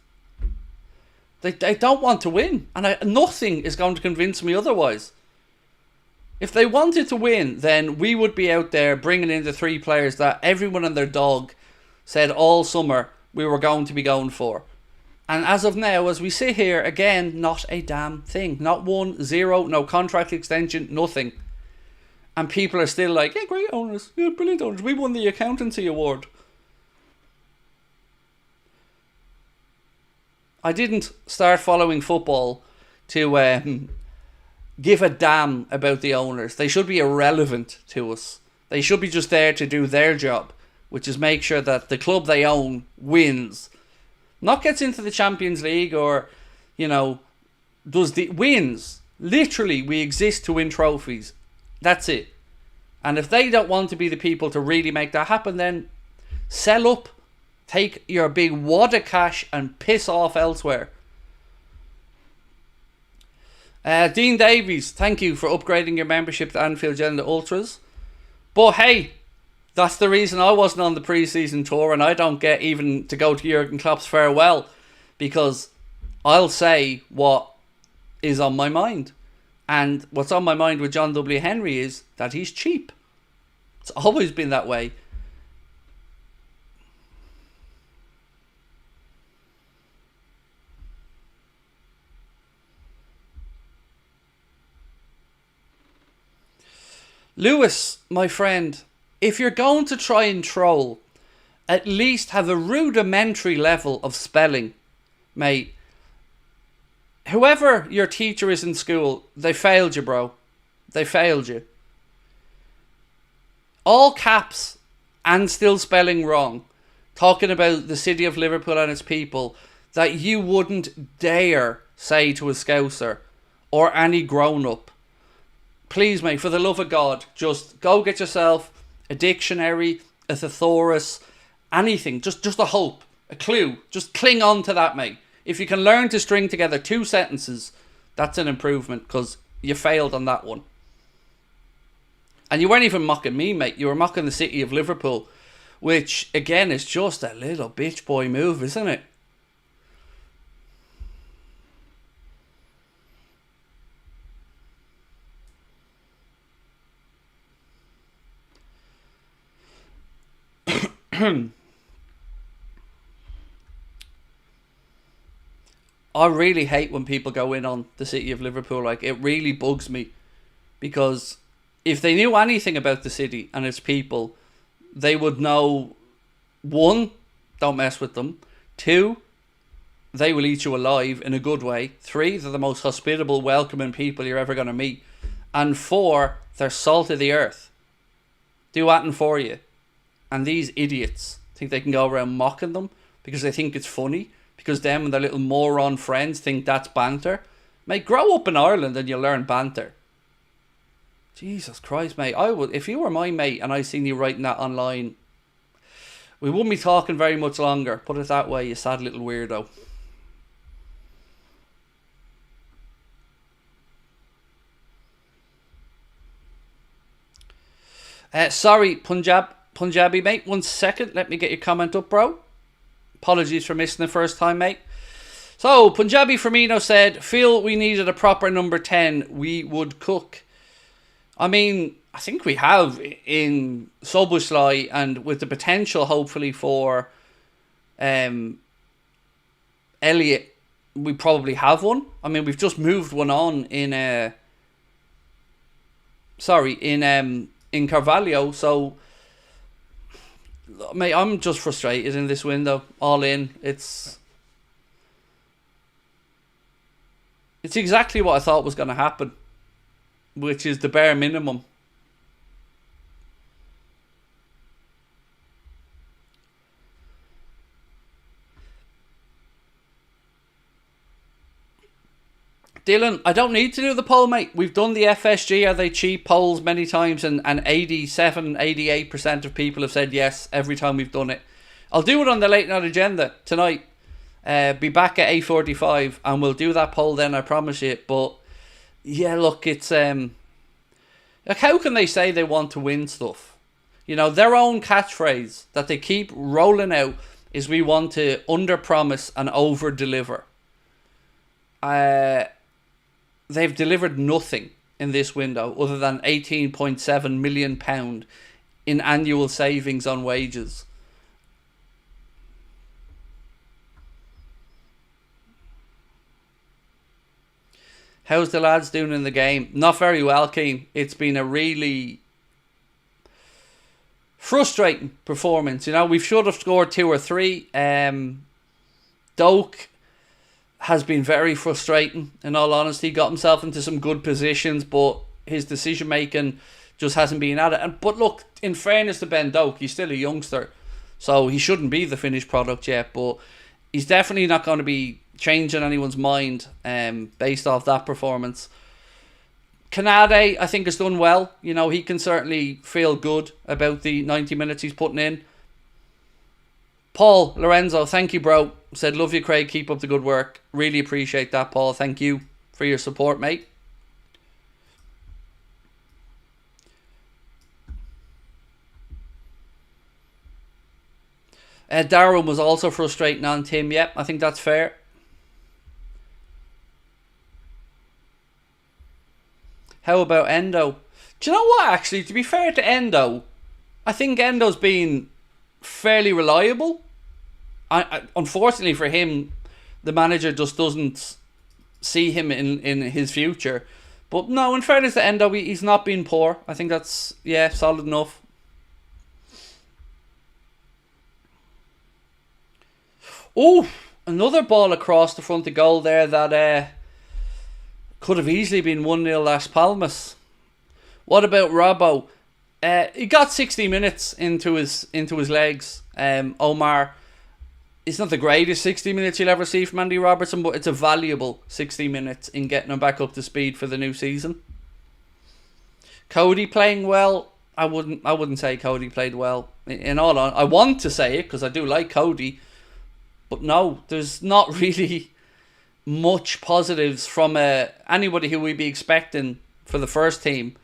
They don't want to win. And nothing is going to convince me otherwise. If they wanted to win, then we would be out there bringing in the 3 players that everyone and their dog said all summer we were going to be going for. And as of now, as we sit here, again, not a damn thing. Not 1, 0, no contract extension, nothing. And people are still like, yeah, great owners, yeah, brilliant owners. We won the accountancy award. I didn't start following football to give a damn about the owners. They should be irrelevant to us. They should be just there to do their job, which is make sure that the club they own wins. Not gets into the Champions League or, wins. Literally, we exist to win trophies. That's it. And if they don't want to be the people to really make that happen, then sell up. Take your big wad of cash and piss off elsewhere. Dean Davies, thank you for upgrading your membership to Anfield Agenda Ultras. But hey, that's the reason I wasn't on the pre-season tour and I don't get even to go to Jurgen Klopp's farewell, because I'll say what is on my mind. And what's on my mind with John W. Henry is that he's cheap. It's always been that way. Lewis, my friend, if you're going to try and troll, at least have a rudimentary level of spelling, mate. Whoever your teacher is in school, they failed you, bro. They failed you. All caps and still spelling wrong. Talking about the city of Liverpool and its people that you wouldn't dare say to a Scouser or any grown-up. Please, mate, for the love of God, just go get yourself a dictionary, a thesaurus, anything. Just a hope, a clue. Just cling on to that, mate. If you can learn to string together 2 sentences, that's an improvement, because you failed on that one. And you weren't even mocking me, mate. You were mocking the city of Liverpool, which, again, is just a little bitch boy move, isn't it? I really hate when people go in on the city of Liverpool. Like, it really bugs me, because if they knew anything about the city and its people, they would know, 1, don't mess with them. 2, they will eat you alive in a good way. 3, they're the most hospitable, welcoming people you're ever going to meet. And 4, they're salt of the earth. Do anything for you. And these idiots think they can go around mocking them because they think it's funny, because them and their little moron friends think that's banter. Mate, grow up in Ireland and you'll learn banter. Jesus Christ, mate. I would, if you were my mate and I seen you writing that online, we wouldn't be talking very much longer. Put it that way, you sad little weirdo. Sorry, Punjabi, mate. 1 second. Let me get your comment up, bro. Apologies for missing the first time, mate. So, Punjabi Firmino said, feel we needed a proper number 10. We would cook. I mean, I think we have in Soboslai, and with the potential, hopefully, for Elliot, we probably have one. I mean, we've just moved one on in Carvalho, so mate, I'm just frustrated in this window. All in. It's exactly what I thought was going to happen, which is the bare minimum. Dylan, I don't need to do the poll, mate. We've done the FSG, are they cheap polls many times, and 87, 88% of people have said yes every time we've done it. I'll do it on the late night agenda tonight. Be back at 8:45 and we'll do that poll then, I promise you. But yeah, look, it's like, how can they say they want to win stuff? You know, their own catchphrase that they keep rolling out is we want to under promise and over deliver. they've delivered nothing in this window other than £18.7 million in annual savings on wages. How's the lads doing in the game? Not very well, Keane. It's been a really frustrating performance. You know, we should have scored 2 or 3. Doak has been very frustrating, in all honesty. Got himself into some good positions, but his decision making just hasn't been at it. But look, in fairness to Ben Doak, he's still a youngster, so he shouldn't be the finished product yet. But he's definitely not going to be changing anyone's mind based off that performance. Canade, I think, has done well. You know, he can certainly feel good about the 90 minutes he's putting in. Paul Lorenzo, thank you, bro. Said, love you, Craig. Keep up the good work. Really appreciate that, Paul. Thank you for your support, mate. Darwin was also frustrating on Tim. Yep, I think that's fair. How about Endo? Do you know what, actually? To be fair to Endo, I think Endo's been fairly reliable. Unfortunately for him, the manager just doesn't see him in his future. But no, in fairness to Endo, he's not been poor. I think that's, yeah, solid enough. Oh, another ball across the front of goal there that could have easily been 1-0 Las Palmas. What about Robbo? He got 60 minutes into his legs. Omar, it's not the greatest 60 minutes you'll ever see from Andy Robertson, but it's a valuable 60 minutes in getting him back up to speed for the new season. Cody playing well. I wouldn't say Cody played well. In all honesty, I want to say it because I do like Cody, but no, there's not really much positives from anybody who we'd be expecting for the first team.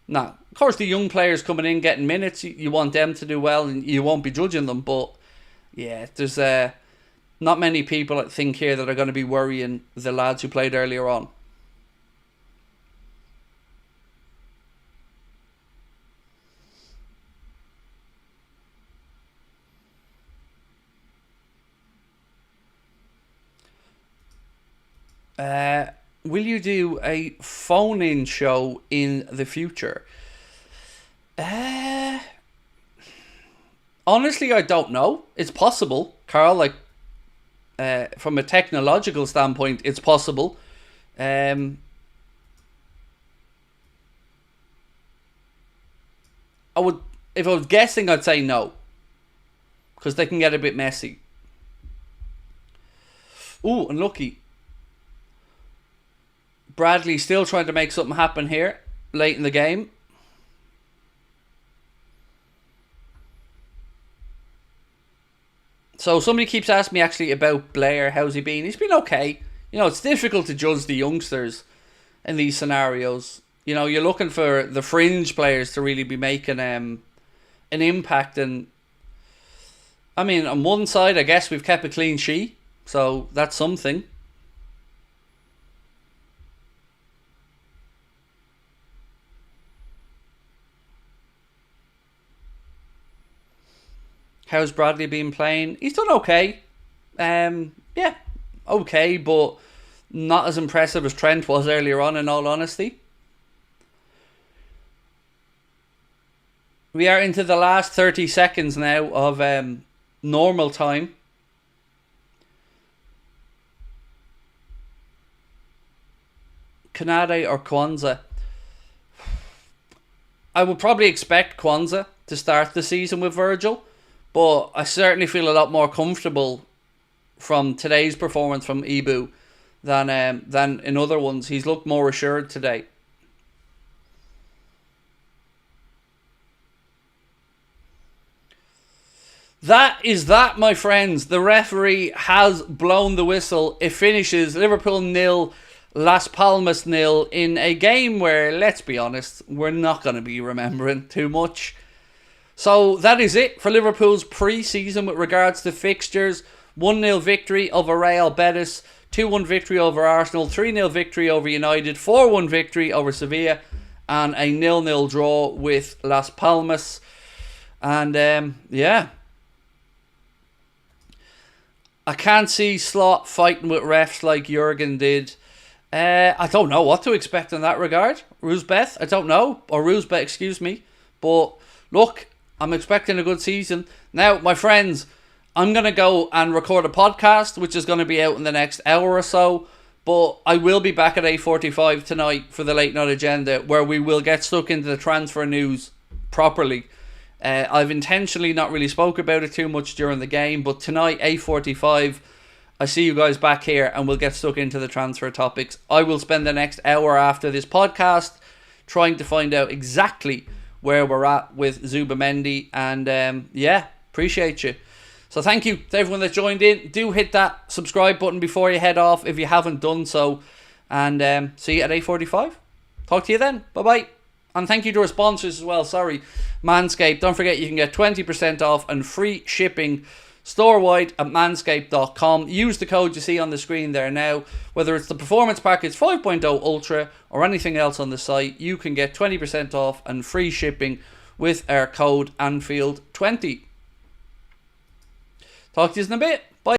Now, of course, the young players coming in getting minutes, you want them to do well, and you won't be judging them. But yeah, there's not many people I think here that are going to be worrying the lads who played earlier on. Will you do a phone-in show in the future? Honestly, I don't know. It's possible, Carl. Like, from a technological standpoint, it's possible. I would, if I was guessing, I'd say no, because they can get a bit messy. Ooh, unlucky. Bradley still trying to make something happen here late in the game. So somebody keeps asking me actually about Blair. How's he been? He's been okay. You know, it's difficult to judge the youngsters in these scenarios. You know, you're looking for the fringe players to really be making an impact. And I mean, on one side, I guess we've kept a clean sheet, so that's something. How's Bradley been playing? He's done okay. Yeah, okay, but not as impressive as Trent was earlier on, in all honesty. We are into the last 30 seconds now of normal time. Canade or Kwanzaa? I would probably expect Kwanzaa to start the season with Virgil, but I certainly feel a lot more comfortable from today's performance from Ibu than in other ones. He's looked more assured today. That is that, my friends. The referee has blown the whistle. It finishes Liverpool 0, Las Palmas 0 in a game where, let's be honest, we're not going to be remembering too much. So that is it for Liverpool's pre-season with regards to fixtures. 1-0 victory over Real Betis. 2-1 victory over Arsenal, 3-0 victory over United, 4-1 victory over Sevilla, and a 0-0 draw with Las Palmas. And yeah, I can't see Slot fighting with refs like Jurgen did. I don't know what to expect in that regard. Roosbeth, I don't know. Or Roosbeth, excuse me. But look, I'm expecting a good season. Now, my friends, I'm going to go and record a podcast, which is going to be out in the next hour or so. But I will be back at 8:45 tonight for the Late Night Agenda, where we will get stuck into the transfer news properly. I've intentionally not really spoke about it too much during the game, but tonight, 8:45, I see you guys back here and we'll get stuck into the transfer topics. I will spend the next hour after this podcast trying to find out exactly where we're at with Zubamendi, and yeah, appreciate you. So thank you to everyone that joined in. Do hit that subscribe button before you head off if you haven't done so, and see you at 8:45. Talk to you then. Bye-bye. And thank you to our sponsors as well. Sorry, Manscaped. Don't forget you can get 20% off and free shipping store-wide at manscaped.com. Use the code you see on the screen there now. Whether it's the Performance Package 5.0 Ultra or anything else on the site, you can get 20% off and free shipping with our code Anfield20. Talk to you in a bit. Bye.